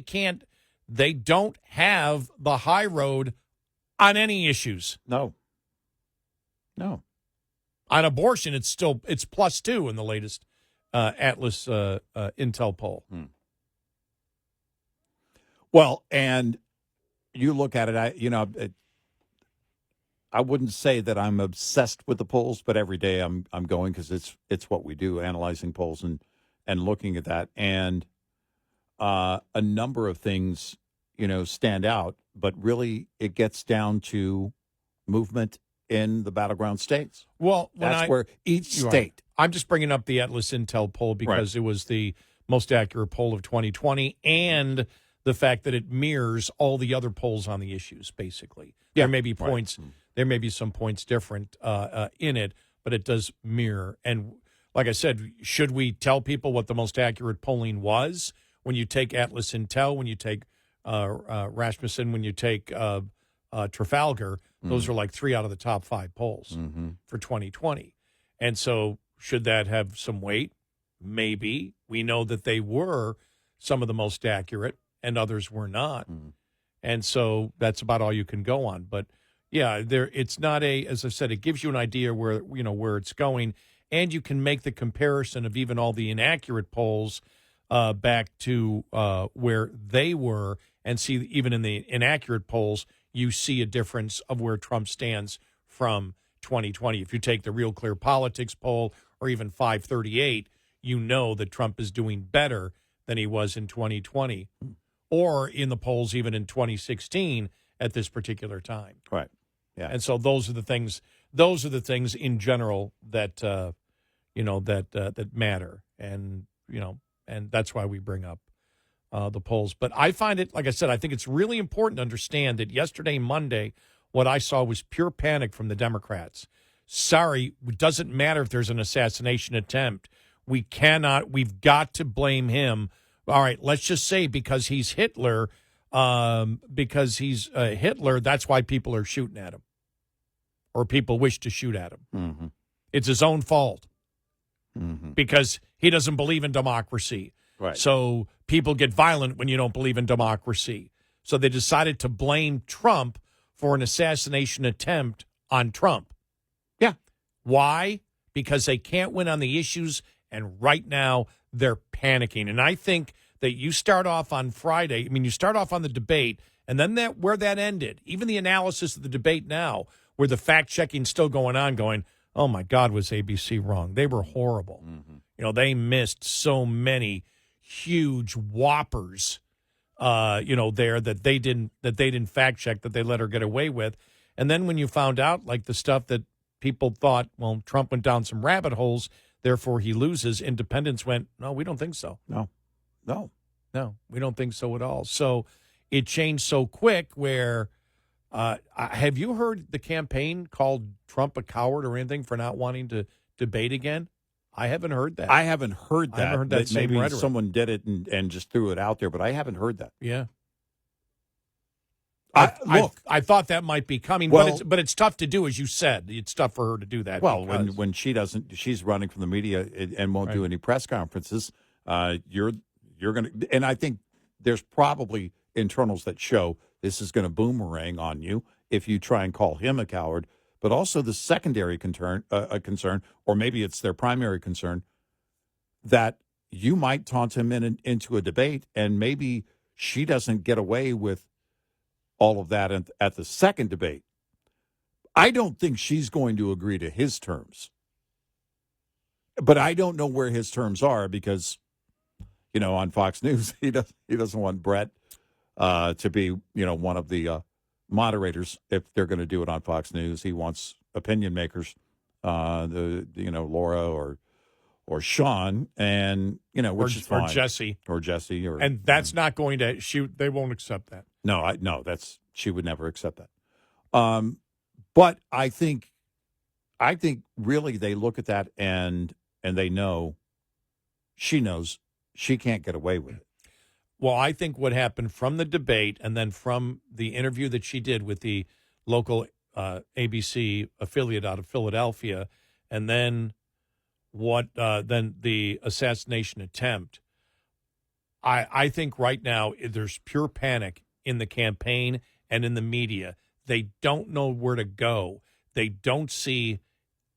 don't have the high road on any issues. No. On abortion, it's +2 in the latest Atlasintel poll. Well, and you look at it, I wouldn't say that I'm obsessed with the polls, but every day I'm going because it's what we do, analyzing polls and looking at that. And a number of things, stand out, but really it gets down to movement in the battleground states. Well, that's where each state. I'm just bringing up the Atlasintel poll because it was the most accurate poll of 2020, and the fact that it mirrors all the other polls on the issues. Basically, there may be points. Right. There may be some points different in it, but it does mirror. And like I said, should we tell people what the most accurate polling was? When you take Atlasintel, when you take Rasmussen, when you take Trafalgar, those are like 3 out of the top 5 polls for 2020. And so should that have some weight? Maybe. We know that they were some of the most accurate and others were not. And so that's about all you can go on. But yeah, it's not as I said, it gives you an idea where it's going, and you can make the comparison of even all the inaccurate polls back to where they were, and see even in the inaccurate polls, you see a difference of where Trump stands from 2020. If you take the Real Clear Politics poll or even 538, you know that Trump is doing better than he was in 2020, or in the polls even in 2016 at this particular time. Right. Yeah. And so those are the things. Those are the things in general that that matter, and and that's why we bring up the polls. But I find it, like I said, I think it's really important to understand that yesterday, Monday, what I saw was pure panic from the Democrats. Sorry, it doesn't matter if there's an assassination attempt. We've got to blame him. All right, let's just say because he's Hitler, that's why people are shooting at him, or people wish to shoot at him. It's his own fault because he doesn't believe in democracy. Right. So people get violent when you don't believe in democracy. So they decided to blame Trump for an assassination attempt on Trump. Yeah. Why? Because they can't win on the issues, and right now they're panicking. And I think that you start off on Friday, you start off on the debate, and then where that ended, even the analysis of the debate now, where the fact-checking still going on, going, oh, my God, was ABC wrong? They were horrible. They missed so many huge whoppers, there that they didn't fact check, that they let her get away with. And then when you found out, like the stuff that people thought, well, Trump went down some rabbit holes, therefore he loses, independents went, no, we don't think so. No, we don't think so at all. So it changed so quick where, have you heard the campaign called Trump a coward or anything for not wanting to debate again? I haven't heard that. I haven't heard that. I haven't heard that same maybe rhetoric. someone did it and just threw it out there, but I haven't heard that. Yeah. I thought that might be coming, well, but it's tough to do, as you said. It's tough for her to do that. Well, when she doesn't, she's running from the media and won't do any press conferences. You're going to, and I think there's probably internals that show this is going to boomerang on you if you try and call him a coward. But also the secondary concern, or maybe it's their primary concern, that you might taunt him into a debate, and maybe she doesn't get away with all of that at the second debate. I don't think she's going to agree to his terms. But I don't know where his terms are because, on Fox News, he doesn't want Brett to be, one of the moderators if they're going to do it on Fox News. He wants opinion makers, Laura or Sean, and which is fine. or Jesse, and that's not going to shoot. They won't accept that. No, she would never accept that. But I think really they look at that and they know, she knows she can't get away with it. Well, I think what happened from the debate and then from the interview that she did with the local ABC affiliate out of Philadelphia, and then then the assassination attempt, I think right now there's pure panic in the campaign and in the media. They don't know where to go. They don't see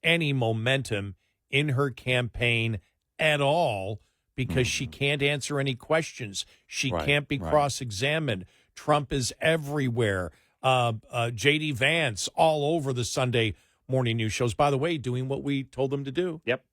any momentum in her campaign at all, because she can't answer any questions. She can't be cross-examined. Trump is everywhere. J.D. Vance all over the Sunday morning news shows. By the way, doing what we told them to do. Yep.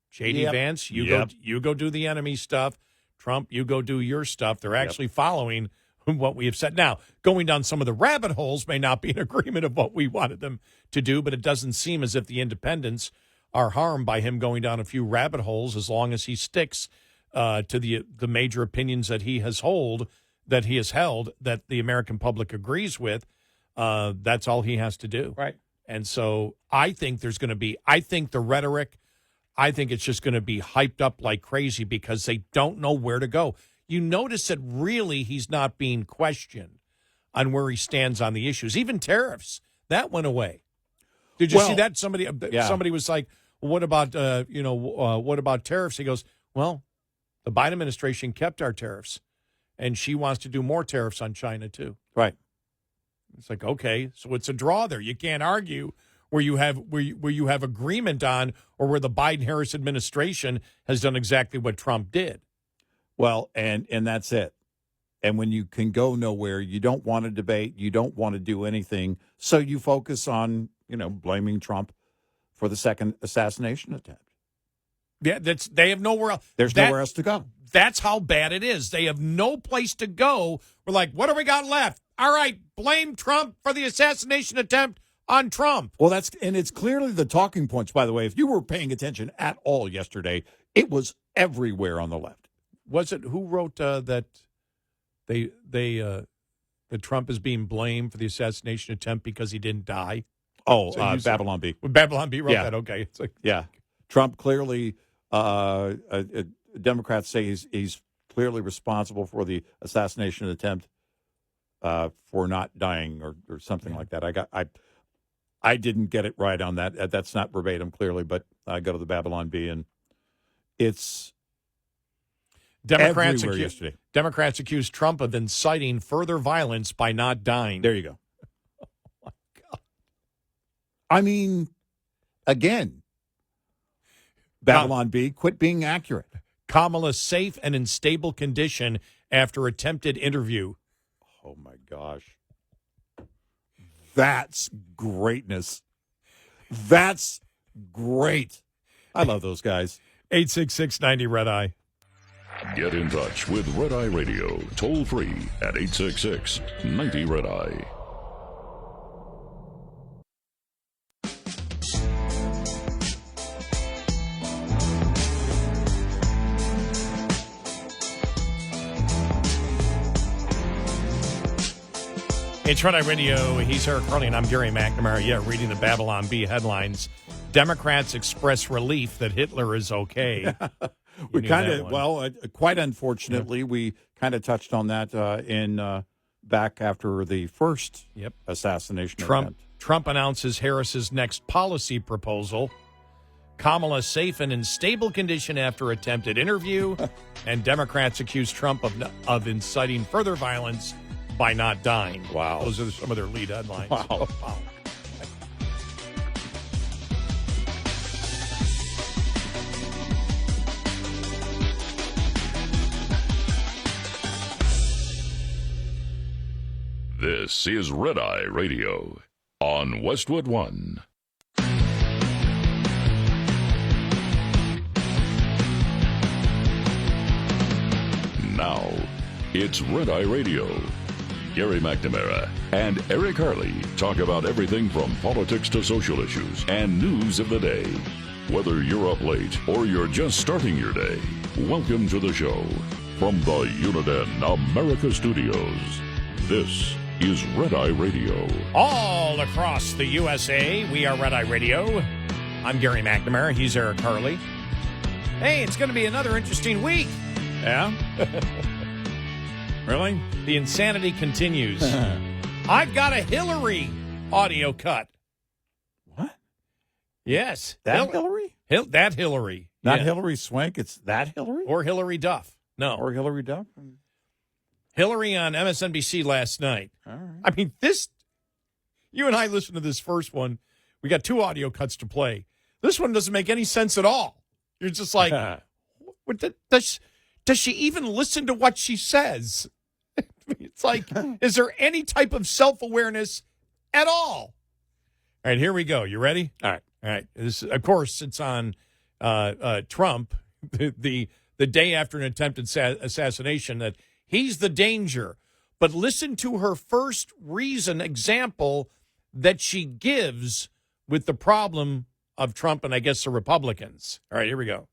J.D. Vance, you go do the enemy stuff. Trump, you go do your stuff. They're actually following what we have said. Now, going down some of the rabbit holes may not be in agreement of what we wanted them to do, but it doesn't seem as if the independents are harmed by him going down a few rabbit holes as long as he sticks to the major opinions that he has held, that the American public agrees with. That's all he has to do. Right. And so I think the rhetoric, I think it's just going to be hyped up like crazy because they don't know where to go. You notice that really he's not being questioned on where he stands on the issues. Even tariffs, that went away. Did you see that? Somebody was like, well, what about tariffs? He goes, well, the Biden administration kept our tariffs, and she wants to do more tariffs on China too. Right. It's like, okay, so it's a draw there. You can't argue where you have agreement on, or where the Biden-Harris administration has done exactly what Trump did. Well, and that's it. And when you can go nowhere, you don't want to debate, you don't want to do anything, so you focus on, blaming Trump for the second assassination attempt. Yeah, they have nowhere else. There's nowhere else to go. That's how bad it is. They have no place to go. We're like, what do we got left? All right, blame Trump for the assassination attempt on Trump. Well, it's clearly the talking points, by the way. If you were paying attention at all yesterday, it was everywhere on the left. Was it who wrote that that Trump is being blamed for the assassination attempt because he didn't die? Oh, so Babylon B. Babylon B wrote that. Okay, it's like, Trump clearly. Democrats say he's clearly responsible for the assassination attempt for not dying or something like that. I didn't get it right on that. That's not verbatim, clearly, but I go to the Babylon B, and it's Democrats yesterday. Democrats accuse Trump of inciting further violence by not dying. There you go. Oh, my God. I mean, again, Babylon B, quit being accurate. Kamala safe and in stable condition after attempted interview. Oh, my gosh. That's greatness. That's great. I love those guys. 866-90-RED-EYE. Get in touch with Red Eye Radio, toll free at 866-90-RED-EYE. It's Red Eye Radio. He's Eric Harley, and I'm Gary McNamara. Yeah, reading the Babylon B headlines. Democrats express relief that Hitler is okay. We kind of, quite unfortunately, we kind of touched on that in back after the first assassination attempt. Trump announces Harris's next policy proposal. Kamala safe and in stable condition after attempted interview, and Democrats accuse Trump of inciting further violence by not dying. Wow. Those are some of their lead headlines. Wow. Oh, wow. This is Red Eye Radio on Westwood One. Now, it's Red Eye Radio. Gary McNamara and Eric Harley talk about everything from politics to social issues and news of the day. Whether you're up late or you're just starting your day, welcome to the show. From the Uniden America Studios, this is Red Eye Radio. All across the USA, we are Red Eye Radio. I'm Gary McNamara. He's Eric Harley. Hey, it's going to be another interesting week. Yeah? Really? The insanity continues. I've got a Hillary audio cut. What? Yes. Hillary? That Hillary. Not Hillary Swank, it's that Hillary? Or Hillary Duff. No. Or Hillary Duff? Hillary on MSNBC last night. All right. I mean, you and I listened to this first one. We got 2 audio cuts to play. This one doesn't make any sense at all. You're just like, does she even listen to what she says? It's like, is there any type of self-awareness at all? All right, here we go. You ready? All right. This, of course, it's on Trump, the day after an attempted assassination, that he's the danger. But listen to her first example that she gives with the problem of Trump and I guess the Republicans. All right, here we go.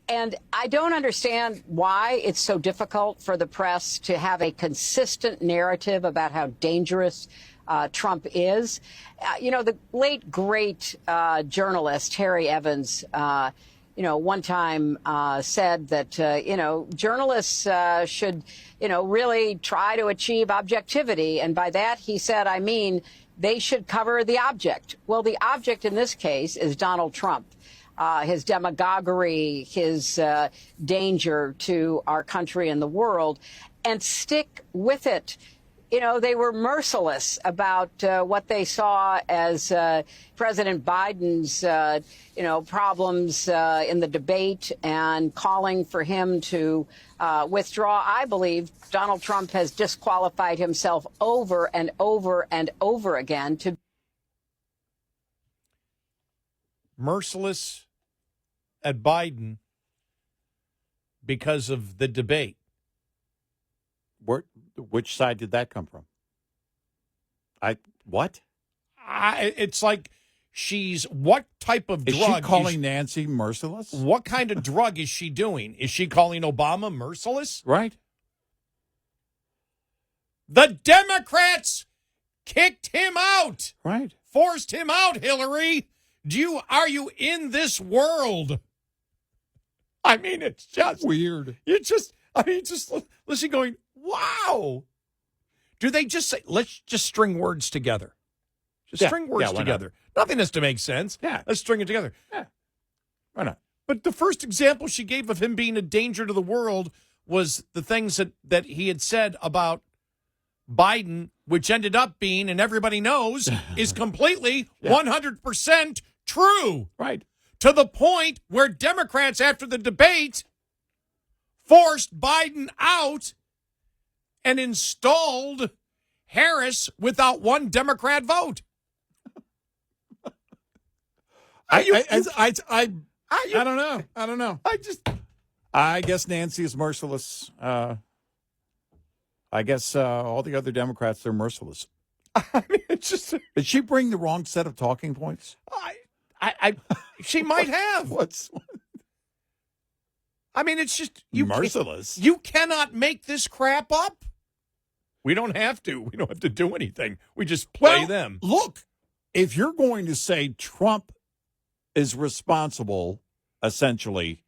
And I don't understand why it's so difficult for the press to have a consistent narrative about how dangerous Trump is. The late, great journalist Harry Evans, one time said that, journalists should, really try to achieve objectivity. And by that, he said, I mean, they should cover the object. Well, the object in this case is Donald Trump. His demagoguery, his danger to our country and the world, and stick with it. They were merciless about what they saw as President Biden's, problems in the debate and calling for him to withdraw. I believe Donald Trump has disqualified himself over and over and over again to merciless at Biden because of the debate. Which side did that come from? What? It's like what type of drug? Is she calling Nancy merciless? What kind of drug is she doing? Is she calling Obama merciless? Right. The Democrats kicked him out. Right. Forced him out, Hillary. Are you in this world? I mean, it's just weird. Just listen going, wow. Do they just say, let's just string words together? String words together. Nothing has to make sense. Yeah. Let's string it together. Yeah. Why not? But the first example she gave of him being a danger to the world was the things that he had said about Biden, which ended up being, and everybody knows, is completely 100% true. Right. To the point where Democrats, after the debate, forced Biden out and installed Harris without one Democrat vote. I don't know. I don't know. I guess Nancy is merciless. I guess all the other Democrats are merciless. I mean, it's just. Did she bring the wrong set of talking points? She might have. I mean, it's just merciless. You cannot make this crap up. We don't have to. We don't have to do anything. We just play them. Look, if you're going to say Trump is responsible, essentially,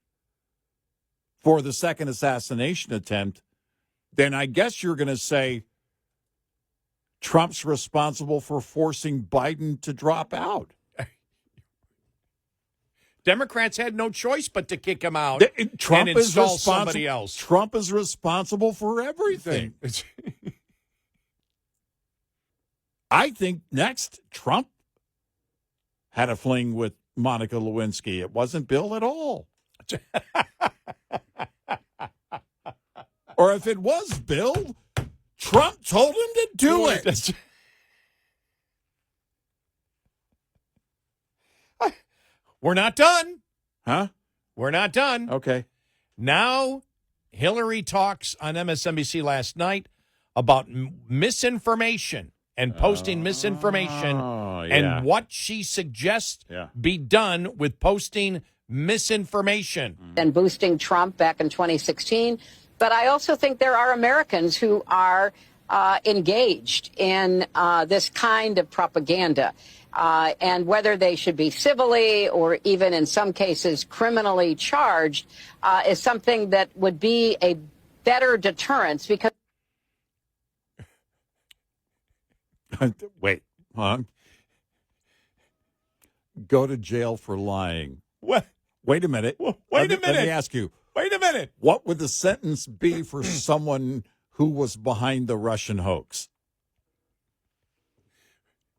for the second assassination attempt, then I guess you're going to say Trump's responsible for forcing Biden to drop out. Democrats had no choice but to kick him out Trump and install somebody else. Trump is responsible for everything. I think next, Trump had a fling with Monica Lewinsky. It wasn't Bill at all. Or if it was Bill, Trump told him to do it. We're not done. Huh? We're not done. Okay. Now, Hillary talks on MSNBC last night about misinformation and posting misinformation and what she suggests be done with posting misinformation. And boosting Trump back in 2016. But I also think there are Americans who are engaged in this kind of propaganda. And whether they should be civilly or even in some cases criminally charged is something that would be a better deterrence because. Wait, huh? Go to jail for lying. What? Wait a minute. Wait a minute. Let me ask you. Wait a minute. What would the sentence be for someone who was behind the Russian hoax?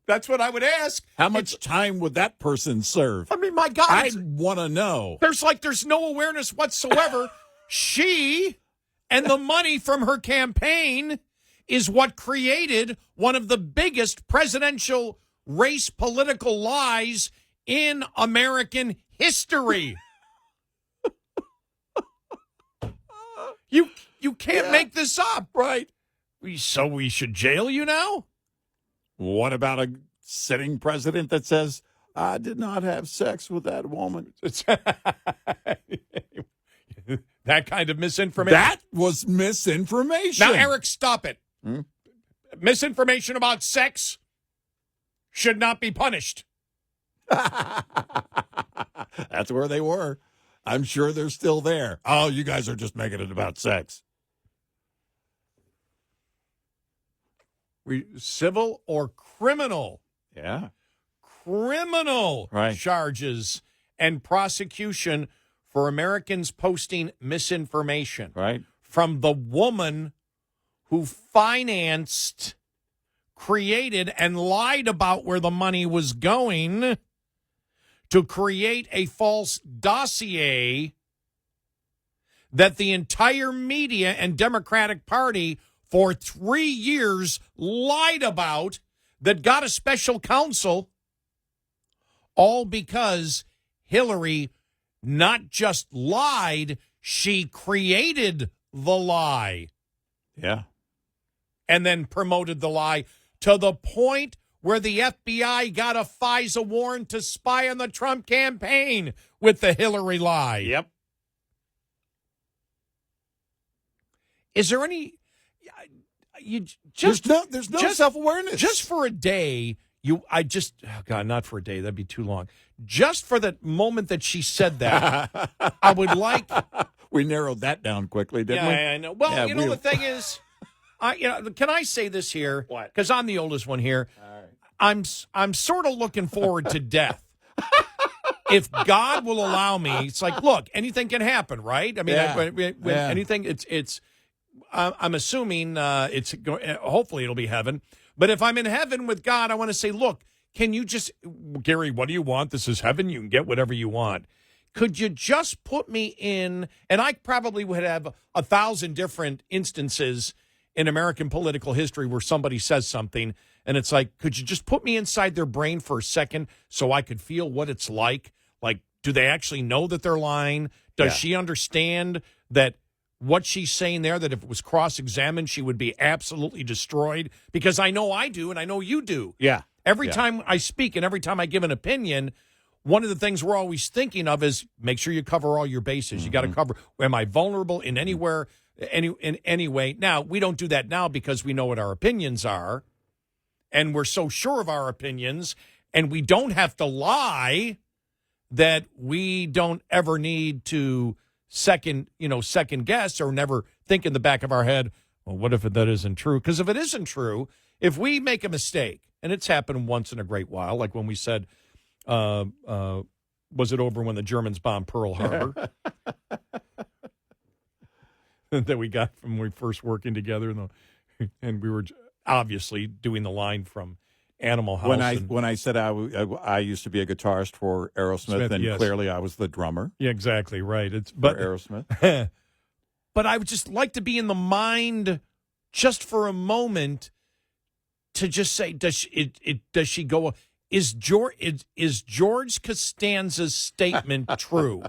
That's what I would ask. How much time would that person serve? I mean, my God. I'd want to know. There's no awareness whatsoever. She and the money from her campaign is what created one of the biggest presidential race political lies in American history. You can't make this up. Right. So we should jail you now? What about a sitting president that says, I did not have sex with that woman? That kind of misinformation. That was misinformation. Now, Eric, stop it. Misinformation about sex should not be punished. That's where they were. I'm sure they're still there. Oh, you guys are just making it about sex. Civil or criminal? Yeah. Criminal charges and prosecution for Americans posting misinformation. Right. From the woman who financed, created, and lied about where the money was going to create a false dossier that the entire media and Democratic Party for 3 years lied about, that got a special counsel, all because Hillary not just lied, she created the lie. Yeah. And then promoted the lie to the point where the FBI got a FISA warrant to spy on the Trump campaign with the Hillary lie. Yep. Is there any... there's no self-awareness. Just for a day, not for a day, that'd be too long. Just for the moment that she said that, I would like... We narrowed that down quickly, didn't we? Yeah, I know. Well, the thing is, can I say this here? What? Because I'm the oldest one here. All right. I'm sort of looking forward to death. If God will allow me, it's like, look, anything can happen, right? I mean, anything. It's. I'm assuming hopefully it'll be heaven. But if I'm in heaven with God, I want to say, look, can you just, Gary, what do you want? This is heaven. You can get whatever you want. Could you just put me in, and I probably would have 1,000 different instances in American political history where somebody says something, and it's like, could you just put me inside their brain for a second so I could feel what it's like? Like, do they actually know that they're lying? Does she understand that what she's saying there, that if it was cross-examined, she would be absolutely destroyed? Because I know I do, and I know you do. Yeah. Every time I speak and every time I give an opinion, one of the things we're always thinking of is make sure you cover all your bases. You got to cover, am I vulnerable in anywhere, in any way? Now, we don't do that now because we know what our opinions are, and we're so sure of our opinions, and we don't have to lie that we don't ever need to second guess or never think in the back of our head, well, what if that isn't true? Because if it isn't true, if we make a mistake, and it's happened once in a great while, like when we said, was it over when the Germans bombed Pearl Harbor? That we got from when we first working together, and we were obviously doing the line from Animal House. When I said I used to be a guitarist for Aerosmith, and clearly I was the drummer. Yeah, exactly right. For Aerosmith. But I would just like to be in the mind, just for a moment, to just say, does she go? Is George Costanza's statement true?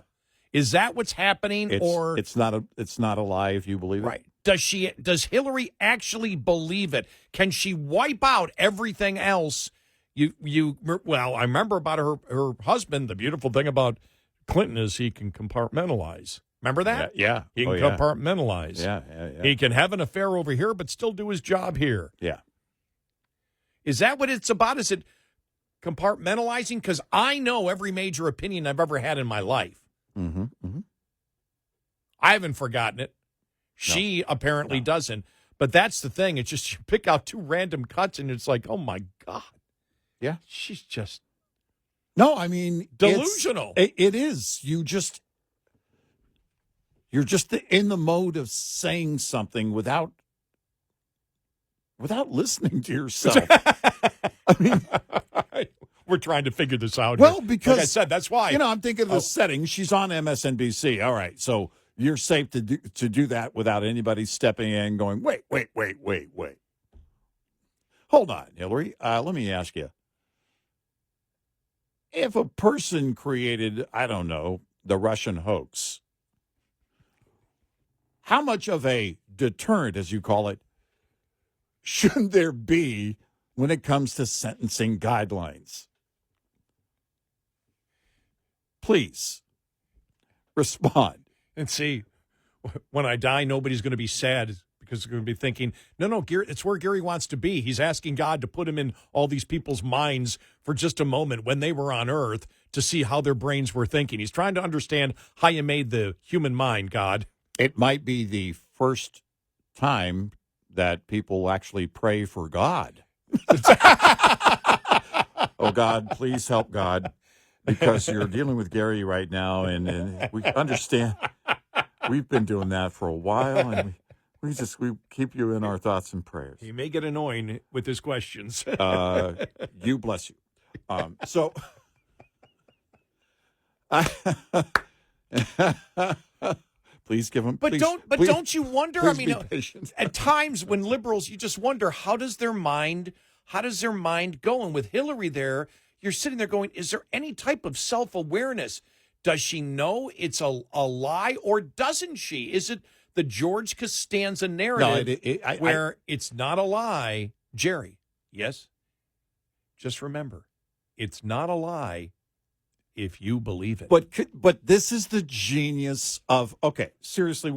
Is that what's happening, it's not a lie if you believe it? Right. Does Hillary actually believe it? Can she wipe out everything else? Well, I remember about her husband. The beautiful thing about Clinton is he can compartmentalize. Remember that? Yeah. He can compartmentalize. Yeah. He can have an affair over here, but still do his job here. Yeah. Is that what it's about? Is it compartmentalizing? Because I know every major opinion I've ever had in my life. Mm-hmm. Mm-hmm. I haven't forgotten it. She apparently doesn't. But that's the thing. It's just you pick out two random cuts, and it's like, oh, my God. Yeah. She's just... No, I mean... delusional. It is. You're just in the mode of saying something without listening to yourself. I mean... We're trying to figure this out. Well, because... like I said, that's why. I'm thinking of the setting. She's on MSNBC. All right, so... You're safe to do that without anybody stepping in going, wait. Hold on, Hillary. Let me ask you. If a person created, I don't know, the Russian hoax, how much of a deterrent, as you call it, should there be when it comes to sentencing guidelines? Please respond. And see, when I die, nobody's going to be sad because they're going to be thinking, no, Gary, it's where Gary wants to be. He's asking God to put him in all these people's minds for just a moment when they were on earth to see how their brains were thinking. He's trying to understand how you made the human mind, God. It might be the first time that people actually pray for God. Oh, God, please help God, because you're dealing with Gary right now, and we understand. We've been doing that for a while, and we keep you in our thoughts and prayers. He may get annoying with his questions. You bless you. So, please give him. But please, don't you wonder? I mean, patient. at times when liberals, you just wonder how does their mind go? And with Hillary there, you're sitting there going, is there any type of self-awareness? Does she know it's a lie, or doesn't she? Is it the George Costanza narrative where it's not a lie? Jerry, yes? Just remember, it's not a lie if you believe it. But this is the genius of, okay, seriously,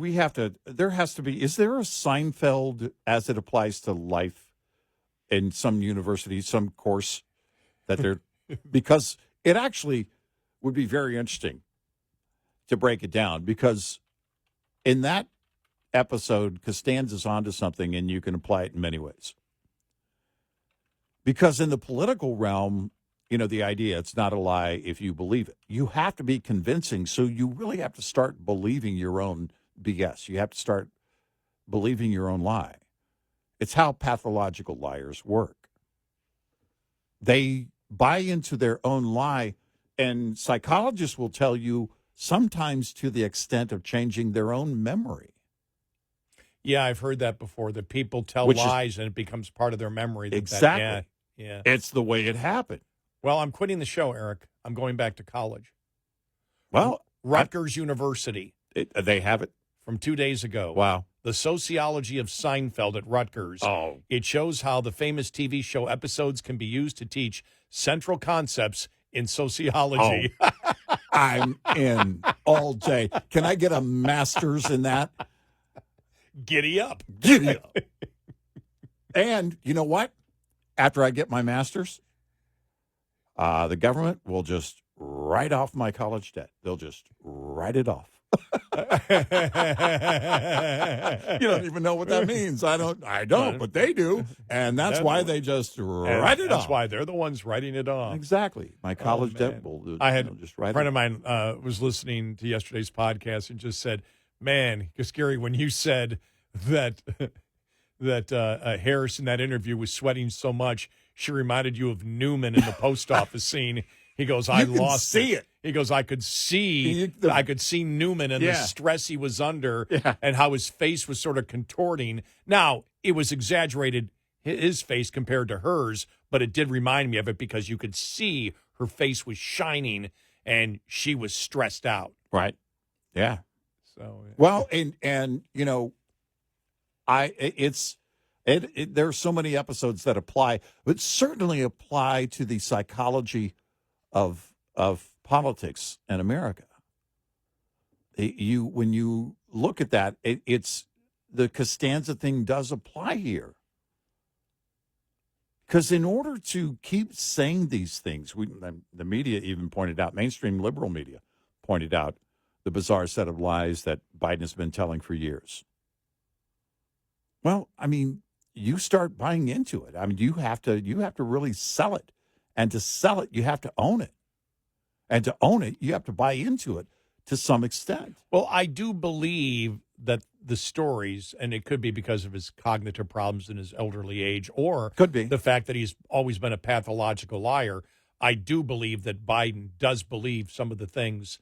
there has to be, is there a Seinfeld as it applies to life in some university, some course that they're, because it actually would be very interesting to break it down, because in that episode, Costanza's onto something, and you can apply it in many ways. Because in the political realm, the idea, it's not a lie if you believe it. You have to be convincing, so you really have to start believing your own BS. You have to start believing your own lie. It's how pathological liars work. They buy into their own lie, and psychologists will tell you sometimes to the extent of changing their own memory. Yeah, I've heard that before, that people tell lies and it becomes part of their memory. Exactly. Yeah. It's the way it happened. Well, I'm quitting the show, Eric. I'm going back to college. Well, Rutgers University. They have it? From 2 days ago. Wow. The Sociology of Seinfeld at Rutgers. Oh. It shows how the famous TV show episodes can be used to teach central concepts in sociology. Oh. I'm in all day. Can I get a master's in that? Giddy up. Giddy up. And you know what? After I get my master's, the government will just write off my college debt. They'll just write it off. You don't even know what that means. I don't, but they do. And that's why they just write it off. That's why they're the ones writing it off. Exactly. My college debt will just write it off. A friend of mine was listening to yesterday's podcast and just said, man, because Gary, when you said that Harris in that interview was sweating so much, she reminded you of Newman in the post office scene. He goes, I lost it. He goes, I could see Newman and the stress he was under and how his face was sort of contorting. Now, it was exaggerated, his face compared to hers, but it did remind me of it because you could see her face was shining and she was stressed out. Right. Yeah. So well, and there are so many episodes that apply, but certainly apply to the psychology of politics in America. When you look at that, it's the Costanza thing does apply here. Because in order to keep saying these things, the media even pointed out, mainstream liberal media pointed out the bizarre set of lies that Biden has been telling for years. Well, I mean, you start buying into it. I mean, you have to really sell it. And to sell it, you have to own it. And to own it, you have to buy into it to some extent. Well, I do believe that the stories, and it could be because of his cognitive problems in his elderly age, or could be the fact that he's always been a pathological liar. I do believe that Biden does believe some of the things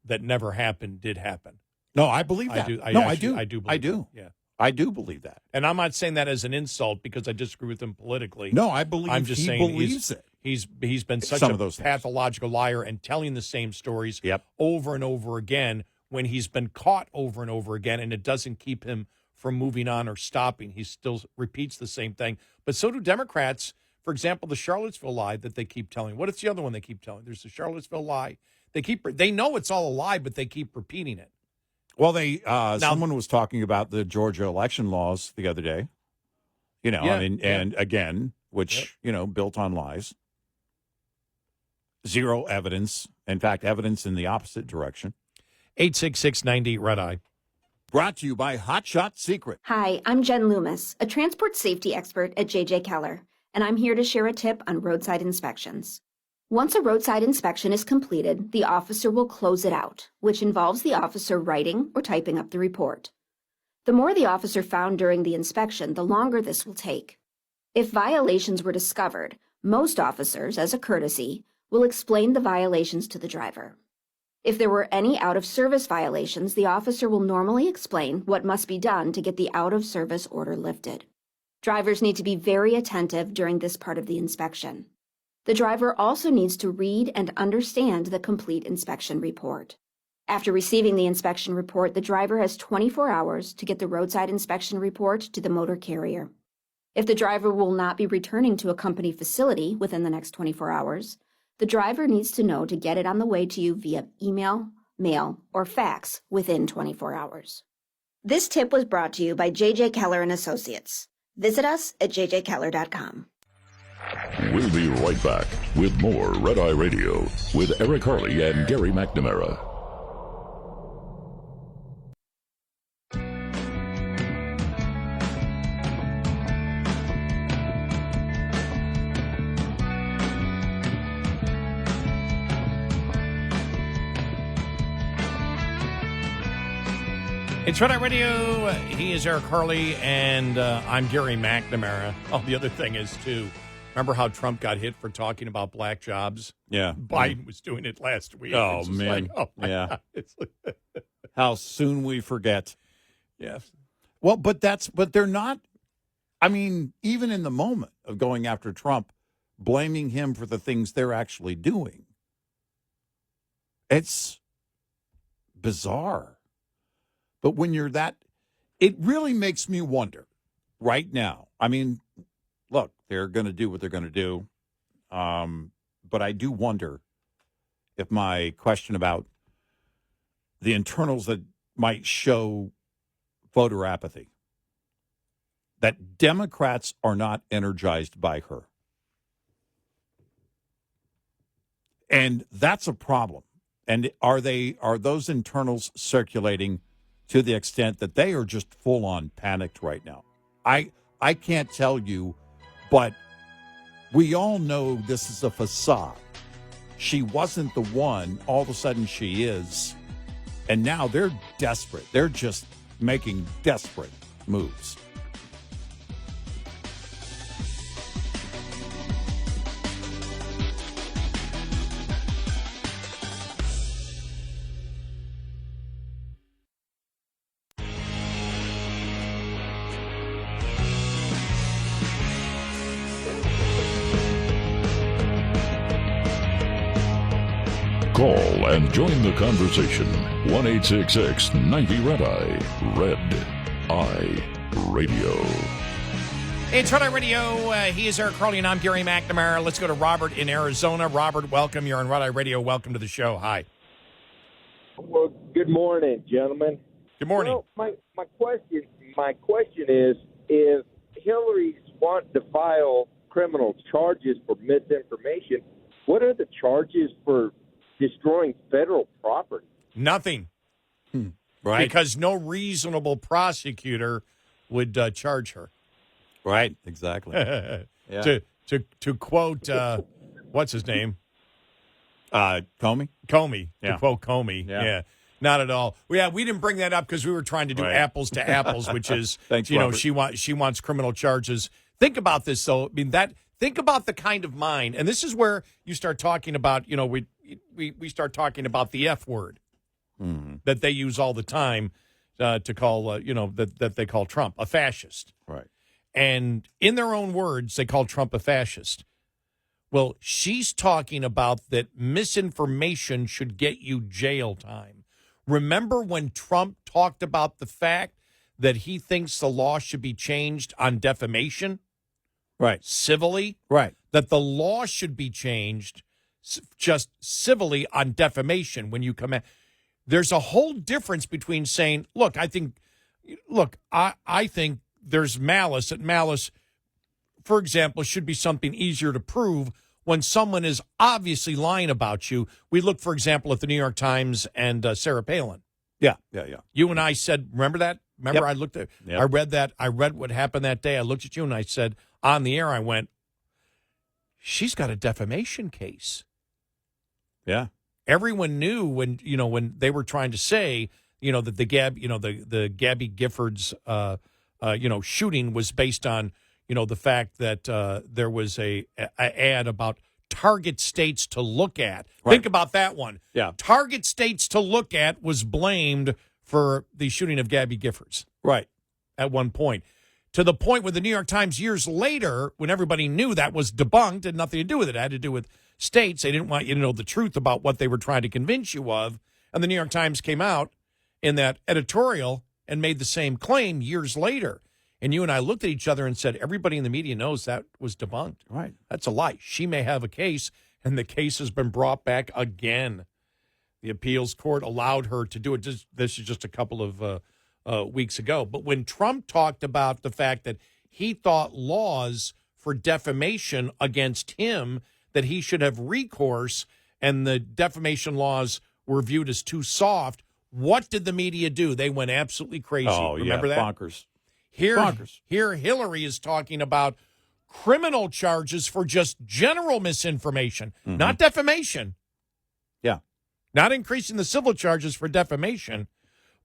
that never happened did happen. No, I believe that. I do. I do. Believe that. Yeah. I do believe that. And I'm not saying that as an insult because I disagree with him politically. No, I believe I'm just he saying believes it. He's been such Some a of those things. pathological liar and telling the same stories Yep. over and over again when he's been caught over and over again, and it doesn't keep him from moving on or stopping. He still repeats the same thing. But so do Democrats. For example, the Charlottesville lie that they keep telling. What is the other one they keep telling? There's the Charlottesville lie. They know it's all a lie, but they keep repeating it. Well, someone was talking about the Georgia election laws the other day, and again, which, built on lies. Zero evidence. In fact, evidence in the opposite direction. 866-90 Red Eye. Brought to you by Hot Shot Secret. Hi, I'm Jen Loomis, a transport safety expert at J.J. Keller, and I'm here to share a tip on roadside inspections. Once a roadside inspection is completed, the officer will close it out, which involves the officer writing or typing up the report. The more the officer found during the inspection, the longer this will take. If violations were discovered, most officers, as a courtesy, will explain the violations to the driver. If there were any out-of-service violations, the officer will normally explain what must be done to get the out-of-service order lifted. Drivers need to be very attentive during this part of the inspection. The driver also needs to read and understand the complete inspection report. After receiving the inspection report, the driver has 24 hours to get the roadside inspection report to the motor carrier. If the driver will not be returning to a company facility within the next 24 hours, the driver needs to know to get it on the way to you via email, mail, or fax within 24 hours. This tip was brought to you by J.J. Keller and Associates. Visit us at jjkeller.com. We'll be right back with more Red Eye Radio with Eric Harley and Gary McNamara. It's Red Eye Radio. He is Eric Harley, and I'm Gary McNamara. Oh, the other thing is, too, remember how Trump got hit for talking about black jobs? Yeah. Biden was doing it last week. Oh, It's just man. like, my Yeah. God. It's like, How soon we forget. yes. Well, but they're not, even in the moment of going after Trump, blaming him for the things they're actually doing. It's bizarre. But when you're it really makes me wonder right now. Look, they're going to do what they're going to do. But I do wonder if my question about the internals that might show voter apathy, that Democrats are not energized by her. And that's a problem. And are those internals circulating to the extent that they are just full on panicked right now? I can't tell you, but we all know this is a facade. She wasn't the one. All of a sudden she is. And now they're desperate. They're just making desperate moves. Call and join the conversation. 1-866-90-RED-EYE. Red Eye Radio. It's Red Eye Radio. He is Eric Harley, and I'm Gary McNamara. Let's go to Robert in Arizona. Robert, welcome. You're on Red Eye Radio. Welcome to the show. Hi. Well, good morning, gentlemen. Good morning. Well, my question is, if Hillary's wanting to file criminal charges for misinformation, what are the charges for destroying federal property? Nothing. Right. Because no reasonable prosecutor would charge her. Right. Exactly. Yeah. To quote, what's his name? Comey? Comey. Yeah. To quote Comey. Yeah. Not at all. Yeah, we didn't bring that up because we were trying to do apples to apples, which is, Thanks, she wants criminal charges. Think about this, though. Think about the kind of mind, and this is where you start talking about, we start talking about the F word that they use all the time to call, that they call Trump a fascist. Right. And in their own words, they call Trump a fascist. Well, she's talking about that misinformation should get you jail time. Remember when Trump talked about the fact that he thinks the law should be changed on defamation? Right. Civilly? Right. That the law should be changed just civilly on defamation when you come in. There's a whole difference between saying, I think there's malice. That malice, for example, should be something easier to prove when someone is obviously lying about you. We look, for example, at the New York Times and Sarah Palin. Yeah. You and I said, remember that? Remember, Yep. I looked at, Yep. I read that. I read what happened that day. I looked at you and I said, on the air, I went, she's got a defamation case. Yeah. Everyone knew when they were trying to say, that the Gabby Giffords, shooting was based on, the fact that there was a ad about target states to look at. Right. Think about that one. Yeah. Target states to look at was blamed for the shooting of Gabby Giffords. Right. At one point. To the point where the New York Times years later, when everybody knew that was debunked, had nothing to do with it. It had to do with states. They didn't want you to know the truth about what they were trying to convince you of. And the New York Times came out in that editorial and made the same claim years later. And you and I looked at each other and said, everybody in the media knows that was debunked. Right. That's a lie. She may have a case, and the case has been brought back again. The appeals court allowed her to do it. This is just a couple of weeks ago. But when Trump talked about the fact that he thought laws for defamation against him, that he should have recourse, and the defamation laws were viewed as too soft, what did the media do? They went absolutely crazy. Oh, Remember yeah, that? bonkers. Here, Hillary is talking about criminal charges for just general misinformation, not defamation. Yeah. Not increasing the civil charges for defamation,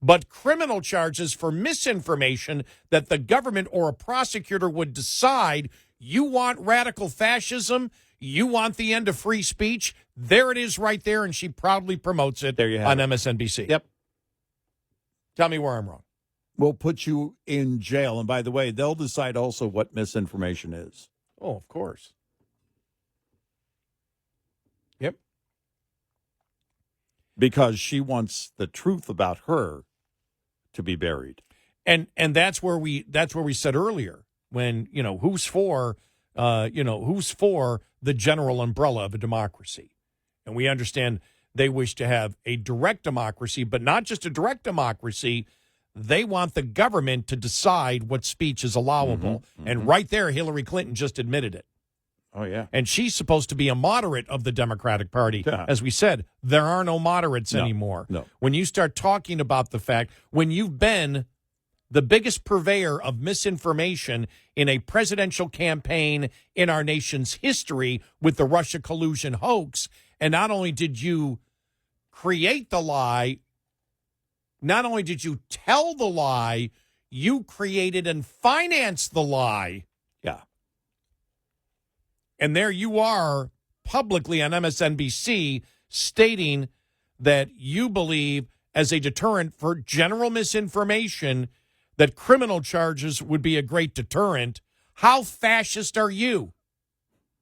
but criminal charges for misinformation that the government or a prosecutor would decide. You want radical fascism? You want the end of free speech? There it is right there, and she proudly promotes it There you have on it. MSNBC. Yep. Tell me where I'm wrong. Will put you in jail. And by the way, they'll decide also what misinformation is. Oh, of course. Yep. Because she wants the truth about her to be buried. And that's where we said earlier, when, who's for the general umbrella of a democracy. And we understand they wish to have a direct democracy, but not just a direct democracy. They want the government to decide what speech is allowable. And right there, Hillary Clinton just admitted it. Oh, yeah. And she's supposed to be a moderate of the Democratic Party. Yeah. As we said, there are no moderates anymore. No. When you start talking about the fact, when you've been the biggest purveyor of misinformation in a presidential campaign in our nation's history with the Russia collusion hoax, and not only did you create the lie, not only did you tell the lie, you created and financed the lie. Yeah. And there you are publicly on MSNBC stating that you believe, as a deterrent for general misinformation, that criminal charges would be a great deterrent. How fascist are you?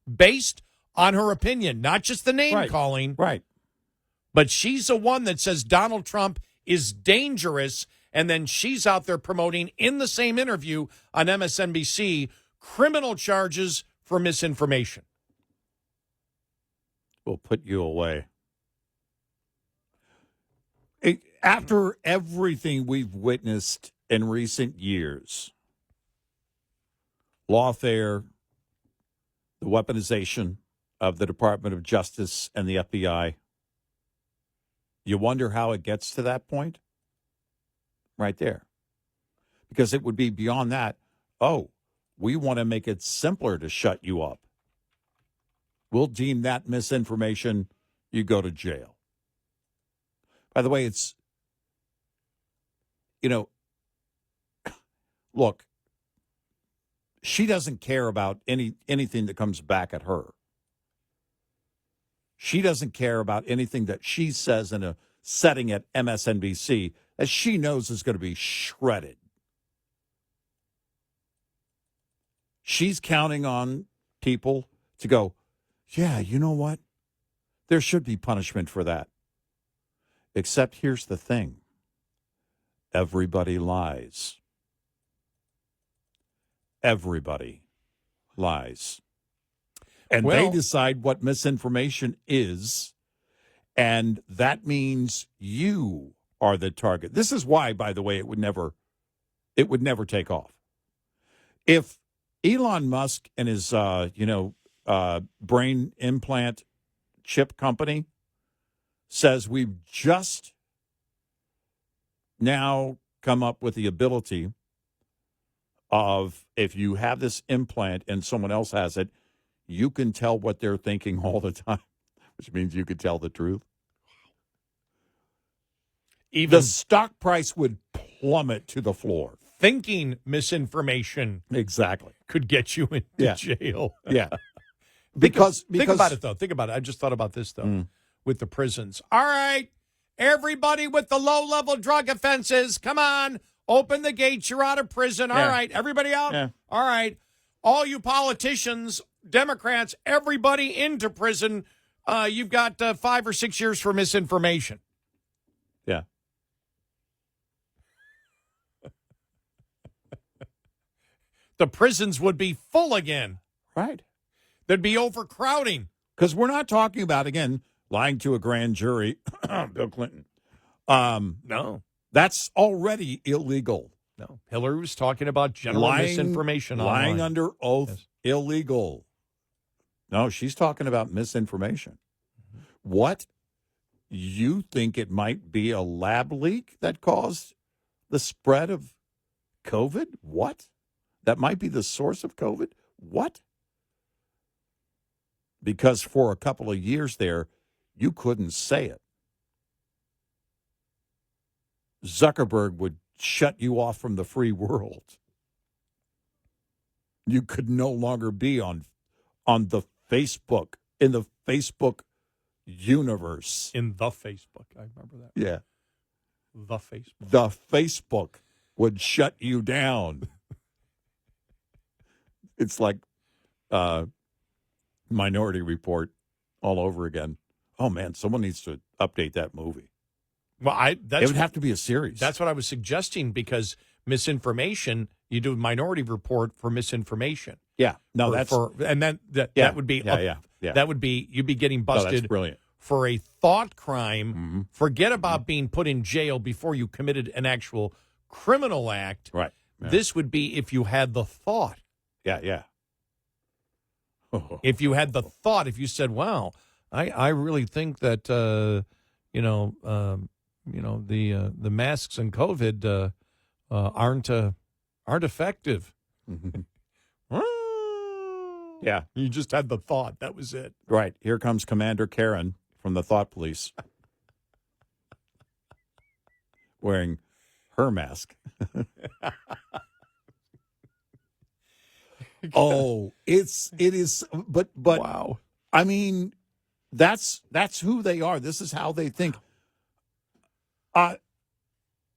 Based on her opinion, not just the name calling. Right. But she's the one that says Donald Trump is dangerous, and then she's out there promoting in the same interview on MSNBC criminal charges for misinformation. Will put you away. After everything we've witnessed in recent years, lawfare, the weaponization of the Department of Justice and the FBI, you wonder how it gets to that point? Right there. Because it would be beyond that. Oh, we want to make it simpler to shut you up. We'll deem that misinformation, you go to jail. By the way, it's, look, she doesn't care about anything that comes back at her. She doesn't care about anything that she says in a setting at MSNBC that she knows is going to be shredded. She's counting on people to go, yeah, you know what? There should be punishment for that. Except here's the thing. Everybody lies. Everybody lies. And they decide what misinformation is, and that means you are the target. This is why, by the way, it would never take off. If Elon Musk and his brain implant chip company says we've just now come up with the ability of, if you have this implant and someone else has it, you can tell what they're thinking all the time, which means you could tell the truth. Even the stock price would plummet to the floor. Thinking misinformation exactly could get you into jail. Yeah. Because think about it, though. Think about it. I just thought about this, though, with the prisons. All right, everybody with the low-level drug offenses, come on. Open the gates. You're out of prison. All right, everybody out? Yeah. All right. All you politicians, Democrats, everybody into prison. You've got 5 or 6 years for misinformation. Yeah. The prisons would be full again. Right. There'd be overcrowding. Because we're not talking about, again, lying to a grand jury, Bill Clinton. No. That's already illegal. No. Hillary was talking about general misinformation online. Lying under oath, illegal. No, she's talking about misinformation. Mm-hmm. What? You think it might be a lab leak that caused the spread of COVID? What? That might be the source of COVID? What? Because for a couple of years there, you couldn't say it. Zuckerberg would shut you off from the free world. You could no longer be on the Facebook, in the Facebook universe. In the Facebook. I remember that. Yeah. The Facebook. The Facebook would shut you down. It's like Minority Report all over again. Oh, man, someone needs to update that movie. Well, it would have to be a series. That's what I was suggesting, because misinformation, you do a Minority Report for misinformation. Yeah. No, that would be that would be, you'd be getting busted. That's brilliant. For a thought crime. Mm-hmm. Forget about being put in jail before you committed an actual criminal act. Right. Yeah. This would be if you had the thought. Yeah. If you had the thought, if you said, "Wow, I really think that the masks and COVID aren't effective." Mm-hmm. Yeah, you just had the thought. That was it. Right. Here comes Commander Karen from the Thought Police, wearing her mask. Oh, it is, but wow. I mean, that's who they are. This is how they think.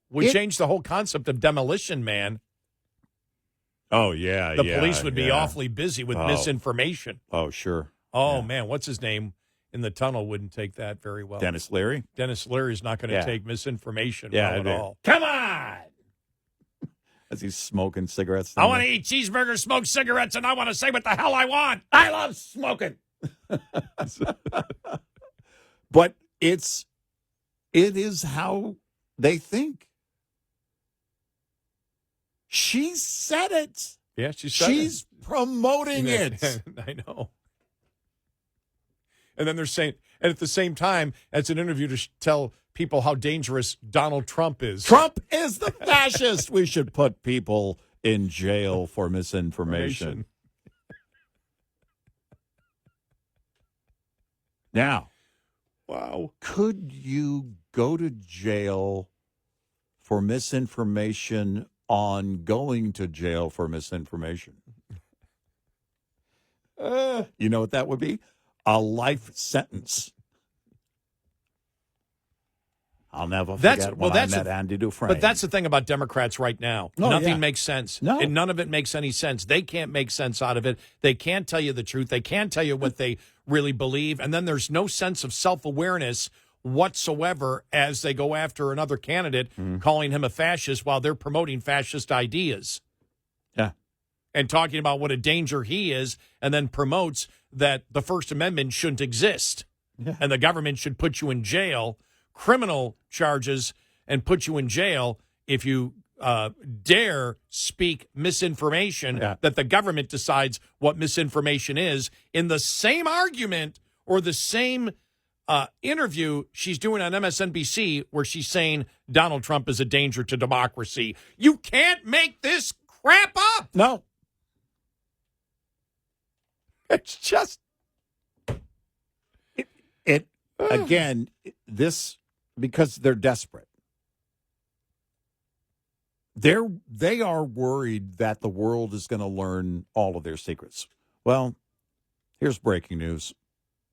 We changed the whole concept of Demolition Man. Oh yeah, the police would be awfully busy with misinformation. Oh sure. Oh man, what's his name in the tunnel wouldn't take that very well. Dennis Leary. Dennis Leary's not going to take misinformation at all. Come on. As he's smoking cigarettes. I want to eat cheeseburgers, smoke cigarettes, and I want to say what the hell I want. I love smoking. But it is how they think. She said it. Yeah, she's promoting it. I know. And then they're saying, and at the same time, it's an interview to tell people how dangerous Donald Trump is. Trump is the fascist. We should put people in jail for misinformation. Now, wow, could you go to jail for misinformation on going to jail for misinformation? You know what that would be? A life sentence. I'll never forget when I met Andy Dufresne. But that's the thing about Democrats right now. Oh, Nothing yeah. makes sense. No. And none of it makes any sense. They can't make sense out of it. They can't tell you the truth. They can't tell you what they really believe. And then there's no sense of self-awareness whatsoever as they go after another candidate, calling him a fascist while they're promoting fascist ideas. Yeah. And talking about what a danger he is, and then promotes that the First Amendment shouldn't exist. Yeah. And the government should put you in jail, criminal charges, and put you in jail if you dare speak misinformation that the government decides what misinformation is. In the same argument or the same interview she's doing on MSNBC where she's saying Donald Trump is a danger to democracy. You can't make this crap up. No. It's just... Again, this, because they're desperate. They are worried that the world is going to learn all of their secrets. Well, here's breaking news.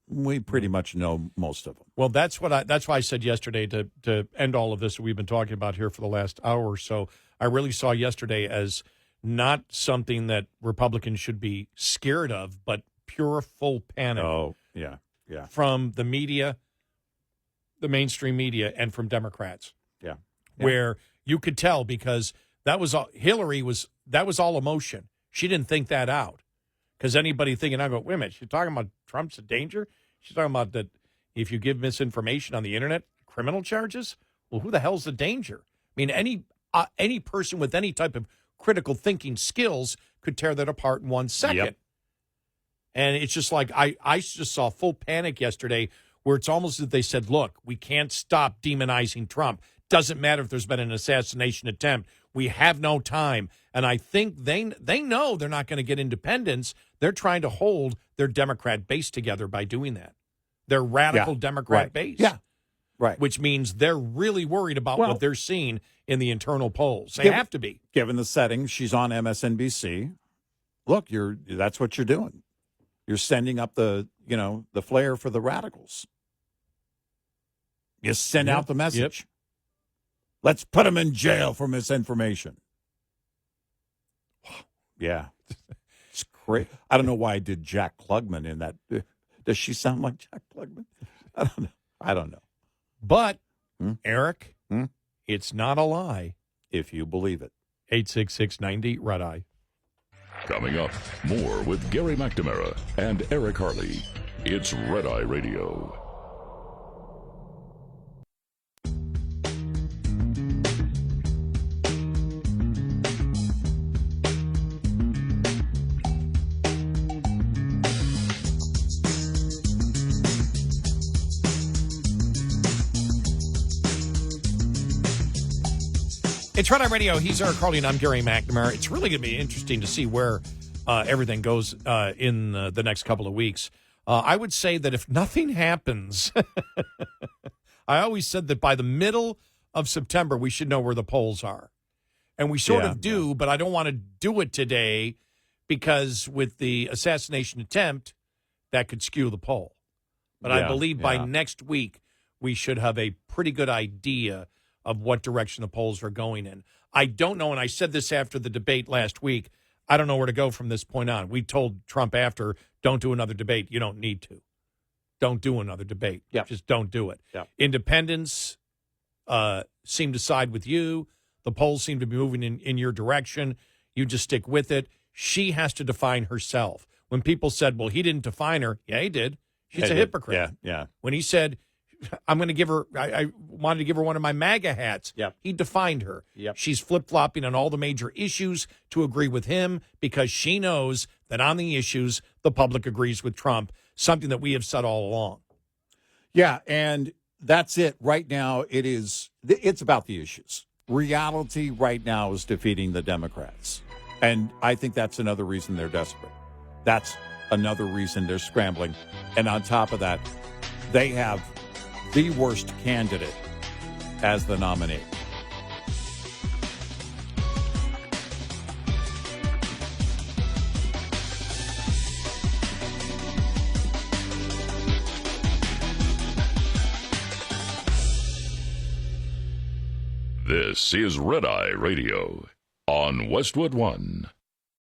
We pretty much know most of them. Well, that's why I said yesterday to end all of this we've been talking about here for the last hour or so. I really saw yesterday as not something that Republicans should be scared of, but pure full panic. Oh, yeah. Yeah. From the media, the mainstream media, and from Democrats. Yeah. Where you could tell, because that was all, that was all emotion. She didn't think that out. Because anybody thinking, I go, wait a minute, she's talking about Trump's a danger? She's talking about that if you give misinformation on the internet, criminal charges? Well, who the hell's the danger? I mean, any person with any type of critical thinking skills could tear that apart in 1 second. Yep. And it's just like I just saw full panic yesterday where it's almost as if they said, look, we can't stop demonizing Trump. Doesn't matter if there's been an assassination attempt. We have no time. And I think they know they're not going to get independence. They're trying to hold their Democrat base together by doing that. Their radical Democrat base. Yeah. Right. Which means they're really worried about what they're seeing in the internal polls. They have to be. Given the setting, she's on MSNBC. Look, that's what you're doing. You're sending up the flare for the radicals. You send out the message. Yep. Let's put them in jail for misinformation. Yeah. It's great. I don't know why I did Jack Klugman in that. Does she sound like Jack Klugman? I don't know. But, Eric, it's not a lie. If you believe it. 866-90 Red Eye. Coming up, more with Gary McNamara and Eric Harley. It's Red Eye Radio. It's Red Eye Radio. He's Eric Harley, and I'm Gary McNamara. It's really going to be interesting to see where everything goes in the next couple of weeks. I would say that if nothing happens, I always said that by the middle of September, we should know where the polls are. And we sort of do, but I don't want to do it today because with the assassination attempt, that could skew the poll. But I believe by next week, we should have a pretty good idea of what direction the polls are going in. I don't know, and I said this after the debate last week, I don't know where to go from this point on. We told Trump after, don't do another debate. You don't need to. Don't do another debate. Yep. Just don't do it. Yep. Independents seem to side with you. The polls seem to be moving in your direction. You just stick with it. She has to define herself. When people said, well, he didn't define her. Yeah, he did. She's a hypocrite. Yeah. When he said, I'm going to give her, I wanted to give her one of my MAGA hats. Yep. He defined her. Yep. She's flip-flopping on all the major issues to agree with him because she knows that on the issues, the public agrees with Trump, something that we have said all along. Yeah, and that's it. Right now, it's about the issues. Reality right now is defeating the Democrats. And I think that's another reason they're desperate. That's another reason they're scrambling. And on top of that, they have the worst candidate as the nominee. This is Red Eye Radio on Westwood One.